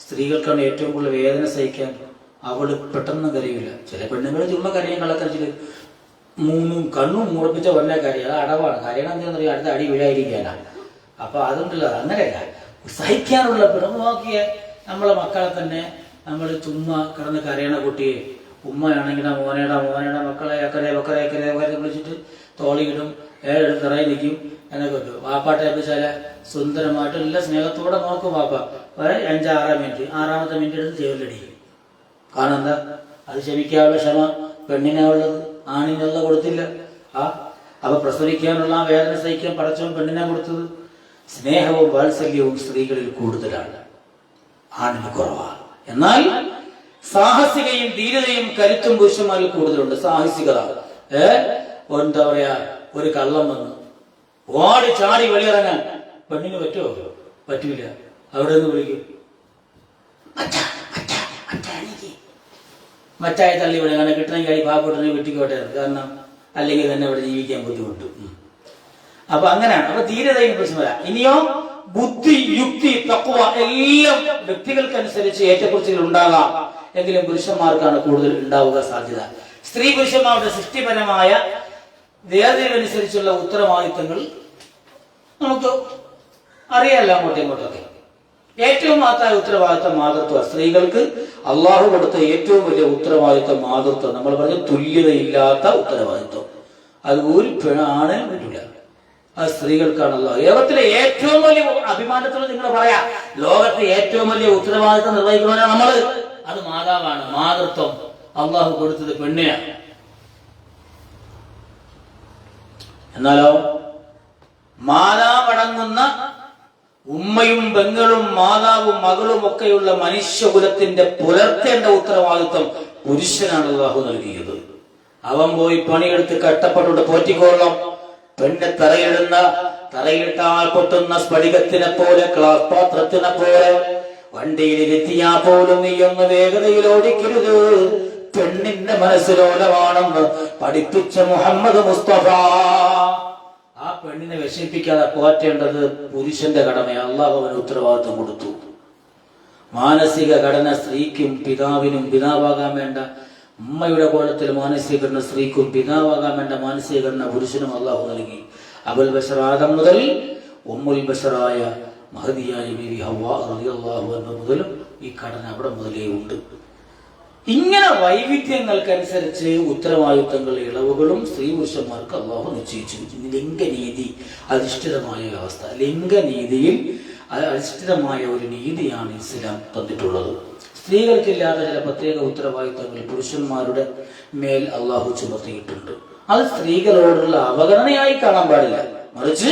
സ്ത്രീകൾക്കാണ് ഏറ്റവും കൂടുതൽ വേദന സഹിക്കാൻ. അവള് പെട്ടെന്ന് കരയില്ല. ചില പെണ്ണുങ്ങൾ ചുമ്മാ കരയും, കള്ളക്കരച്ചില് കണ്ണും മുറപ്പിച്ച കൊല്ല കരയും. അത് അടവാണ്. കരയണം എന്താണെന്ന് അറിയാം, അടുത്ത അടി വീഴാതിരിക്കാനാണ്. അപ്പൊ അതുണ്ടല്ലോ, അങ്ങനെയല്ല സഹിക്കാനുള്ള പിറമുവാക്കിയ നമ്മളെ മക്കളെ തന്നെ നമ്മൾ ചുമ്മാ കിടന്ന് കരയണ കുട്ടിയെ ഉമ്മയാണെങ്കിൽ മോനേടാ മക്കളെ എക്കരെ വിളിച്ചിട്ട് തോളിയിടും, ഏഴെടുത്ത് ഇറങ്ങി നിൽക്കും എന്നൊക്കെ വെക്കും. വാപ്പാട്ടെ വെച്ചാല് സുന്ദരമായിട്ട് എല്ലാ സ്നേഹത്തോടെ നോക്കും വാപ്പ. 5-6 മിനിറ്റ്, 6ാമത്തെ മിനിറ്റ് എടുത്ത് ചെവിലടിക്കും. കാരണം എന്താ? അത് ക്ഷമിക്കാനുള്ള ക്ഷമ പെണ്ണിനെ ഉള്ളത്, ആണിനുള്ള കൊടുത്തില്ല. അപ്പൊ പ്രസവിക്കാനുള്ള ആ വേദന സഹിക്കാൻ പടച്ചവൻ പെണ്ണിനെ കൊടുത്തത്. സ്നേഹവും വാത്സല്യവും സ്ത്രീകളിൽ കൂടുതലാണ്, ആണിന് കുറവാണ്. എന്നാൽ സാഹസികയും ധീരതയും കരുത്തും പുരുഷന്മാരിൽ കൂടുതലുണ്ട്. സാഹസികത. എന്താ പറയാ, ഒരു കള്ളം വന്ന് ഓടി ചാടി വെളിയിറങ്ങാൻ പെണ്ണിന് പറ്റുമോ? പറ്റൂല. അവിടെ നിന്ന് വിളിക്കും, മറ്റായ തള്ളി വിടുക. അങ്ങനെ കിട്ടണമെങ്കിൽ അടി പാവപ്പെട്ടെങ്കിൽ വെട്ടിക്കോട്ടെ. കാരണം അല്ലെങ്കിൽ തന്നെ ഇവിടെ ജീവിക്കാൻ ബുദ്ധിമുട്ട്. അപ്പൊ അങ്ങനെയാണ്. അപ്പൊ ധീരതയും പ്രശ്നമല്ല. ഇനിയോ ബുദ്ധി, യുക്തി, തഖ്വ എല്ലാം വ്യക്തികൾക്കനുസരിച്ച് ഏറ്റക്കുറിച്ചുകൾ ഉണ്ടാകാം. എങ്കിലും പുരുഷന്മാർക്കാണ് കൂടുതൽ ഉണ്ടാവുക സാധ്യത. സ്ത്രീ പുരുഷന്മാരുടെ സൃഷ്ടിപരമായ വേദനയനുസരിച്ചുള്ള ഉത്തരവാദിത്തങ്ങൾ നമുക്ക് അറിയാമല്ലോ അങ്ങോട്ടും ഇങ്ങോട്ടൊക്കെ. ഏറ്റവും മഹത്തായ ഉത്തരവാദിത്തം മാതൃത്വം. സ്ത്രീകൾക്ക് അള്ളാഹു കൊടുത്ത ഏറ്റവും വലിയ ഉത്തരവാദിത്തം മാതൃത്വം. നമ്മൾ പറഞ്ഞ തുല്യതയില്ലാത്ത ഉത്തരവാദിത്വം. അത് ഒരു ആണ് പറ്റില്ല, അത് സ്ത്രീകൾക്കാണല്ലോ. ലോകത്തിലെ ഏറ്റവും വലിയ അഭിമാനത്തോട് നിങ്ങൾ പറയാ, ലോകത്തെ ഏറ്റവും വലിയ ഉത്തരവാദിത്വം നിർവഹിക്കുന്നവരാണ് നമ്മള്. അത് മാതാവാണ്. മാതൃത്വം അള്ളാഹു കൊടുത്തത് പെണ്ണിനാണ്. എന്നാലോ മാതാവടങ്ങുന്ന ഉമ്മയും പെങ്ങളും മാതാവും മകളും ഒക്കെയുള്ള മനുഷ്യകുലത്തിന്റെ പുലർത്തേണ്ട ഉത്തരവാദിത്വം പുരുഷനാണ് അള്ളാഹു നൽകിയത്. അവൻ പോയി പണിയെടുത്ത് കഷ്ടപ്പെട്ടുകൊണ്ട് പോറ്റിക്കോളണം. പെണ്ണ് തറയിലിട്ടാൽ പൊട്ടുന്ന സ്ഫടികത്തിനെ പോലെ, ഗ്ലാസ് പാത്രത്തിനെ പോലെ, വണ്ടിയിലിരുത്തിയാ പോലും നീ ഒന്ന് വേഗതയിൽ ഓടിക്കരുത്. പെണ്ണിന്റെ മനസ്സിലോലമാണെന്ന് പഠിപ്പിച്ച മുഹമ്മദ് മുസ്തഫ. ആ പെണ്ണിനെ വിഷമിപ്പിക്കാതെ പോറ്റേണ്ടത് പുരുഷന്റെ കടമയാണ്. അള്ളാഹു അവന് ഉത്തരവാദിത്വം കൊടുത്തു. മാനസിക ഘടന സ്ത്രീക്കും പിതാവിനും, പിതാവാകാൻ വേണ്ട ഉമ്മയുടെ കോലത്തിൽ മാനസിക ഘടന സ്ത്രീക്കും, പിതാവാകാൻ വേണ്ട മാനസിക ഘടന പുരുഷനും അള്ളാഹു നൽകി. അബുൽ ബശർ ആദം മുതൽ ഉമ്മുൽ ബശറായ മഹദിയായ ബീവി ഹവ്വ റളിയല്ലാഹു അൻഹ മുതലും ഈ ഘടന അവിടെ മുതലേ ഉണ്ട്. ഇങ്ങനെ വൈവിധ്യങ്ങൾക്കനുസരിച്ച് ഉത്തരവാദിത്തങ്ങളുടെ ഇളവുകളും സ്ത്രീ പുരുഷന്മാർക്ക് അള്ളാഹു നിശ്ചയിച്ചു. ലിംഗനീതി അധിഷ്ഠിതമായ വ്യവസ്ഥ, ലിംഗനീതിയിൽ അധിഷ്ഠിതമായ ഒരു നീതിയാണ് ഇസ്ലാം തന്നിട്ടുള്ളത്. സ്ത്രീകൾക്കില്ലാത്ത ചില പ്രത്യേക ഉത്തരവാദിത്തങ്ങൾ പുരുഷന്മാരുടെ മേൽ അള്ളാഹു ചുമത്തിയിട്ടുണ്ട്. അത് സ്ത്രീകളോടുള്ള അവഗണനയായി കാണാൻ പാടില്ല, മറിച്ച്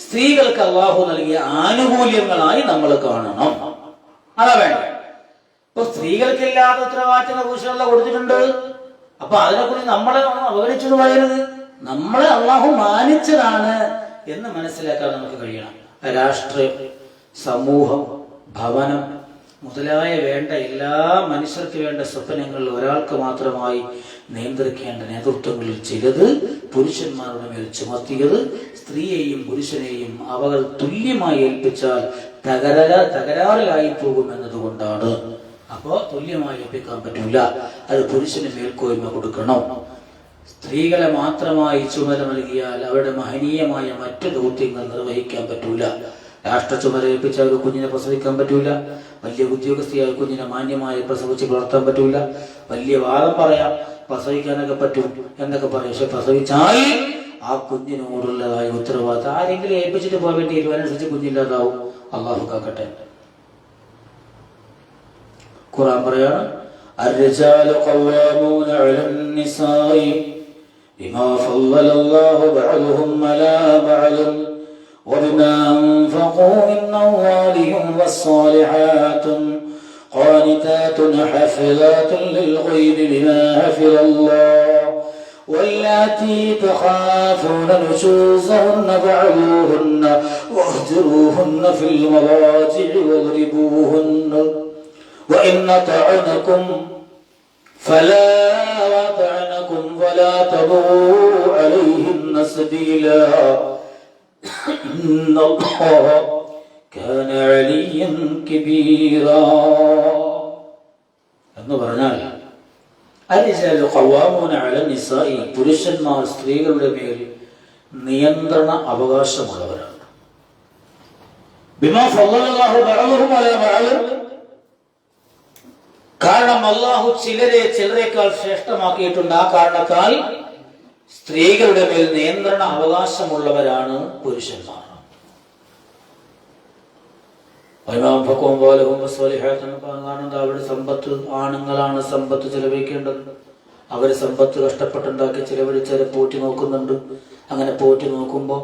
സ്ത്രീകൾക്ക് അള്ളാഹു നൽകിയ ആനുകൂല്യങ്ങളായി നമ്മൾ കാണണം. അതാ വേണ്ട. ഇപ്പൊ സ്ത്രീകൾക്കില്ലാത്ത ഉത്തരവാദിത്തങ്ങൾ പുരുഷനുള്ള കൊടുത്തിട്ടുണ്ട്. അപ്പൊ അതിനെക്കുറിച്ച് നമ്മളെ അവഗണിച്ചത് പറയരുത്. നമ്മളെ അള്ളാഹു മാനിച്ചതാണ് എന്ന് മനസ്സിലാക്കാൻ നമുക്ക് കഴിയണം. രാഷ്ട്രം, സമൂഹം, ഭവനം മുതലായ വേണ്ട എല്ലാ മനുഷ്യർക്ക് വേണ്ട സ്വപ്നങ്ങളിൽ ഒരാൾക്ക് മാത്രമായി നിയന്ത്രിക്കേണ്ട നേതൃത്വങ്ങളിൽ ചിലത് പുരുഷന്മാരുടെ മേൽ ചുമത്തിയത് സ്ത്രീയെയും പുരുഷനെയും അവർ തുല്യമായി ഏൽപ്പിച്ചാൽ തകരാറിലായി പോകും എന്നതുകൊണ്ടാണ്. അപ്പോ തുല്യമായി ഏൽപ്പിക്കാൻ പറ്റൂല, അത് പുരുഷന് മേൽക്കോയ്മ കൊടുക്കണം. സ്ത്രീകളെ മാത്രമായി ചുമതല നൽകിയാൽ അവരുടെ മഹനീയമായ മറ്റു ദൗത്യങ്ങൾ നിർവഹിക്കാൻ പറ്റൂല. രാഷ്ട്ര ചുമതല ഏൽപ്പിച്ച ഒരു കുഞ്ഞിനെ പ്രസവിക്കാൻ പറ്റൂല. വലിയ ഉദ്യോഗസ്ഥയായ കുഞ്ഞിനെ മാന്യമായി പ്രസവിച്ച് വളർത്താൻ പറ്റൂല. വലിയ വാദം പറയാം, പ്രസവിക്കാനൊക്കെ പറ്റും എന്നൊക്കെ പറയും. പക്ഷെ പ്രസവിച്ചാൽ ആ കുഞ്ഞിനോടുള്ളതായ ഉത്തരവാദിത്തം ആരെങ്കിലും ഏൽപ്പിച്ചിട്ട് പോകാൻ വേണ്ടി അതിനനുസരിച്ച് കുഞ്ഞില്ലാതാവും. അള്ളാഹു കാക്കട്ടെ. ഖുർആൻ പറയാണ്, الرجال قوامون على النساء بما فضل الله بعضهم على بعض وبما أنفقوا من أموالهم والصالحات قانتات حافظات للغيب بما حفظ الله واللاتي تخافون نشوزهن فعظوهن واهجروهن في المضاجع واضربوهن وإن أطعنكم فلا تبغوا عليهن سبيلا إن الله كان عليا كبيرا. എന്ന് പറഞ്ഞാൽ الرجال قوامون على النساء, പുരുഷന്മാർ സ്ത്രീകളുടെ മേൽ നിയന്ത്രണ അവകാശമുള്ളവരാണ്. ബിമാ ഫളലല്ലാഹു ബഅദഹും അലാ ബഅദ്, കാരണം അള്ളാഹു ചിലരെക്കാൾ ശ്രേഷ്ഠമാക്കിയിട്ടുണ്ട്. ആ കാരണത്താൽ സ്ത്രീകളുടെ മേൽ നിയന്ത്രണ അവകാശമുള്ളവരാണ് പുരുഷന്മാർ. അവരുടെ സമ്പത്ത്, ആണുങ്ങളാണ് സമ്പത്ത് ചെലവഴിക്കേണ്ടത്. അവര് സമ്പത്ത് കഷ്ടപ്പെട്ടുണ്ടാക്കി ചിലവഴിച്ചവരെ പോറ്റി നോക്കുന്നുണ്ട്. അങ്ങനെ പോറ്റി നോക്കുമ്പോൾ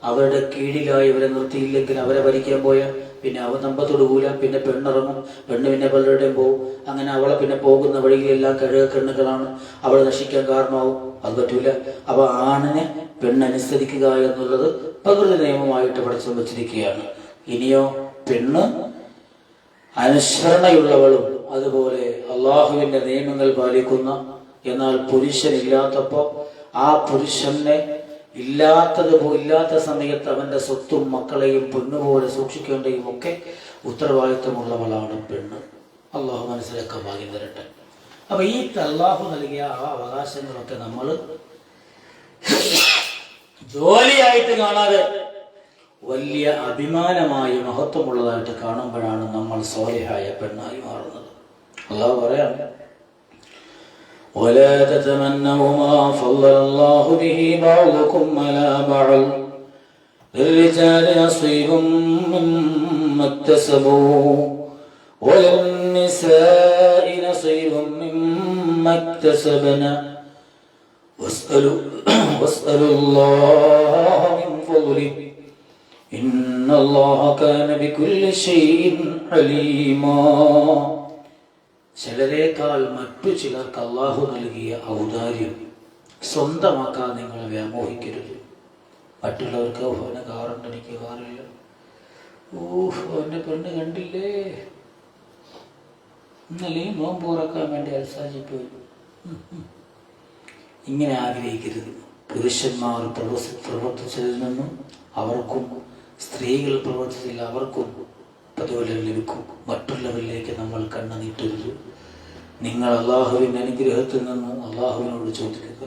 അവരുടെ കീഴിലായി അവരെ നിർത്തിയില്ലെങ്കിൽ അവരെ ഭരിക്കാൻ പോയാൽ പിന്നെ അവ സമ്പത്തൊടുകൂല. പിന്നെ പെണ്ണിറങ്ങും, പെണ്ണ് പിന്നെ പലരുടെയും പോകും. അങ്ങനെ അവളെ പിന്നെ പോകുന്ന വഴിയിലെല്ലാം കെണ്ണുകളാണ്, അവളെ നശിക്കാൻ കാരണമാവും. അത് പറ്റൂല. അപ്പൊ ആണിനെ പെണ്ണനുസരിക്കുക എന്നുള്ളത് പ്രകൃതി നിയമമായിട്ട് പഠിച്ചു വച്ചിരിക്കുകയാണ്. ഇനിയോ പെണ്ണ് അനുസരണയുള്ളവളും അതുപോലെ അള്ളാഹുവിന്റെ നിയമങ്ങൾ പാലിക്കുന്ന, എന്നാൽ പുരുഷനില്ലാത്തപ്പോ ആ പുരുഷനെ ഇല്ലാത്ത സമയത്ത് അവന്റെ സ്വത്തും മക്കളെയും പൊന്നുപോലെ സൂക്ഷിക്കേണ്ടയും ഒക്കെ ഉത്തരവാദിത്വമുള്ളവളാണ് പെണ്ണ്. അള്ളാഹു മനസ്സിലാക്കാൻ ഭാഗ്യം തരട്ടെ. അപ്പൊ ഈ അള്ളാഹു നൽകിയ ആ അവകാശങ്ങളൊക്കെ നമ്മൾ ജോലിയായിട്ട് കാണാതെ വലിയ അഭിമാനമായി മഹത്വമുള്ളതായിട്ട് കാണുമ്പോഴാണ് നമ്മൾ സ്വാലിഹായ പെണ്ണായി മാറുന്നത്. അല്ലാഹു പറയാം, ولا تتمنوا ما فضل الله به بعضكم على بعض للرجال نصيب مما اكتسبوا وللنساء نصيب مما اكتسبنا واسألوا الله من فضله إن الله كان بكل شيء عليما. ചിലരേക്കാൾ മറ്റു ചിലർക്ക് അള്ളാഹു നൽകിയ ഔദാര്യം സ്വന്തമാക്കാൻ നിങ്ങൾ വ്യാമോഹിക്കരുത്. മറ്റുള്ളവർക്ക് അവന് കാറുണ്ട്, എനിക്ക് കാറില്ല, അവൻ്റെ പെണ്ണ് കണ്ടില്ലേ, ഇന്നലെ നോമ്പ് തുറക്കാൻ വേണ്ടി അൽസാജിപ്പോയി. ഇങ്ങനെ ആഗ്രഹിക്കരുത്. പുരുഷന്മാർ പ്രവർത്തിച്ചതിൽ നിന്നും അവർക്കും സ്ത്രീകൾ പ്രവർത്തിച്ചില്ല അവർക്കും പ്രതിഫലം ലഭിക്കും. മറ്റുള്ളവരിലേക്ക് നമ്മൾ കണ്ണ് നീട്ടരുത്. നിങ്ങൾ അള്ളാഹുവിൻ്റെ അനുഗ്രഹത്തിൽ നിന്ന് അള്ളാഹുവിനോട് ചോദിക്കുക.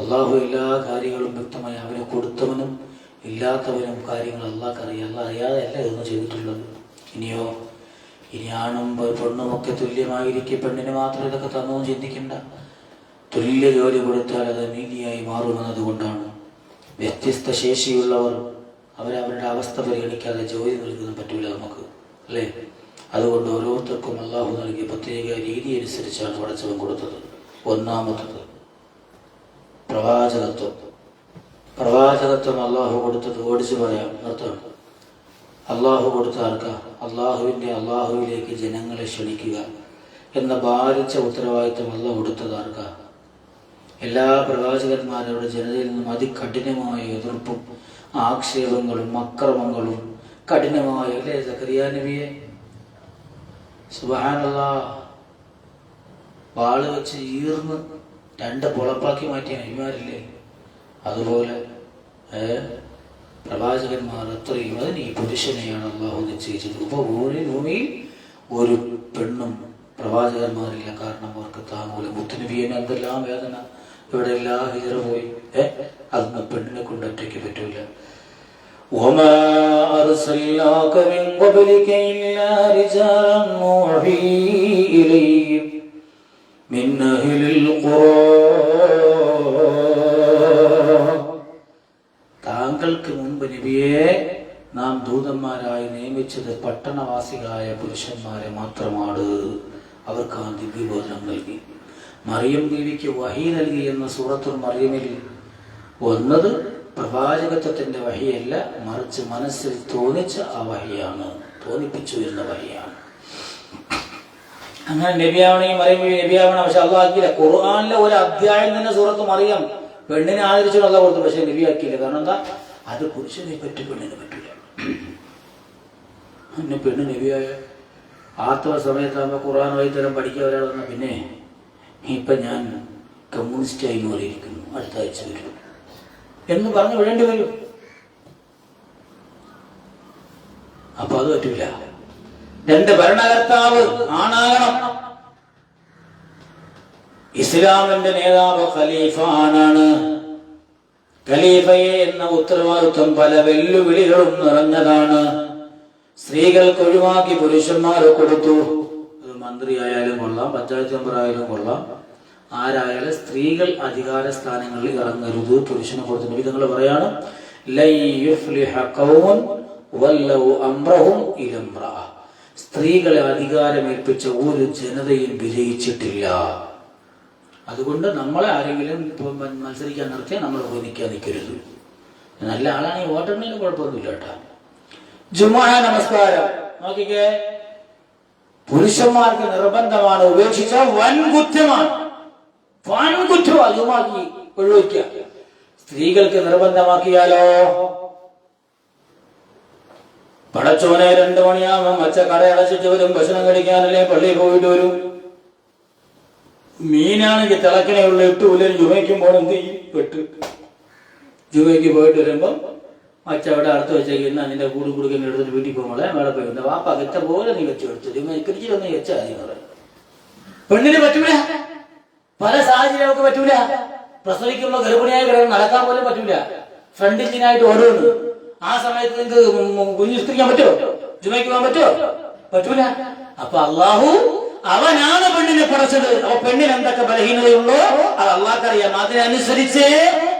അള്ളാഹു എല്ലാ കാര്യങ്ങളും വ്യക്തമായി അവന് കൊടുത്തവനും ഇല്ലാത്തവനും കാര്യങ്ങൾ അള്ളാഹ്ക്കറിയാം. അള്ളാഹ് അറിയാതെ അല്ല ഇതൊന്നും ചെയ്തിട്ടുള്ളത്. ഇനി ആണും പെണ്ണുമൊക്കെ തുല്യമായിരിക്കെ പെണ്ണിന് മാത്രം ഇതൊക്കെ തന്നൊന്നും ചിന്തിക്കണ്ട. തുല്യ ജോലി കൊടുത്താൽ അത് നീതിയായി മാറുമെന്നതുകൊണ്ടാണ് വ്യത്യസ്ത ശേഷിയുള്ളവർ അവരവരുടെ അവസ്ഥ പരിഗണിക്കാതെ ജോലി നൽകുന്നത് പറ്റൂല നമുക്ക്, അല്ലേ? അതുകൊണ്ട് ഓരോരുത്തർക്കും അള്ളാഹു നൽകിയ പ്രത്യേക രീതി അനുസരിച്ചാണ് പടച്ചവൻ കൊടുത്തത്. ഒന്നാമത്തത് പ്രവാചകത്വം അള്ളാഹു കൊടുത്തത് ഓടിച്ചു പറയാം നിർത്തം. അള്ളാഹു കൊടുത്ത ആർക്കാ? അള്ളാഹുവിലേക്ക് ജനങ്ങളെ ക്ഷണിക്കുക എന്ന ഭാരിച്ച ഉത്തരവാദിത്വം അള്ളാഹു കൊടുത്തത് ആർക്കാ? എല്ലാ പ്രവാചകന്മാരുടെ ജനതയിൽ നിന്നും അതികഠിനമായ എതിർപ്പും ആക്ഷേപങ്ങളും അക്രമങ്ങളും കഠിനമായ, അല്ലേ സക്കറിയാ നബിയെ? സുബ്ഹാനല്ലാഹ്, വാള് വെച്ച് ഈർന്ന് 2 പൊളപ്പാക്കി മാറ്റിയ നബിമാരില്ലേ? അതുപോലെ പ്രവാചകന്മാർ അത്രയും, അതിന് ഈ പുരുഷനെയാണ് അള്ളാഹു നിശ്ചയിച്ചത്. ഭൂമിയിൽ ഒരു പെണ്ണും പ്രവാചകന്മാരില്ല, കാരണം അവർക്ക് താങ്ങൂല. മുത്തുനബിയെ എന്തെല്ലാം വേദന, ഇവിടെ എല്ലാം ഹിജറ പോയി, അതൊന്നും പെണ്ണിനെ കൊണ്ട് ഒറ്റയ്ക്ക് പറ്റൂല. وما أرسلناك من قبلك إلا رجالا نوحي إليهم من أهل القرى. താങ്കൾക്ക് മുമ്പ് നബിയെ നാം ദൂതന്മാരായി നിയമിച്ചത് പട്ടണവാസികളായ പുരുഷന്മാരെ മാത്രമാണ്. അവർക്ക് ആ ദിവ്യബോധനം നൽകി. മറിയം ബീവിക്ക് വഹി നൽകി എന്ന സൂറത്തുൽ മറിയമിൽ വന്നത് പ്രവാചകത്വത്തിന്റെ വഹിയല്ല, മറിച്ച് മനസ്സിൽ തോന്നിച്ച ആ വഹിയാണ്, തോന്നിപ്പിച്ചു എന്ന വഹിയാണ്. അങ്ങനെ നബിയാവണമെങ്കിൽ മറിയം നബിയാവണം. പക്ഷെ അള്ളാഹ് ആക്കിയില്ല. ഖുർആനിലെ ഒരു അധ്യായം തന്നെ സൂറത്ത് മറിയം പെണ്ണിനെ ആദരിച്ചു അള്ളാഹ് കൊടുത്തു, പക്ഷെ നബിയാക്കിയില്ല. കാരണം എന്താ? അത് പുരുഷനെ പറ്റി പെണ്ണിനെ പറ്റില്ല. പിന്നെ പെണ്ണ് നബിയായ ആർത്തവ സമയത്താകുമ്പോൾ ഖുർആൻ വൈത്തരം പഠിക്കാൻ ഒരാൾ വന്നാൽ പിന്നെ ഇപ്പം ഞാൻ കമ്മ്യൂണിസ്റ്റായി മാറിയിരിക്കുന്നു, അടുത്ത ആഴ്ച വരും എന്ന് പറഞ്ഞ് വിടേണ്ടി വരും. അപ്പൊ അത് പറ്റൂല. 2 ഭരണകർത്താവ് ആണാകണം. ഇസ്ലാമിന്റെ നേതാവ് ഖലീഫ ആണാണ്. ഖലീഫയെ എന്ന ഉത്തരവാദിത്വം പല വെല്ലുവിളികളും നിറഞ്ഞതാണ്. സ്ത്രീകൾക്ക് ഒഴിവാക്കി പുരുഷന്മാരെ കൊടുത്തു. അത് മന്ത്രി ആയാലും കൊള്ളാം, പഞ്ചായത്ത് മെമ്പർ ആയാലും കൊള്ളാം, ആരായാലും സ്ത്രീകൾ അധികാര സ്ഥാനങ്ങളിൽ ഇറങ്ങരുത്. പുരുഷനെ കൊടുത്തു. നബി തങ്ങൾ പറയാണ്, സ്ത്രീകളെ അധികാരമേൽപ്പിച്ച ഒരു ജനതയും വിജയിച്ചിട്ടില്ല. അതുകൊണ്ട് നമ്മളെ ആരെങ്കിലും മത്സരിക്കാൻ നിർത്തിയാൽ നമ്മൾ പോയി നിൽക്കരുത്. നല്ല ആളാണെങ്കിൽ വോട്ടെണ്ണയിൽ കുഴപ്പമൊന്നുമില്ല കേട്ടോ. ജുമുഅ നമസ്കാരം നോക്കിക്കേ, പുരുഷന്മാർക്ക് നിർബന്ധമാണ്, ഉപേക്ഷിച്ച വൻകുറ്റമാണ്. അതുമാക്കി ഒഴിവയ്ക്കുക. സ്ത്രീകൾക്ക് നിർബന്ധമാക്കിയാലോ? പടച്ചോനെ 2 മണിയാകുമ്പോൾ മച്ച കട അടച്ചിട്ട് വരും, ഭക്ഷണം കഴിക്കാനല്ലേ പള്ളിയിൽ പോയിട്ട് വരും. മീനാണെങ്കിൽ തിളക്കനെയുള്ള 8 ഉലരും ജുമയ്ക്കുമ്പോൾ എന്ത് ചെയ്യും? ജുമയ്ക്ക് പോയിട്ട് വരുമ്പം മച്ച അവിടെ അടുത്ത് വെച്ചേക്കുന്ന അതിന്റെ കൂടുക്കുന്ന എടുത്തിട്ട് വീട്ടിൽ പോകുമ്പോളെ മേളെ പോയി വാപ്പ അകറ്റ പോലെ നീ വെച്ച് എടുത്തു ജുമയ്ക്കിരിച്ചിട്ടൊന്ന് വെച്ചാൽ മതി പറയും. പെണ്ണിന് പറ്റൂല, പല സാഹചര്യമൊക്കെ പറ്റൂല. പ്രസവിക്കുമ്പോ ഗർഭിണിയായി കിടന്ന് നടക്കാൻ പോലും പറ്റൂല. ഫ്രണ്ട് എഞ്ചിനായിട്ട് ഓടുന്നു. ആ സമയത്ത് നിങ്ങൾക്ക് കുഞ്ഞു നിസ്കരിക്കാൻ പറ്റുമോ? ജുമയ്ക്ക് പോകാൻ പറ്റുമോ? പറ്റൂല. അപ്പൊ അള്ളാഹു അവനാണ് പെണ്ണിനെ പടച്ചത്. അപ്പൊ പെണ്ണിന് എന്തൊക്കെ ബലഹീനതയുള്ളോ അത് അള്ളാഹ്ക്കറിയാം. അതിനനുസരിച്ച്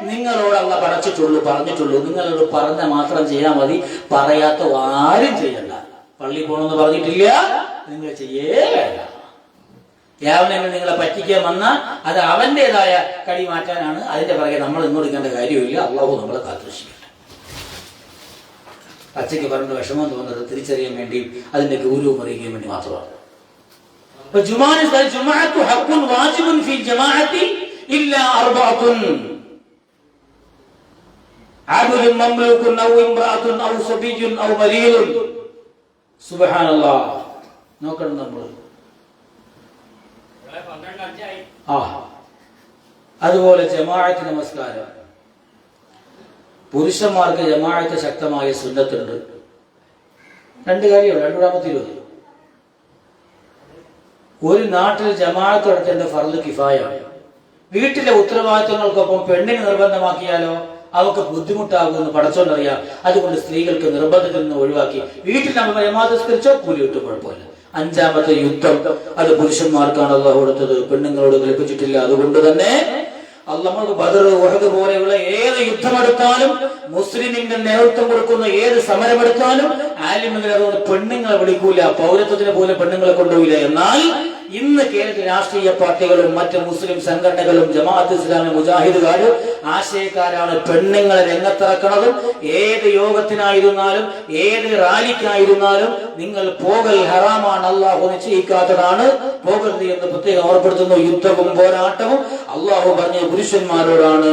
നിങ്ങളോട് അള്ളാഹ് പടച്ചിട്ടുള്ളൂ, പറഞ്ഞിട്ടുള്ളൂ. നിങ്ങളോട് പറഞ്ഞ മാത്രം ചെയ്യാൻ മതി, പറയാത്ത ആരും ചെയ്യണ്ട. പള്ളി പോകണമെന്ന് പറഞ്ഞിട്ടില്ല, നിങ്ങൾ ചെയ്യേ വേണ്ട. യാവനെ നിങ്ങളെ പറ്റിക്കാൻ വന്ന അത് അവന്റേതായ കടി മാറ്റാനാണ്. അതിന്റെ പിറകെ നമ്മൾ നിന്നോടിക്കേണ്ട കാര്യമില്ല. അള്ളാഹു നമ്മളെ കാത്തുരക്ഷിക്കട്ടെ. പച്ചയ്ക്ക് പറഞ്ഞ വിഷമം തോന്നുന്നത് തിരിച്ചറിയാൻ വേണ്ടി അതിന്റെ ഗൗരവം അറിയിക്കാൻ വേണ്ടി മാത്രമാണ്. നോക്കണം നമ്മൾ. അതുപോലെ ജമാഅത്ത് നമസ്കാരം. പുരുഷന്മാർക്ക് ജമാഅത്ത് ശക്തമായ സുന്നത്തുണ്ട്. രണ്ട് കാര്യമുള്ളൂ, രണ്ടൂടാമത്തിരുപത്. ഒരു നാട്ടിൽ ജമാഅത്ത് നടത്തേണ്ട ഫർള് കിഫായാണ്. വീട്ടിലെ ഉത്തരവാദിത്തങ്ങൾക്കൊപ്പം പെണ്ണിന് നിർബന്ധമാക്കിയാലോ അവർക്ക് ബുദ്ധിമുട്ടാകുമെന്ന് പടച്ചോണ്ടറിയാം. അതുകൊണ്ട് സ്ത്രീകൾക്ക് നിർബന്ധത്തിൽ നിന്ന് ഒഴിവാക്കി വീട്ടിൽ നമ്മൾ ജമാഅത്ത് നിസ്കരിച്ചോ കൂലി കിട്ടും, കുഴപ്പമില്ല. അഞ്ചാമത്തെ യുദ്ധം അത് പുരുഷന്മാർക്കാണ് അല്ലാഹു കൊടുത്തത്, പെണ്ണുങ്ങളോട് കൽപ്പിച്ചിട്ടില്ല. അതുകൊണ്ട് തന്നെ അല്ലാഹു ബദർ, ഉഹദ് പോലെയുള്ള ഏത് യുദ്ധമെടുത്താലും മുസ്ലിമിന്റെ നേതൃത്വം കൊടുക്കുന്ന ഏത് സമരമെടുത്താലും ആലിമുകൾ അതുകൊണ്ട് പെണ്ണുങ്ങളെ വിളിക്കൂല, പൗരത്വത്തിന് പോലും പെണ്ണുങ്ങളെ കൊണ്ടുപോയില്ല. എന്നാൽ ഇന്ന് കേരളത്തിലെ രാഷ്ട്രീയ പാർട്ടികളും മറ്റ് മുസ്ലിം സംഘടനകളും ജമാഅത്ത് ഇസ്ലാമി മുജാഹിദുകാരും ആശയക്കാരാണ് പെണ്ണുങ്ങളെ രംഗത്തിറക്കുന്നതും. ഏത് യോഗത്തിനായിരുന്നാലും ഏത് റാലിക്കായിരുന്നാലും നിങ്ങൾ പോകൽ ഹറാമാണ്, അള്ളാഹു നിശ്ചയിക്കാത്തതാണ്, പോകരുത് എന്ന് പ്രത്യേകം ഓർപ്പെടുത്തുന്നു. യുദ്ധവും പോരാട്ടവും അള്ളാഹു പറഞ്ഞ പുരുഷന്മാരോടാണ്.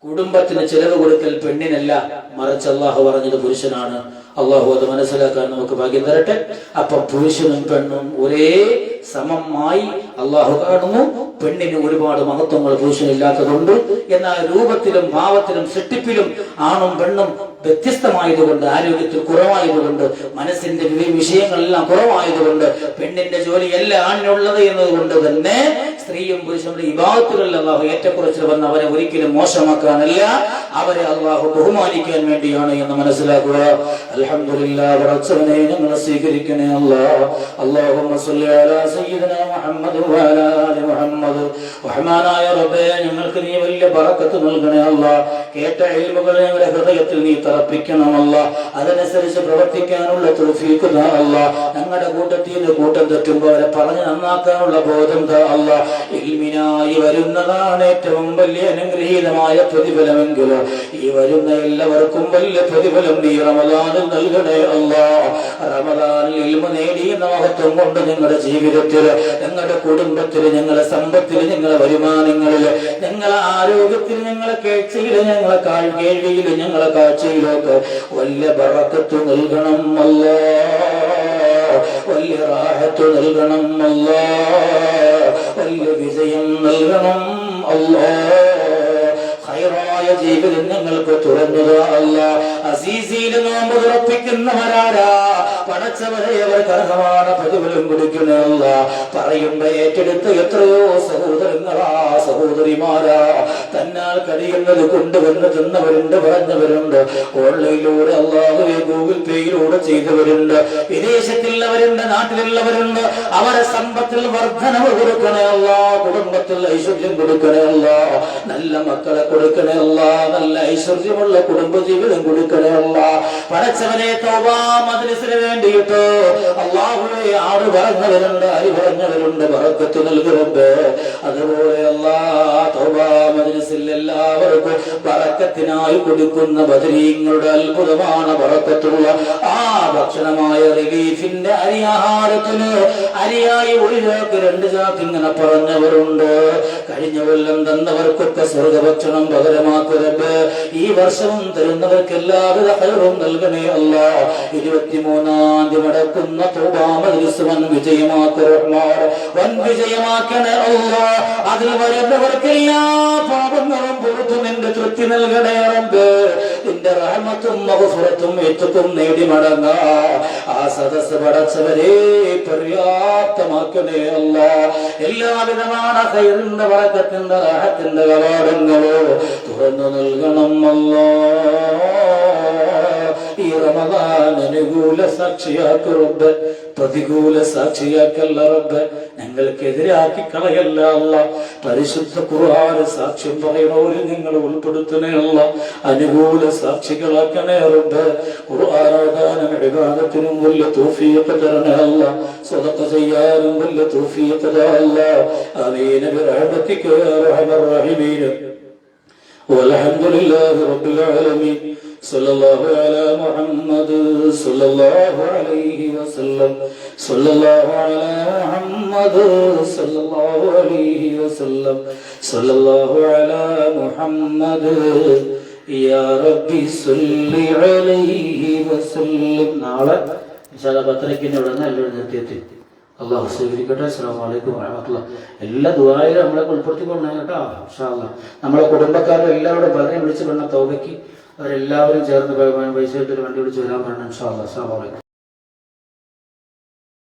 കുടുംബത്തിന് ചെലവ് കൊടുക്കൽ പെണ്ണിനല്ല, മറിച്ച് അള്ളാഹു പറഞ്ഞത് പുരുഷനാണ്. അള്ളാഹു അത് മനസ്സിലാക്കാൻ നമുക്ക് ഭാഗ്യം തരട്ടെ. അപ്പൊ പുരുഷനും പെണ്ണും ഒരേ സമമായി അള്ളാഹു കാണുന്നു. പെണ്ണിന് ഒരുപാട് മഹത്വങ്ങൾ പുരുഷനില്ലാത്തതുണ്ട്. എന്നാൽ രൂപത്തിലും ഭാവത്തിലും സൃഷ്ടിപ്പിലും ആണും പെണ്ണും വ്യത്യസ്തമായതുകൊണ്ട്, ആരോഗ്യത്തിൽ കുറവായതുകൊണ്ട്, മനസ്സിന്റെ വിഷയങ്ങളെല്ലാം കുറവായതുകൊണ്ട്, പെണ്ണിന്റെ ജോലിയല്ല ആണിനുള്ളത് എന്നതുകൊണ്ട് തന്നെ സ്ത്രീയും പുരുഷനും ഇബാദത്തുകളിൽ അള്ളാഹു ഏറ്റക്കുറച്ചിൽ വന്ന് അവരെ ഒരിക്കലും മോശമാക്കാനല്ല, അവരെ അള്ളാഹു ബഹുമാനിക്കാൻ വേണ്ടിയാണ് എന്ന് മനസ്സിലാക്കുക. അൽഹംദുലില്ലാഹ്, പടച്ചവനെ ഞങ്ങളെ സ്വീകരിക്കണേ അല്ലാഹ്. അല്ലാഹുമ്മ സ്വല്ലി അലാ സയ്യിദിനാ മുഹമ്മദ് വഅലാ ആലി മുഹമ്മദ്. റഹ്മാനായ റബ്ബേ, ഞങ്ങൾക്ക് നീ വലിയ ബറക്കത്ത് നൽകണേ അല്ലാഹ്. കേട്ട ഇൽമുകൾ ഞങ്ങളുടെ ഹൃദയത്തിൽ നീ തറപ്പിക്കണം അല്ലാഹ്. അതനുസരിച്ച് പ്രവർത്തിക്കാനുള്ള തൗഫീഖ് താ അല്ലാഹ്. ഞങ്ങളുടെ കൂട്ടത്തിൽ നിന്ന് കൂട്ടം തെറ്റുമ്പോൾ അവരെ പറഞ്ഞ് നന്നാക്കാനുള്ള ബോധം താ അല്ലാഹ്. ഇൽമിനായി വരുന്നതാണ് ഏറ്റവും വലിയ അനുഗ്രഹീതമായ പ്രതിഫലമെങ്കിലും ഈ വരുന്ന എല്ലാവർക്കും വലിയ പ്രതിഫലം നീ റമദാനിൽ നൽകണേ അല്ലാഹ്. റമദാനിൽ ഇൽമു നേടിയ മഹത്വം കൊണ്ട് ഞങ്ങളുടെ ജീവിതത്തിൽ, ഞങ്ങളുടെ കുടുംബത്തിൽ, ഞങ്ങളുടെ സമ്പത്തിൽ, ഞങ്ങളുടെ വരുമാനങ്ങളിൽ, ഞങ്ങളുടെ ആരോഗ്യത്തിൽ, ഞങ്ങളുടെ കേഴ്ചയിൽ, ഞങ്ങളെ കേൾവിയിൽ, ഞങ്ങളുടെ കാഴ്ചയിലൊക്കെ വലിയ ബറക്കത്ത് നൽകണം അല്ലാഹ്. വലിയ റാഹത്ത് നൽകണം അല്ലാഹ്. വലിയ വിജയം നൽകണം അല്ലാഹ്. ഖൈറായ ജീവിതം ഞങ്ങൾക്ക് തുറന്നത് അല്ലാഹ്. അസീസിയിൽ നോമ്പ് തുറപ്പിക്കുന്നവരാരാ പടച്ചവരെ, അവർക്ക് അർഹമായ പ്രതിഫലം കൊടുക്കണേ അല്ലാഹ്. പറയുമ്പോ ഏറ്റെടുത്ത് എത്രയോ സഹോദരങ്ങളാ സഹോദരിമാരാ തന്നാൽ കഴിയുന്നത് കൊണ്ടുവന്ന് തിന്നവരുണ്ട്, പറഞ്ഞവരുണ്ട്, ഓൺലൈനിലൂടെ അല്ലാഹുവേ ഗൂഗിൾ പേയിലൂടെ ചെയ്തവരുണ്ട്, വിദേശത്തുള്ളവരുണ്ട്, നാട്ടിലുള്ളവരുണ്ട്. അവരെ സമ്പത്തിൽ വർധനവ് കൊടുക്കണേ അല്ലാഹ്. കുടുംബത്തിൽ ഐശ്വര്യം കൊടുക്കണേ അല്ലാഹ്. നല്ല മക്കളെ കൊടുക്കണേ അല്ലാഹ്. നല്ല ഐശ്വര്യമുള്ള കുടുംബജീവിതം കൊടുക്കണേ അല്ലാഹ്. പടച്ചവനെ, തൗബാ മജ്ലിസിന് വേണ്ടിയിട്ട് അല്ലാഹുവേ ആറ് പറഞ്ഞവരുണ്ട്, അരി പറഞ്ഞവരുണ്ട്, ബറക്കത്ത് നൽകരുത്. അതുപോലെ അല്ലാഹ് തൗബാ മജ്ലിസിൽ എല്ലാവർക്കും ബറക്കത്തിനായി കൊടുക്കുന്ന ബദരീങ്ങളുടെ അത്ഭുതമാണ് ബറക്കത്തുള്ള ആ ഭക്ഷണമായ റിലീഫിന്റെ അരിയാഹാരത്തിന് അരിയായി ഒരു ചാക്ക് 2 ചാക്ക് ഇങ്ങനെ പറഞ്ഞവരുണ്ട്. കഴിഞ്ഞ കൊല്ലം തന്നവർക്കൊക്കെ സ്വർഗഭക്ഷണം പകരമാക്കരുത്. ഈ വർഷവും തരുന്നവർക്ക് എല്ലാവിധ ഖൈറും നൽകണേ അല്ലാഹ്. 23-ാം തീയതി നടക്കുന്ന തൗബാ മജ്ലിസ് വൻ വിജയമാക്ക് റഹ്മാൻ, വൻ വിജയമാക്കണേ അല്ലാഹ്. അതിൽ വരുന്നവർക്ക് എല്ലാ പാപങ്ങളും പുറത്തു നിന്റെ തൃപ്തി നൽകണേ റബ്ബേ. നിന്റെ റഹ്മത്തും മഗ്ഫിറത്തും ഇത്ഖും നേടി മടങ്ങാ ആ സദസ്സ് പടച്ചവരെ പര്യാപ്തമാക്കണേ അല്ലാഹ്. എല്ലാവിധமான ഖൈറിന്റെ ബറക്കത്തിന്റെ റാഹത്തിന്റെ കവാടങ്ങളോ തുറന്നു നൽകണം അല്ലാഹ്. റമദാൻ അനുകൂല സാക്ഷിയാക്ക് റബ്ബ്, പ്രതികൂല സാക്ഷിയാക്കല്ല റബ്ബ്, ഞങ്ങൾക്കെതിരാക്കി കളയല്ല അല്ല. പരിശുദ്ധ ഖുർആൻ സാക്ഷ്യം പറയണവരിൽ നിങ്ങൾ ഉൾപ്പെടുത്തണേ അല്ല. അനുകൂല സാക്ഷികളാക്കണേ റബ്ബ്. ഖുർആനാദാനം ഇബാദത്തിനും വലിയ തൗഫീഖ് തരണേ അല്ല. സദഖ ചെയ്യാനും വലിയ തൗഫീഖ് തരണേ അല്ല. ആമീൻ ബിറഹ്മതിക യാ അർഹമർ റഹീമീൻ. والحمد لله رب العالمين. صلى الله على محمد صلى الله عليه وسلم. صلى الله على محمد صلى الله عليه وسلم. صلى الله على محمد يا ربي صل عليه وسلم. നാളെ ഇൻഷാ അല്ലാഹ് 10:30 ഇവിടെ നിന്ന് എല്ലാവരും നിർത്തിയെത്തി. അള്ളാഹു സ്വീകരിക്കട്ടെ. അസ്സലാമു അലൈക്കും വറഹ്മത്തുള്ളാഹി. എല്ലാ ദുആയിലും നമ്മളെ ഉൾപ്പെടുത്തിക്കൊണ്ടേ കേട്ടോ. ഇൻഷാ അല്ലാഹ് നമ്മളെ കുടുംബക്കാരെ എല്ലാവരും പലരെയും വിളിച്ച് പറഞ്ഞ തൗബയ്ക്ക് അവരെല്ലാവരും ചേർന്ന് പൈസ എടുത്തിട്ട് വണ്ടി വിളിച്ച് വരാൻ പറഞ്ഞു. ഇൻഷാ അല്ലാഹ്. അസ്സലാമു അലൈക്കും.